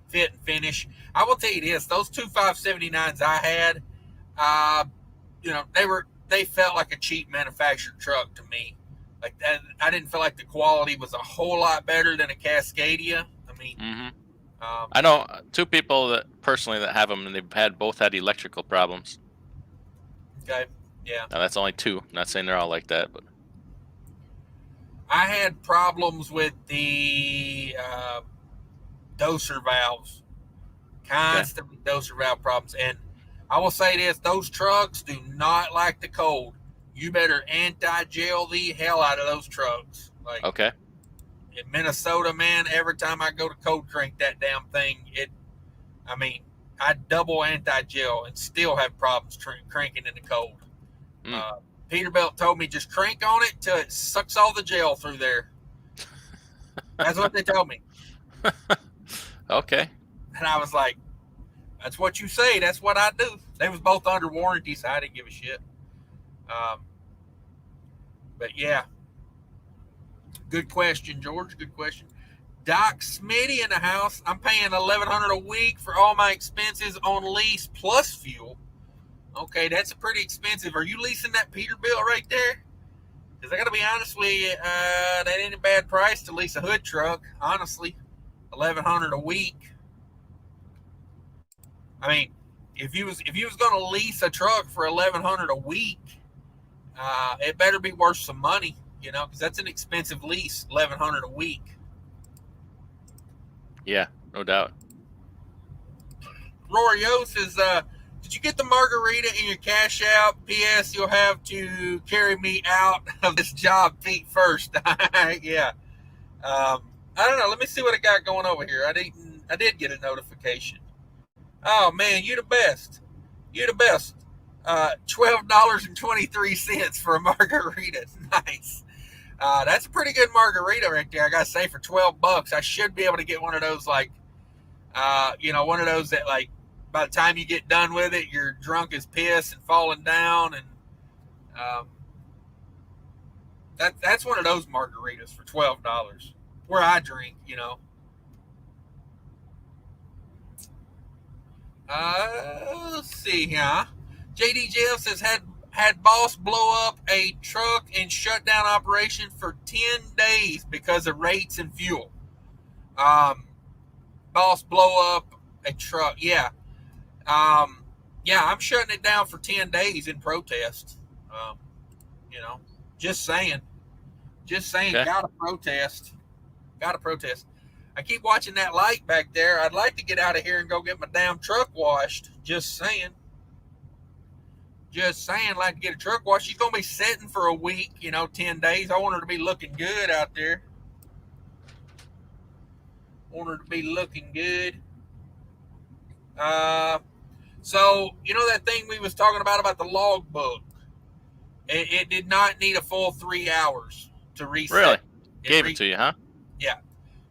fit and finish. I will tell you this: those two 579s I had, they felt like a cheap manufactured truck to me. Like that, I didn't feel like the quality was a whole lot better than a Cascadia. I mean, I know two people that personally that have them, and they've both had electrical problems. Okay, yeah. Now that's only two. I'm not saying they're all like that, but I had problems with the doser valves, constantly doser valve problems, and I will say this: those trucks do not like the cold. You better anti-gel the hell out of those trucks. Like, okay. In Minnesota, man, every time I go to cold crank that damn thing, I double anti-gel and still have problems cranking in the cold. Peterbilt told me just crank on it till it sucks all the gel through there. That's what they told me. Okay. And I was like, that's what you say. That's what I do. They was both under warranty, so I didn't give a shit. But yeah, good question, George. Good question. Doc Smitty in the house. I'm paying $1,100 a week for all my expenses on lease plus fuel. Okay, that's pretty expensive. Are you leasing that Peterbilt right there? Because I got to be honest with you, that ain't a bad price to lease a hood truck. Honestly, $1,100 a week. I mean, if you was going to lease a truck for $1,100 a week, it better be worth some money, because that's an expensive lease, $1,100 a week. Yeah, no doubt. Rory O says, did you get the margarita in your cash out? P.S. You'll have to carry me out of this job feet first. Yeah. I don't know. Let me see what I got going over here. I did get a notification. Oh man, you the best. You the best. $12.23 for a margarita. Nice. That's a pretty good margarita right there. I gotta say, for $12, I should be able to get one of those, like, one of those that, like, by the time you get done with it, you're drunk as piss and falling down, and that's one of those margaritas for $12. Where I drink, Let's see here. JDJL says had boss blow up a truck and shut down operation for 10 days because of rates and fuel. Boss blow up a truck. Yeah. I'm shutting it down for 10 days in protest. Just saying. Okay. Gotta protest. I keep watching that light back there. I'd like to get out of here and go get my damn truck washed. Just saying. Like to get a truck wash. She's going to be sitting for a week, 10 days. I want her to be looking good out there. So, that thing we was talking about the logbook. It did not need a full 3 hours to reset. Really? Gave it to you, huh? Yeah.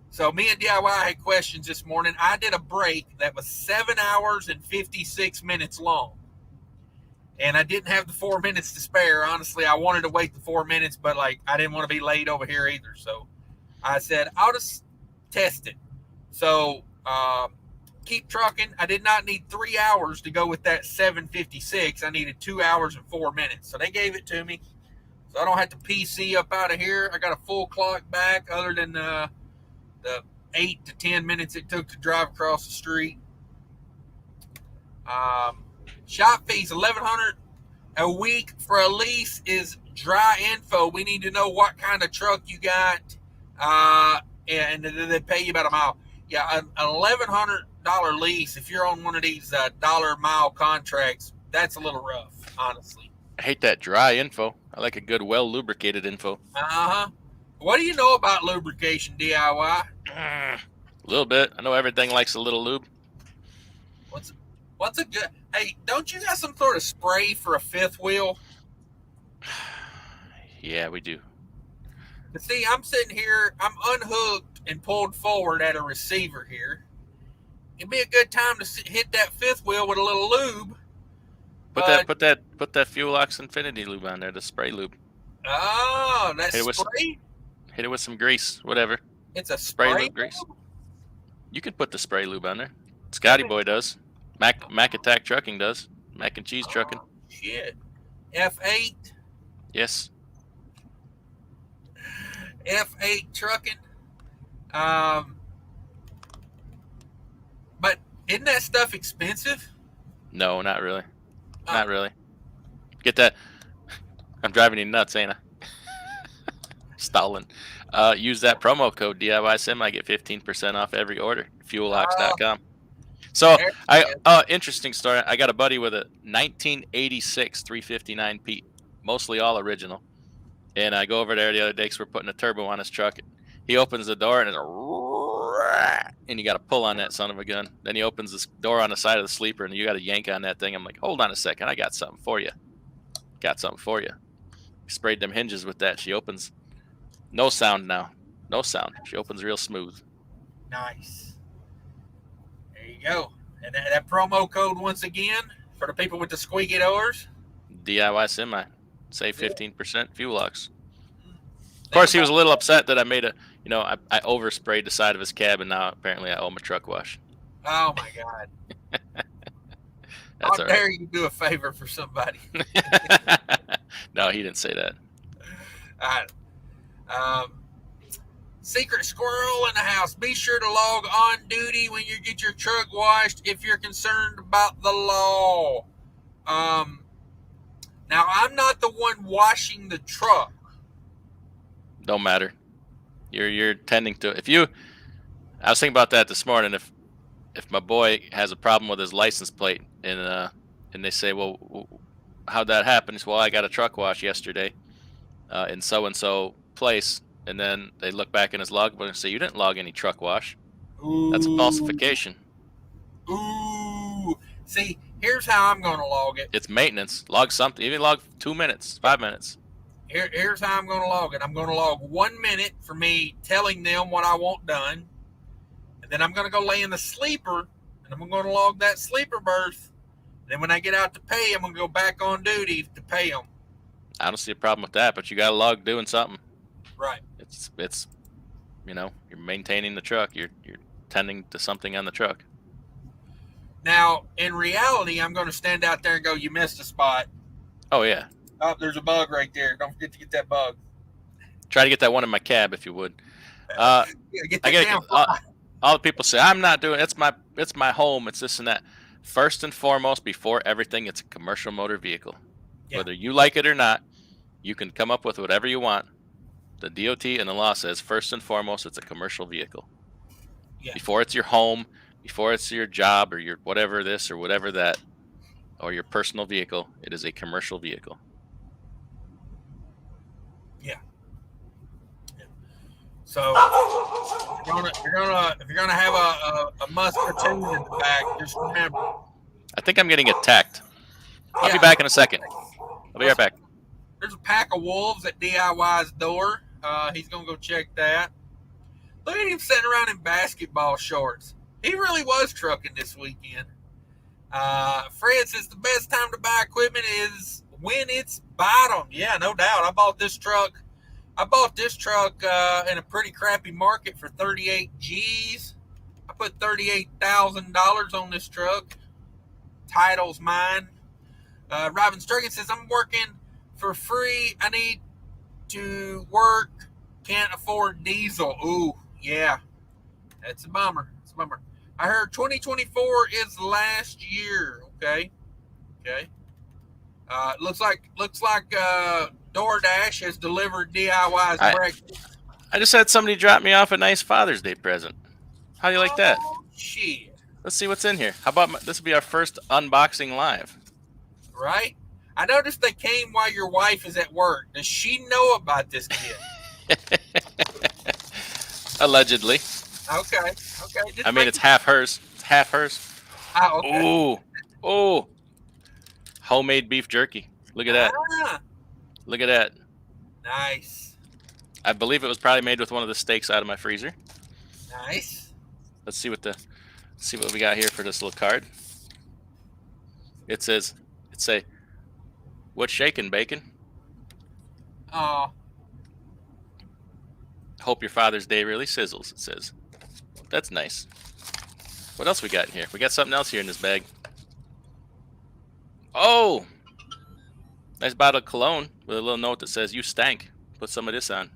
So me and DIY had questions this morning. I did a break that was 7 hours and 56 minutes long. And I didn't have the 4 minutes to spare. Honestly, I wanted to wait the 4 minutes, but I didn't want to be late over here either. So I said, I'll just test it. So keep trucking. I did not need 3 hours to go with that 7:56. I needed 2 hours and 4 minutes. So they gave it to me. So I don't have to PC up out of here. I got a full clock back other than the 8 to 10 minutes it took to drive across the street. Shop fees $1,100 a week for a lease is dry info. We need to know what kind of truck you got, and they pay you about a mile. Yeah, an $1,100 lease. If you're on one of these dollar mile contracts, that's a little rough, honestly. I hate that dry info. I like a good, well lubricated info. What do you know about lubrication DIY? A little bit. I know everything likes a little lube. What's a good? Hey, don't you got some sort of spray for a fifth wheel? Yeah, we do. But see, I'm sitting here, I'm unhooked and pulled forward at a receiver here. It'd be a good time to hit that fifth wheel with a little lube. Put that Fuel Ox Infinity lube on there, the spray lube. Oh, that's spray? Hit it with some grease, whatever. It's a spray lube grease. You could put the spray lube on there. Scotty Boy does. Mac Attack Trucking does. Mac and Cheese Trucking. Shit. F8? Yes. F8 Trucking. But isn't that stuff expensive? No, not really. Not really. Get that. I'm driving you nuts, ain't I? Stalin. Use that promo code DIY Semi. Get 15% off every order. Fuelox.com. So interesting story. I got a buddy with a 1986 359 Pete, mostly all original. And I go over there the other day because we're putting a turbo on his truck. He opens the door and you got to pull on that son of a gun. Then he opens this door on the side of the sleeper and you got to yank on that thing. I'm like, hold on a second, I got something for you. Sprayed them hinges with that. She opens. No sound now. No sound. She opens real smooth. Nice. There you go. And that promo code once again for the people with the squeaky doors. DIY Semi. Save 15%. Fuel Ox. Of course, he was a little upset that I made I oversprayed the side of his cab, and now apparently I owe him a truck wash. Oh my God. That's How dare you do a favor for somebody? No, he didn't say that. Secret squirrel in the house. Be sure to log on duty when you get your truck washed if you're concerned about the law. Now, I'm not the one washing the truck. Don't matter. You're tending to. I was thinking about that this morning. If my boy has a problem with his license plate and they say, well, how'd that happen? He says, well, I got a truck wash yesterday in so and so place. And then they look back in his logbook and say, you didn't log any truck wash. Ooh. That's a falsification. Ooh. See, here's how I'm going to log it. It's maintenance. Log something. Even log 2 minutes, 5 minutes. Here's how I'm going to log it. I'm going to log 1 minute for me telling them what I want done. And then I'm going to go lay in the sleeper, and I'm going to log that sleeper berth. And then when I get out to pay, I'm going to go back on duty to pay them. I don't see a problem with that, but you got to log doing something. Right. It's you're maintaining the truck. You're tending to something on the truck. Now, in reality, I'm going to stand out there and go, you missed a spot. Oh, yeah. Oh, there's a bug right there. Don't forget to get that bug. Try to get that one in my cab if you would. All the people say, I'm not doing it. It's my home. It's this and that. First and foremost, before everything, it's a commercial motor vehicle. Yeah. Whether you like it or not, you can come up with whatever you want. The DOT and the law says, first and foremost, it's a commercial vehicle. Yeah. Before it's your home, before it's your job or your whatever this or whatever that, or your personal vehicle, it is a commercial vehicle. Yeah. So if you're gonna have a musk or two in the back, just remember. I think I'm getting attacked. I'll be back in a second. I'll be right back. There's a pack of wolves at DIY's door. He's gonna go check that. Look at him sitting around in basketball shorts. He really was trucking this weekend. Fred says the best time to buy equipment is when it's bottom. Yeah, no doubt. I bought this truck in a pretty crappy market for 38 G's. I put $38,000 on this truck. Title's mine. Robin Sturgeon says, I'm working for free. I need to work. Can't afford diesel. Ooh, yeah. That's a bummer. It's a bummer. I heard 2024 is last year. Okay. Okay. Looks like DoorDash has delivered DIY's breakfast. I just had somebody drop me off a nice Father's Day present. How do you like that? Oh shit! Let's see what's in here. How about this will be our first unboxing live? Right? I noticed they came while your wife is at work. Does she know about this kid? Allegedly. Okay. I mean, it's half hers. It's half hers. Oh, okay. Ooh. Homemade beef jerky. Look at that. Look at that. Nice. I believe it was probably made with one of the steaks out of my freezer. Nice. Let's see what we got here for this little card. It says, "What's shaking, bacon?" Oh. Hope your Father's Day really sizzles. It says. That's nice. What else we got in here? We got something else here in this bag. Oh, nice bottle of cologne with a little note that says, "You stank. Put some of this on."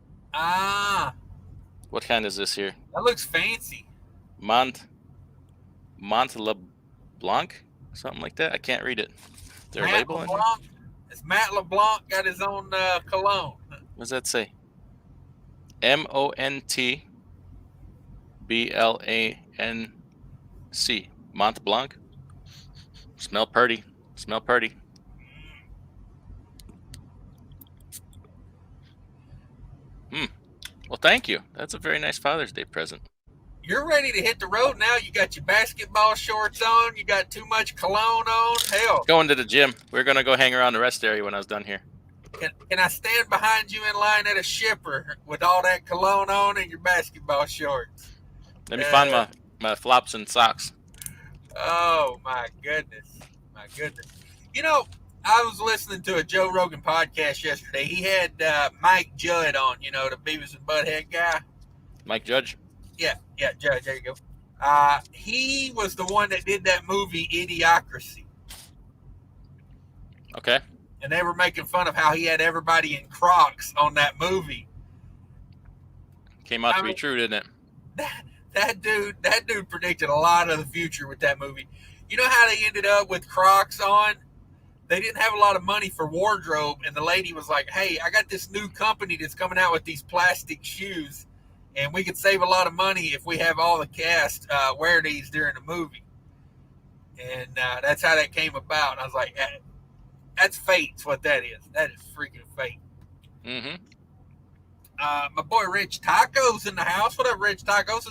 What kind is this here? That looks fancy. Mont LeBlanc? Something like that. I can't read it. Is there a label in here? It's Matt LeBlanc got his own cologne. What does that say? MONTBLANC. Mont Blanc. Smell pretty. Well, thank you. That's a very nice Father's Day present. You're ready to hit the road now. You got your basketball shorts on. You got too much cologne on. Hell. Going to the gym. We're going to go hang around the rest area when I was done here. Can I stand behind you in line at a shipper with all that cologne on and your basketball shorts? Let me find my flops and socks. Oh, my goodness. You know, I was listening to a Joe Rogan podcast yesterday. He had Mike Judd on, the Beavis and Butthead guy. Mike Judge? Yeah, Judge, there you go. He was the one that did that movie, Idiocracy. Okay. And they were making fun of how he had everybody in Crocs on that movie. Came out to be true, didn't it? That dude predicted a lot of the future with that movie. You know how they ended up with Crocs on? They didn't have a lot of money for wardrobe, and the lady was like, "Hey, I got this new company that's coming out with these plastic shoes, and we could save a lot of money if we have all the cast wear these during the movie." And that's how that came about. And I was like, that's fate. That's what that is. That is freaking fate. Mm-hmm. My boy Rich Taco's in the house. What up, Rich Tacos?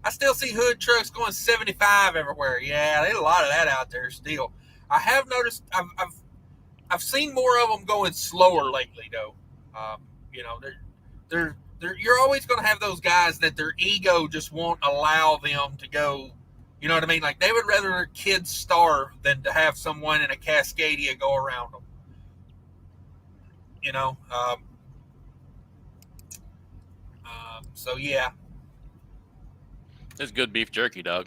I still see hood trucks going 75 everywhere. Yeah, there's a lot of that out there still. I have noticed. I've seen more of them going slower lately, though. You're always going to have those guys that their ego just won't allow them to go. You know what I mean? Like, they would rather their kids starve than to have someone in a Cascadia go around them. So yeah. It's good beef jerky, dog.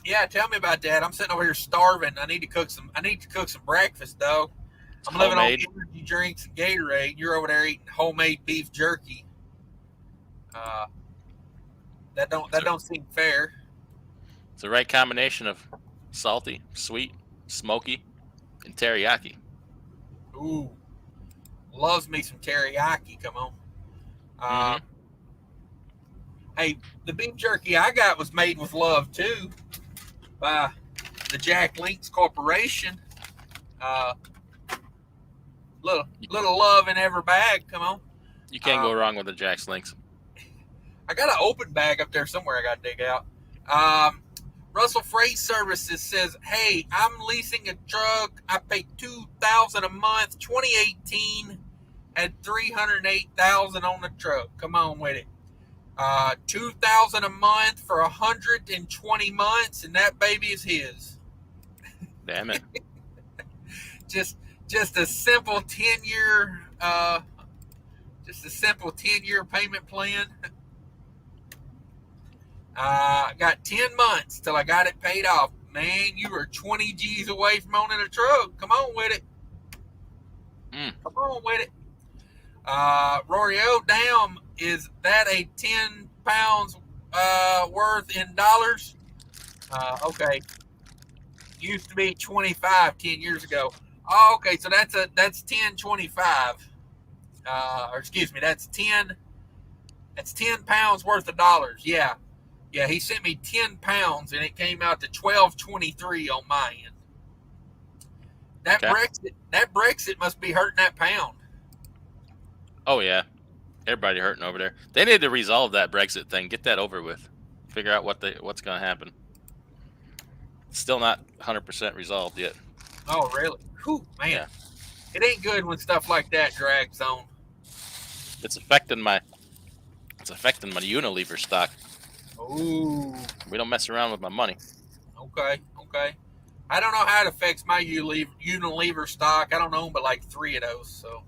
Yeah, tell me about that. I'm sitting over here starving. I need to cook some breakfast, though. I'm living on energy drinks and Gatorade. You're over there eating homemade beef jerky. That don't seem fair. It's the right combination of salty, sweet, smoky, and teriyaki. Ooh, loves me some teriyaki. Come on. Hey, the beef jerky I got was made with love too, by the Jack Links Corporation. Little love in every bag. Come on. You can't go wrong with the Jack Links. I got an open bag up there somewhere I got to dig out. Russell Freight Services says, "Hey, I'm leasing a truck. I pay $2,000 a month. 2018 had 308,000 on the truck. Come on with it. $2,000 a month for 120 months, and that baby is his." Damn it! just a simple 10-year, payment plan. Got 10 months till I got it paid off. Man, you were 20 G's away from owning a truck. Come on with it. Come on with it. Rory O, damn, is that a 10 pounds worth in dollars? Okay. Used to be 25 10 years ago. Oh, okay, so that's 10.25. Or excuse me, that's 10 pounds worth of dollars. Yeah. Yeah, he sent me 10 pounds and it came out to 12.23 on my end. That Okay. Brexit must be hurting that pound. Oh yeah, everybody hurting over there. They need to resolve that Brexit thing. Get that over with. Figure out what's going to happen. It's still not 100% resolved yet. Oh, really? Whew, man. Yeah. It ain't good when stuff like that drags on. It's affecting my Unilever stock. Ooh. We don't mess around with my money. Okay. I don't know how it affects my Unilever stock. I don't own but like 3 of those. So.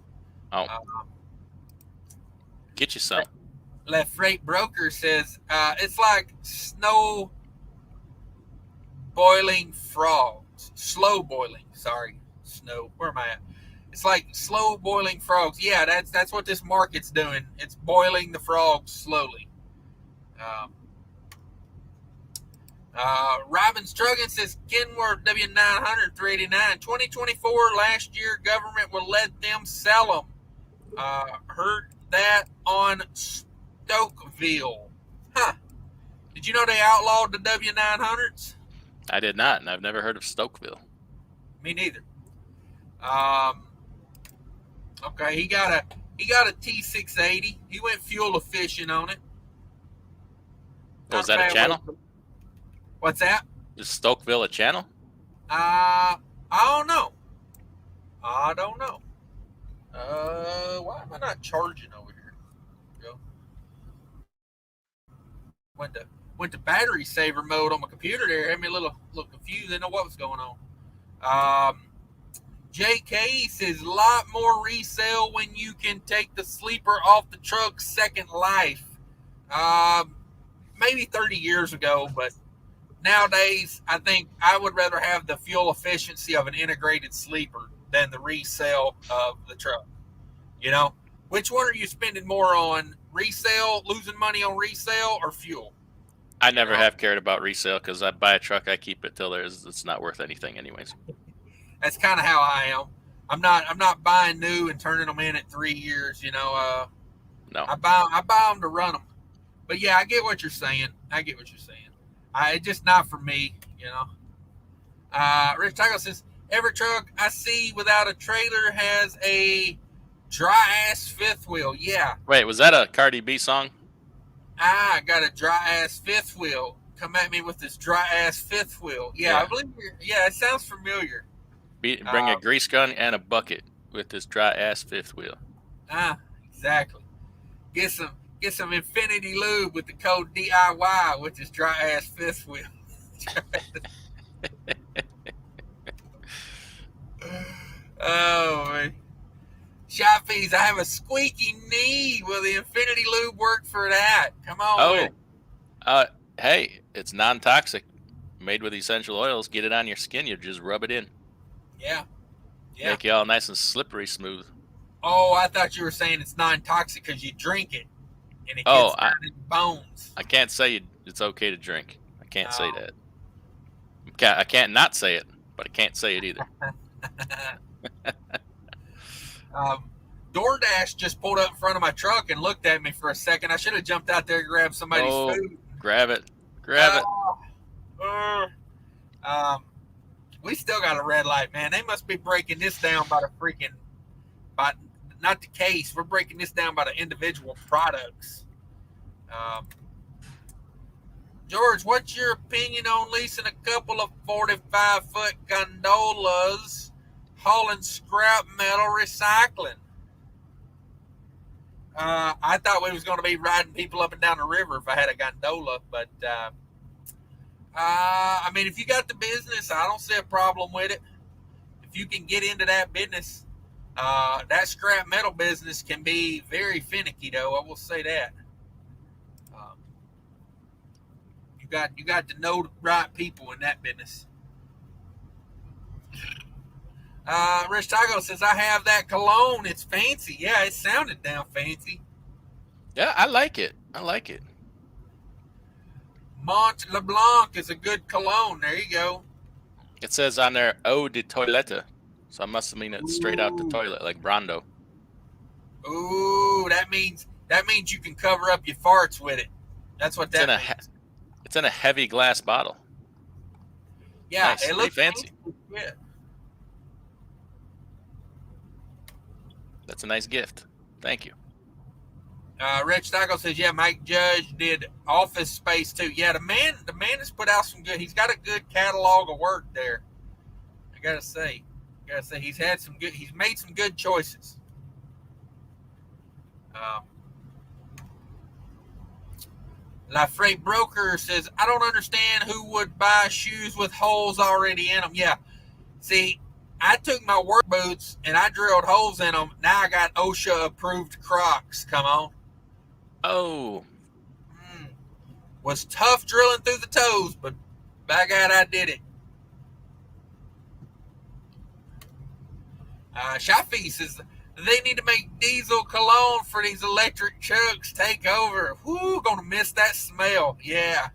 Get you some. Left Freight Broker says it's like snow boiling frogs. Slow boiling. Sorry, snow. Where am I at? It's like slow boiling frogs. Yeah, that's what this market's doing. It's boiling the frogs slowly. Robin Struggan says Kenworth W900 389 2024 last year government will let them sell them. Heard that on Stokeville. Huh. Did you know they outlawed the W900s? I did not, and I've never heard of Stokeville. Me neither. Okay, he got a T680. He went fuel efficient on it. Oh, is that a channel? What's that? Is Stokeville a channel? I don't know. Why am I not charging over here? Go. Went to battery saver mode on my computer there. Had me a little confused. Didn't know what was going on. JK says a lot more resale when you can take the sleeper off the truck's second life. Maybe 30 years ago, but nowadays I think I would rather have the fuel efficiency of an integrated sleeper than the resale of the truck. You know, which one are you spending more on? Resale, losing money on resale, or fuel? I never have cared about resale because I buy a truck, I keep it till it's not worth anything, anyways. That's kind of how I am. I'm not buying new and turning them in at 3 years. You know, no. I buy them to run them. But yeah, I get what you're saying. It's just not for me. You know. Rich Taco says every truck I see without a trailer has a dry ass fifth wheel. Yeah. Wait, was that a Cardi B song? I got a dry ass fifth wheel. Come at me with this dry ass fifth wheel. Yeah. I believe. Yeah, it sounds familiar. Bring a grease gun and a bucket with this dry ass fifth wheel. Exactly. Get some Infinity Lube with the code DIY with this dry ass fifth wheel. Oh man. Shop fees, I have a squeaky knee. Will the Infinity Lube work for that? Come on. Hey, it's non-toxic, made with essential oils. Get it on your skin. You just rub it in. Yeah. Make you all nice and slippery smooth. Oh, I thought you were saying it's non-toxic because you drink it and it gets down in your bones. I can't say it's okay to drink. I can't say that. I can't not say it, but I can't say it either. DoorDash just pulled up in front of my truck and looked at me for a second. I should have jumped out there and grabbed somebody's food. Grab it. We still got a red light, man. They must be breaking this down by not the case. We're breaking this down by the individual products. George, what's your opinion on leasing a couple of 45-foot gondolas hauling scrap metal recycling? I thought we was going to be riding people up and down the river if I had a gondola, but I mean, if you got the business, I don't see a problem with it. If you can get into that business, that scrap metal business can be very finicky, though. I will say that. You got to know the right people in that business. Rich Taco says, I have that cologne. It's fancy. Yeah, it sounded damn fancy. Yeah, I like it. Mont LeBlanc is a good cologne. There you go. It says on there eau de toilette, so I must mean it's straight out the Ooh. toilet, like Brando. Ooh, that means you can cover up your farts with it. That's what that means. It's in a heavy glass bottle. Yeah, Nice, it pretty looks fancy. Yeah. That's a nice gift. Thank you. Rich Stocko says, yeah, Mike Judge did Office Space too. Yeah, the man has put out some good. He's got a good catalog of work there. I gotta say, he's had some good. He's made some good choices. La Freight Broker says, I don't understand who would buy shoes with holes already in them. Yeah, see, I took my work boots and I drilled holes in them. Now I got OSHA approved Crocs. Come on. Oh. Was tough drilling through the toes, but by God, I did it. Shafi says, they need to make diesel cologne for these electric trucks. Take over. Whoo, gonna miss that smell. Yeah,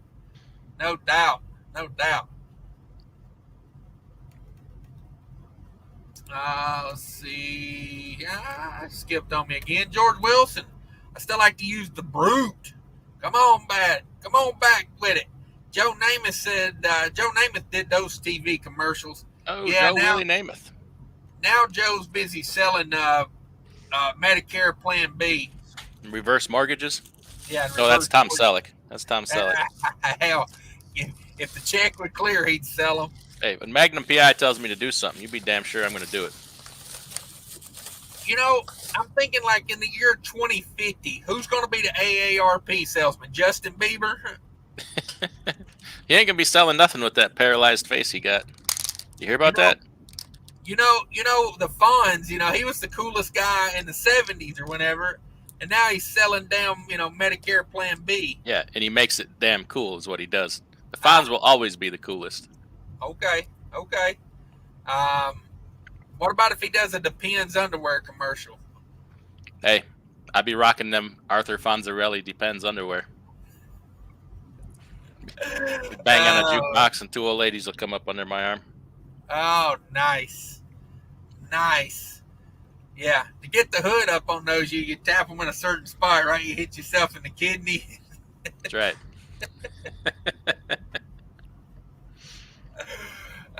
no doubt. No doubt. Let's see. Skipped on me again. George Wilson. I still like to use the Brute. Come on, back with it. Joe Namath said. Joe Namath did those TV commercials. Oh, yeah, Joe Willie Namath. Now Joe's busy selling Medicare Plan B. Reverse mortgages. Yeah. No, that's Tom Selleck. That's Tom Selleck. Hell, if the check would clear, he'd sell them. Hey, when Magnum PI tells me to do something, you be damn sure I'm going to do it. You know, I'm thinking like in the year 2050, who's going to be the AARP salesman? Justin Bieber? He ain't going to be selling nothing with that paralyzed face he got. You hear about that? You know, the Fonz, he was the coolest guy in the 70s or whenever, and now he's selling damn, Medicare Plan B. Yeah, and he makes it damn cool is what he does. The Fonz will always be the coolest. Okay. What about if he does a Depends underwear commercial? Hey, I'd be rocking them Arthur Fonzarelli Depends underwear. Bang on a jukebox and two old ladies will come up under my arm. Oh, nice. Yeah, to get the hood up on those, you tap them in a certain spot, right? You hit yourself in the kidney. That's right.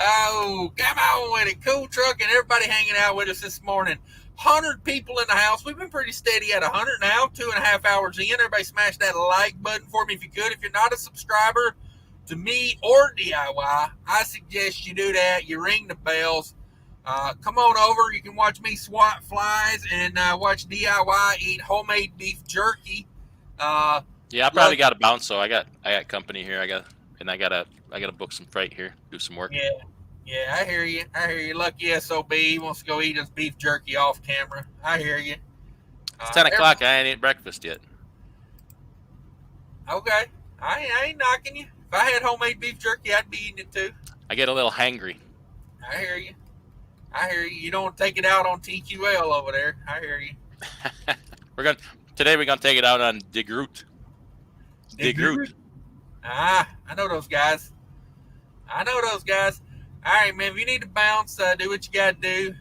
Oh, come on with it. Cool Truck and everybody hanging out with us this morning. 100 people in the house. We've been pretty steady at 100 now, 2.5 hours in. Everybody smash that like button for me if you could. If you're not a subscriber to me or DIY, I suggest you do that. You ring the bells. Come on over. You can watch me swat flies and watch DIY eat homemade beef jerky. Yeah, I probably got to bounce. So I got company here. I gotta book some freight here. Do some work. Yeah, I hear you. Lucky SOB. He wants to go eat his beef jerky off camera. I hear you. It's 10 o'clock. I ain't eaten breakfast yet. Okay. I ain't knocking you. If I had homemade beef jerky, I'd be eating it too. I get a little hangry. I hear you. You don't take it out on TQL over there. I hear you. Today we're gonna take it out on De Groot. De Groot. I know those guys. All right, man. If you need to bounce, do what you got to do.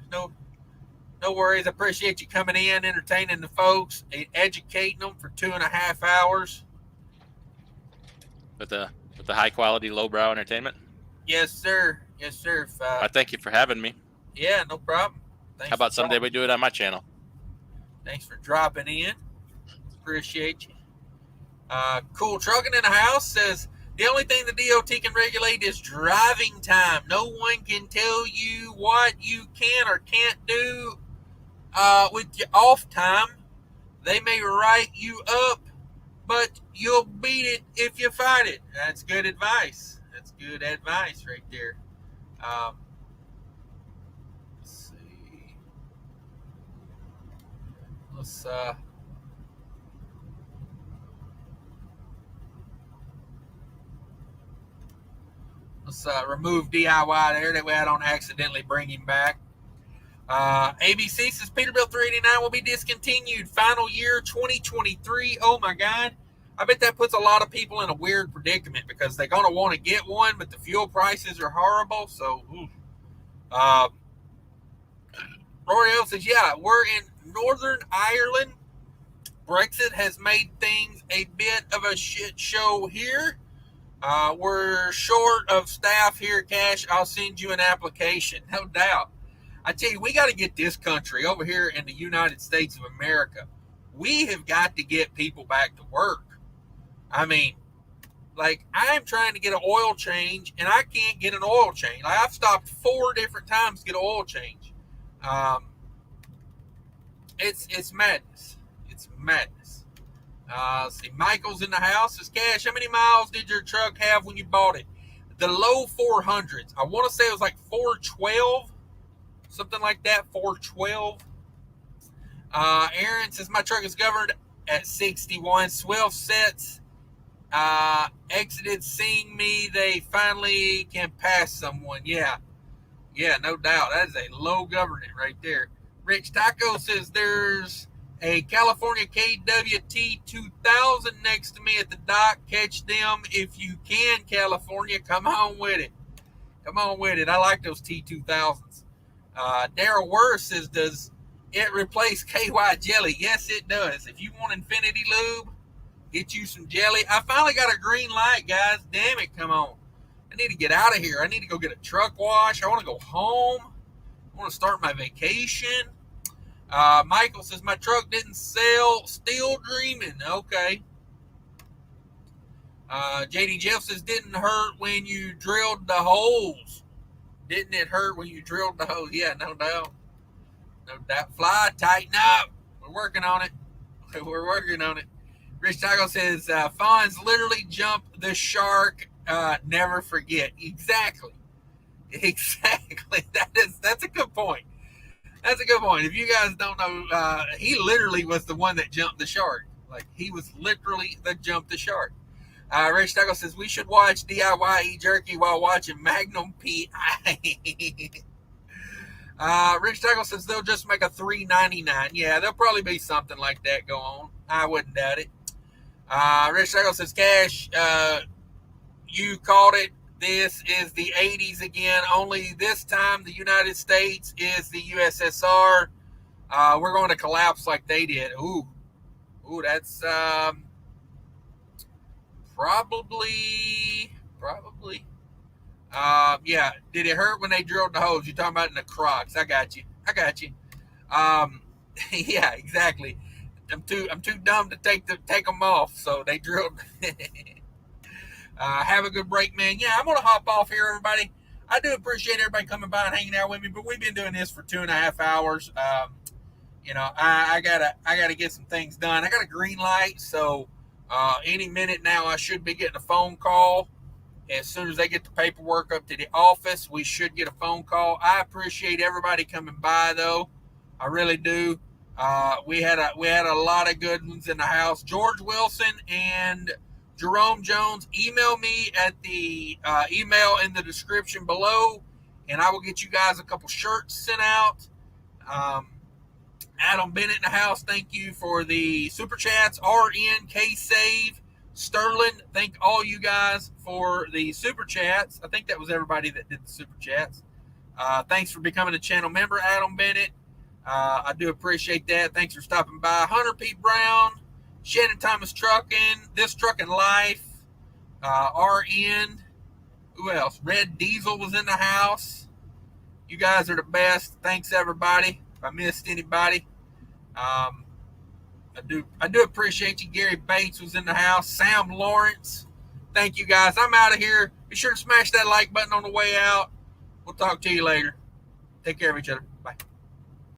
No worries. I appreciate you coming in, entertaining the folks, educating them for 2.5 hours. With the high quality, lowbrow entertainment. Yes, sir. I thank you for having me. Yeah, no problem. How about someday we do it on my channel? Thanks for dropping in. Appreciate you. Cool Trucking in the house says, the only thing the DOT can regulate is driving time. No one can tell you what you can or can't do with your off time. They may write you up, but you'll beat it if you fight it. That's good advice. That's good advice right there. Let's see. Let's remove DIY there. That way I don't accidentally bring him back. ABC says Peterbilt 389 will be discontinued. Final year 2023. Oh my God. I bet that puts a lot of people in a weird predicament because they're going to want to get one, but the fuel prices are horrible. So, Rory L says, yeah, we're in Northern Ireland. Brexit has made things a bit of a shit show here. We're short of staff here, Cash. I'll send you an application, no doubt. I tell you, we got to get this country over here in the United States of America. We have got to get people back to work. I mean, like, I'm trying to get an oil change, and I can't get an oil change. Like, I've stopped 4 different times to get an oil change. It's madness. It's madness. See, Michael's in the house. Says, Cash, how many miles did your truck have when you bought it? The low 400s. I want to say it was like 412. Something like that, 412. Aaron says, my truck is governed at 61. 12 sets exited seeing me. They finally can pass someone. Yeah, no doubt. That is a low government right there. Rich Taco says, there's a California KWT 2000 next to me at the dock. Catch them if you can, California. Come on with it. Come on with it. I like those T2000s. Daryl Worth says, does it replace KY jelly? Yes, it does. If you want Infinity Lube, get you some jelly. I finally got a green light, guys. Damn it, come on. I need to get out of here. I need to go get a truck wash. I want to go home. I want to start my vacation. Michael says, my truck didn't sell. Still dreaming. Okay. JD Jeff says, didn't hurt when you drilled the holes. Didn't it hurt when you drilled the hole? Yeah, no doubt. No doubt. Fly, tighten up. We're working on it. We're working on it. Rich Taco says, Fonz literally jumped the shark. Never forget. Exactly. That's a good point. That's a good point. If you guys don't know, he literally was the one that jumped the shark. Like, he was literally the jump the shark. Rich Taco says, we should watch DIY jerky while watching Magnum PI. Rich Taco says, they'll just make a $3.99. Yeah, there'll probably be something like that go on. I wouldn't doubt it. Rich Taco says, Cash, you called it. This is the 80s again. Only this time the United States is the USSR. We're going to collapse like they did. Ooh, that's... Probably. Yeah. Did it hurt when they drilled the holes? You're talking about in the Crocs. I got you. Yeah, exactly. I'm too dumb to take them off, so they drilled. Have a good break, man. Yeah, I'm gonna hop off here, everybody. I do appreciate everybody coming by and hanging out with me, but we've been doing this for 2.5 hours. I gotta get some things done. I got a green light, so. Any minute now, I should be getting a phone call. As soon as they get the paperwork up to the office, we should get a phone call. I appreciate everybody coming by, though. I really do. We had a lot of good ones in the house. George Wilson and Jerome Jones, email me at the email in the description below, and I will get you guys a couple shirts sent out. Adam Bennett in the house, thank you for the super chats. RN, K-Save, Sterling, thank all you guys for the super chats. I think that was everybody that did the super chats. Thanks for becoming a channel member, Adam Bennett. I do appreciate that. Thanks for stopping by. Hunter P. Brown, Shannon Thomas Trucking, This Trucking Life, RN. Who else? Red Diesel was in the house. You guys are the best. Thanks, everybody. If I missed anybody, I do appreciate you. Gary Bates was in the house. Sam Lawrence, thank you guys. I'm out of here. Be sure to smash that like button on the way out. We'll talk to you later. Take care of each other.